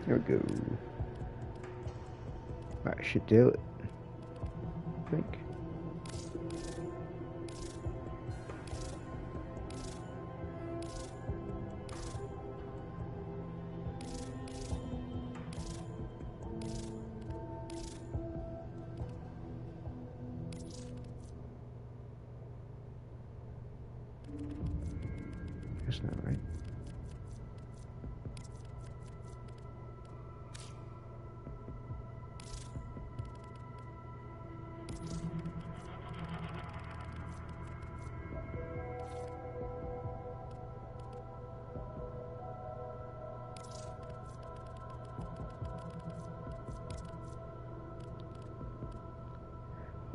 There we go. That should do it, I think.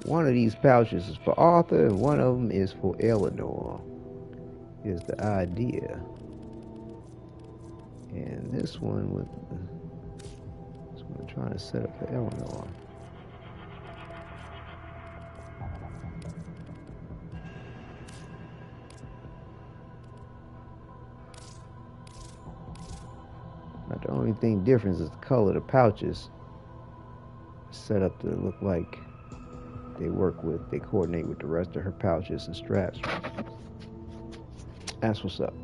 One of these pouches is for Arthur, and one of them is for Eleanor. Is the idea. And this one with this one I'm trying to set up for Eleanor. Now, the only thing different is the color of the pouches. Set up to look like they coordinate with the rest of her pouches and straps. That's what's up.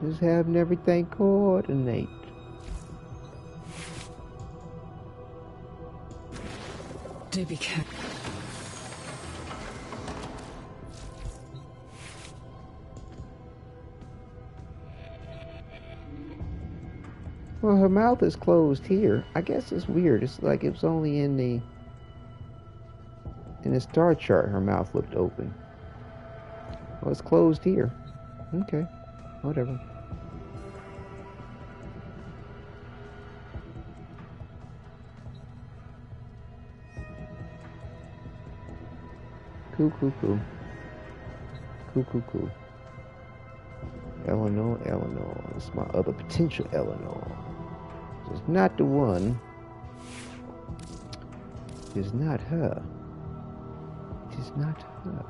Just having everything coordinate. Do be careful. Well, her mouth is closed here. I guess it's weird. It's like it was only in the star chart her mouth looked open. Well, it's closed here. Okay, whatever. Cool. Cool. Eleanor. It's my other potential Eleanor. It's not the one. It's not her. It is not her.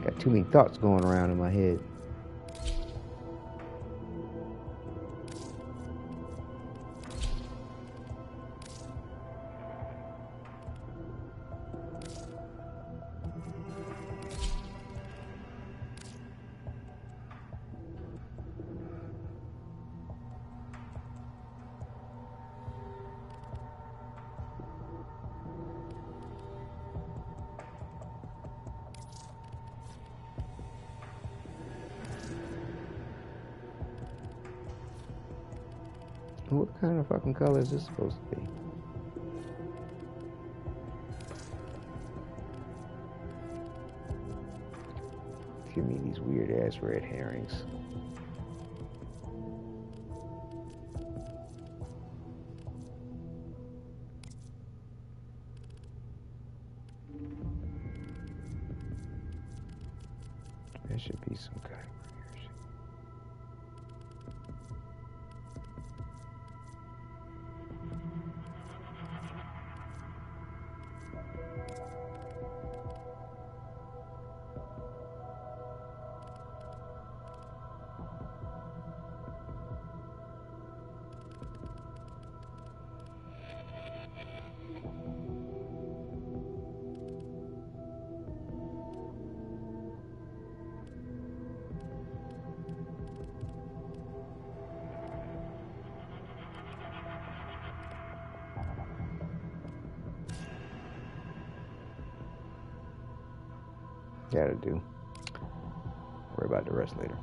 Got too many thoughts going around in my head. What kind of fucking color is this supposed to be? Give me these weird ass red herrings. There should be some kind of weird. Gotta do. Worry about the rest later.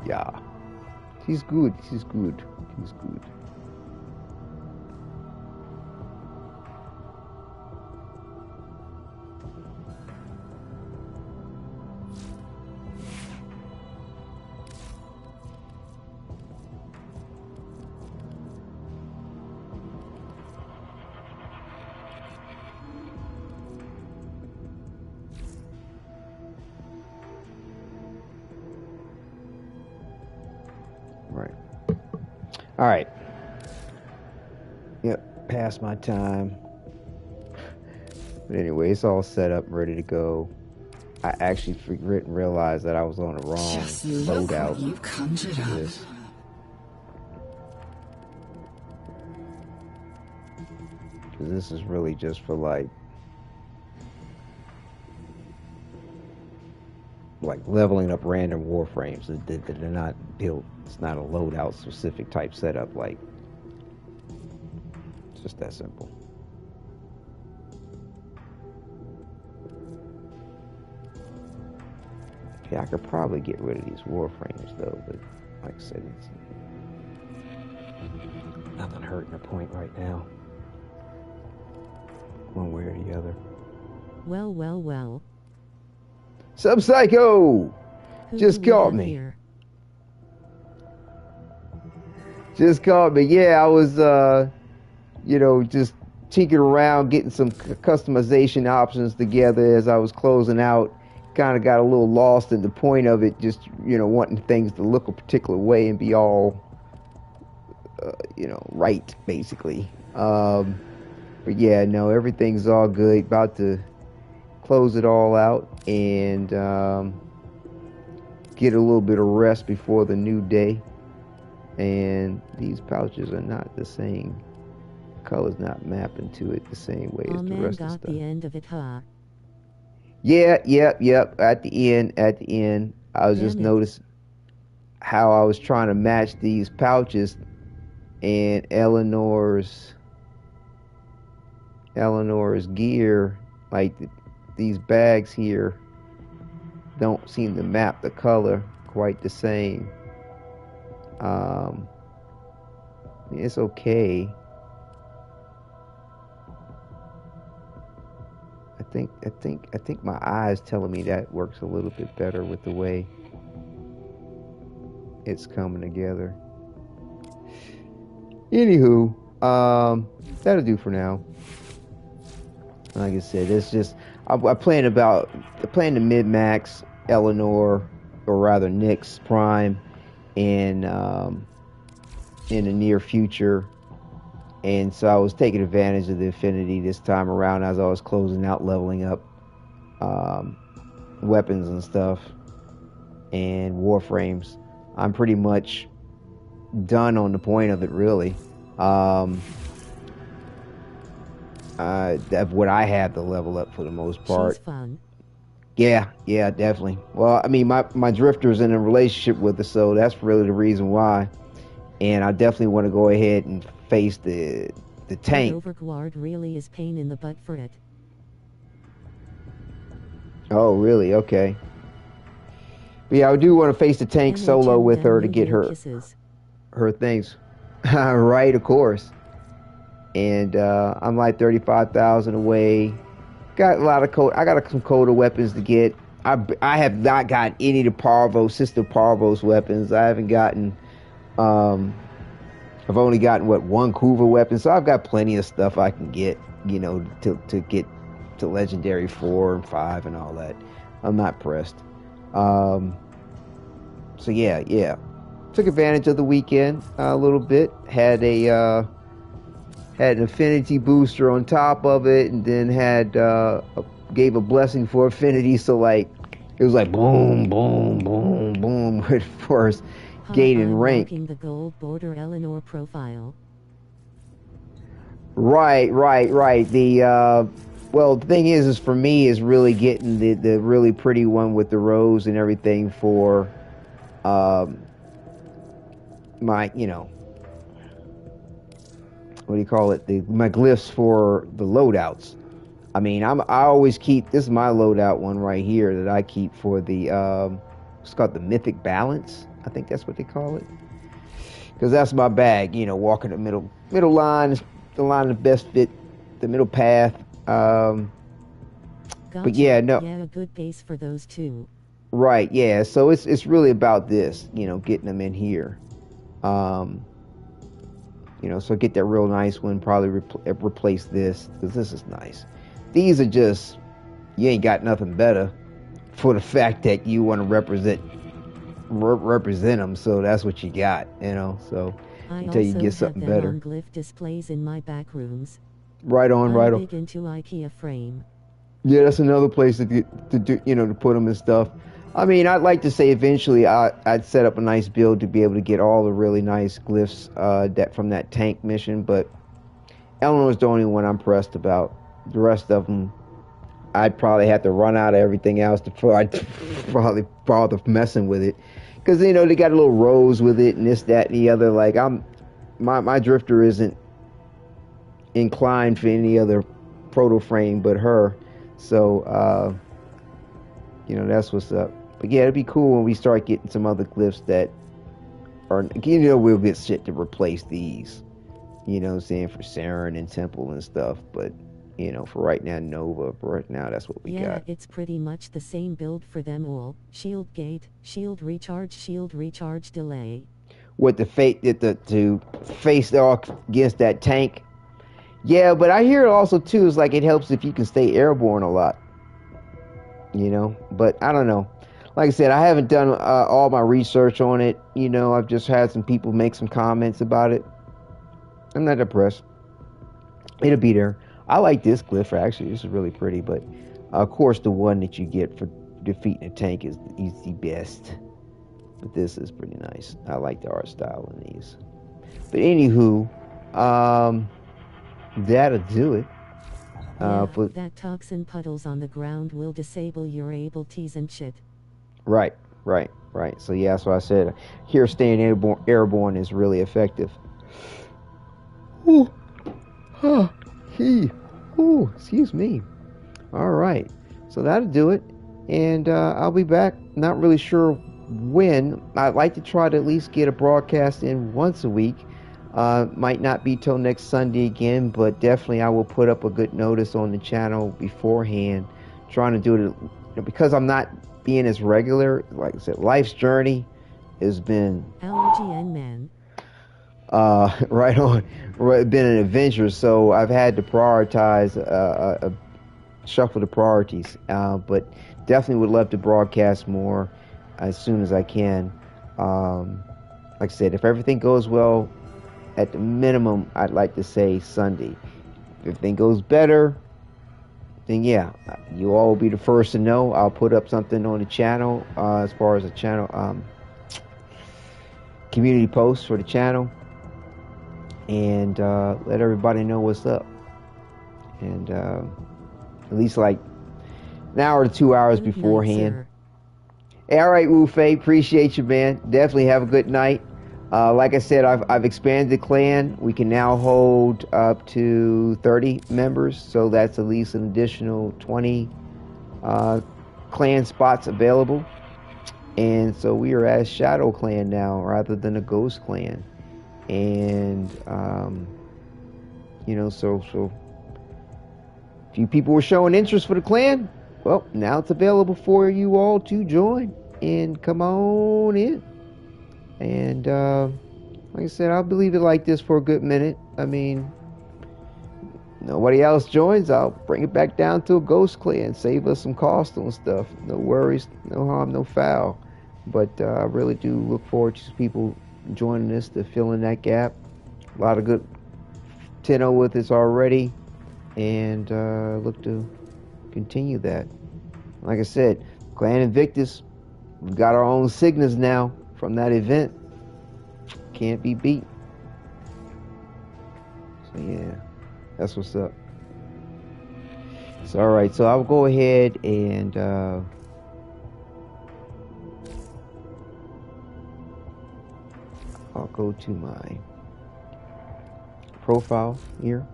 Yeah. She's good. She's good. She's good. Right. All right. Yep, past my time. But anyway, it's all set up, ready to go. I actually forget and realized that I was on the wrong Just look loadout. what you've conjured up. This. This is really just for like leveling up random warframes that they're not built. It's not a loadout specific type setup. Like, it's just that simple. Yeah, I could probably get rid of these warframes though, but like I said, it's nothing hurting the point right now. One way or the other. Well, well, well. Sub-Psycho! Just caught me. Here? Just caught me. Yeah, I was, just tinkering around, getting some customization options together as I was closing out. Kind of got a little lost in the point of it, just, wanting things to look a particular way and be all, right, basically. But yeah, no, everything's all good. About to close it all out and get a little bit of rest before the new day. And these pouches are not the same. Color's not mapping to it the same way as the rest of the stuff. Got the end of it, huh? Yeah, yep. At the end, I was just noticing how I was trying to match these pouches, and Eleanor's gear, like these bags here, don't seem to map the color quite the same. It's okay. I think my eyes telling me that works a little bit better with the way it's coming together. Anywho, that'll do for now. Like I said, it's just I plan the mid-max Eleanor, or rather Nyx Prime, in the near future. And so I was taking advantage of the affinity this time around as I was closing out, leveling up weapons and stuff and warframes. I'm pretty much done on the point of it, really. That's what I had to level up for the most part. She's fun. Yeah, definitely. Well, I mean, my drifter's in a relationship with her, so that's really the reason why. And I definitely want to go ahead and face the tank. Overguard really is pain in the butt for it. Oh, really? Okay. But yeah, I do want to face the tank solo with her to get her things. Right, of course. And I'm like 35,000 away. Got a lot of code. I got some colder weapons to get. I have not gotten any of the Parvo, Sister Parvo's weapons. I haven't gotten. I've only gotten one Kuva weapon, so I've got plenty of stuff I can get. To get to Legendary 4 and 5 and all that. I'm not pressed. So yeah. Took advantage of the weekend a little bit. Had an affinity booster on top of it, and then gave a blessing for affinity. So like, it was like boom, boom, boom, boom with first gaining rank. The gold border Eleanor profile. Right. The thing is for me is really getting the really pretty one with the rose and everything for my, what do you call it? My glyphs for the loadouts. I mean, I always keep, this is my loadout one right here that I keep for the it's called the Mythic Balance. I think that's what they call it. Because that's my bag, you know, walking the middle line, the line of best fit, the middle path. Gotcha. But yeah, no. Yeah, a good base for those two. Right, yeah. So it's really about this, you know, getting them in here. You know, so get that real nice one. Probably replace this because this is nice. These are just, you ain't got nothing better for the fact that you want to represent them. So that's what you got, you know. So until you get something better. On glyph displays in my back rooms. Right on, right on. I'm big into IKEA frame. Yeah, that's another place to do, you know, to put them and stuff. I mean, I'd like to say eventually I'd set up a nice build to be able to get all the really nice glyphs that from that tank mission, but Eleanor's the only one I'm pressed about. The rest of them, I'd probably have to run out of everything else before I'd probably bother messing with it. Because, you know, they got a little rows with it and this, that, and the other. Like, my drifter isn't inclined for any other proto frame but her. So, you know, that's what's up. But yeah, it'd be cool when we start getting some other glyphs that are, you know, we'll get shit to replace these. You know what I'm saying? For Saren and Temple and stuff. But, you know, for right now, Nova. For right now, that's what we got. Yeah, it's pretty much the same build for them all. Shield gate, shield recharge delay. With the fate to face off against that tank. Yeah, but I hear also too is like it helps if you can stay airborne a lot. You know, but I don't know. Like I said, I haven't done all my research on it. You know, I've just had some people make some comments about it. I'm not depressed. It'll be there. I like this glyph actually. This is really pretty, but of course the one that you get for defeating a tank is the best. But this is pretty nice. I like the art style in these. But anywho, that'll do it. That toxin puddles on the ground will disable your abilities and shit. Right. So yeah, that's what I said. Here, staying airborne is really effective. Ooh, excuse me. All right, so that'll do it, and I'll be back. Not really sure when. I'd like to try to at least get a broadcast in once a week. Might not be till next Sunday again, but definitely I will put up a good notice on the channel beforehand. Trying to do it, you know, because I'm not being as regular. Like I said, life's journey has been allergy and man. Right on. Been an adventure, so I've had to prioritize, shuffle the priorities. But definitely would love to broadcast more as soon as I can. Like I said, if everything goes well, at the minimum, I'd like to say Sunday. If everything goes better, then yeah, you all will be the first to know. I'll put up something on the channel as far as the channel community post for the channel, and let everybody know what's up. And at least like an hour to 2 hours beforehand. Hey, all right, Wufei, appreciate you, man. Definitely have a good night. Like I said, I've expanded the clan. We can now hold up to 30 members, so that's at least an additional 20 clan spots available. And so we are as Shadow Clan now, rather than a Ghost Clan. And you know, so a few people were showing interest for the clan. Well, now it's available for you all to join and come on in. And like I said, I'll believe it like this for a good minute. I mean, nobody else joins, I'll bring it back down to a Ghost Clan, save us some cost on stuff. No worries, no harm, no foul. But I really do look forward to people joining us to fill in that gap. A lot of good Tenno with us already, and look to continue that. Like I said, Clan Invictus, we've got our own signals now from that event. Can't be beat. So yeah, that's what's up. So alright, so I'll go ahead and I'll go to my profile here,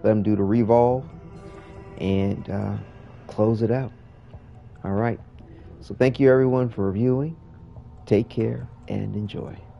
let them do the revolve, and close it out. Alright, So thank you everyone for viewing. Take care and enjoy.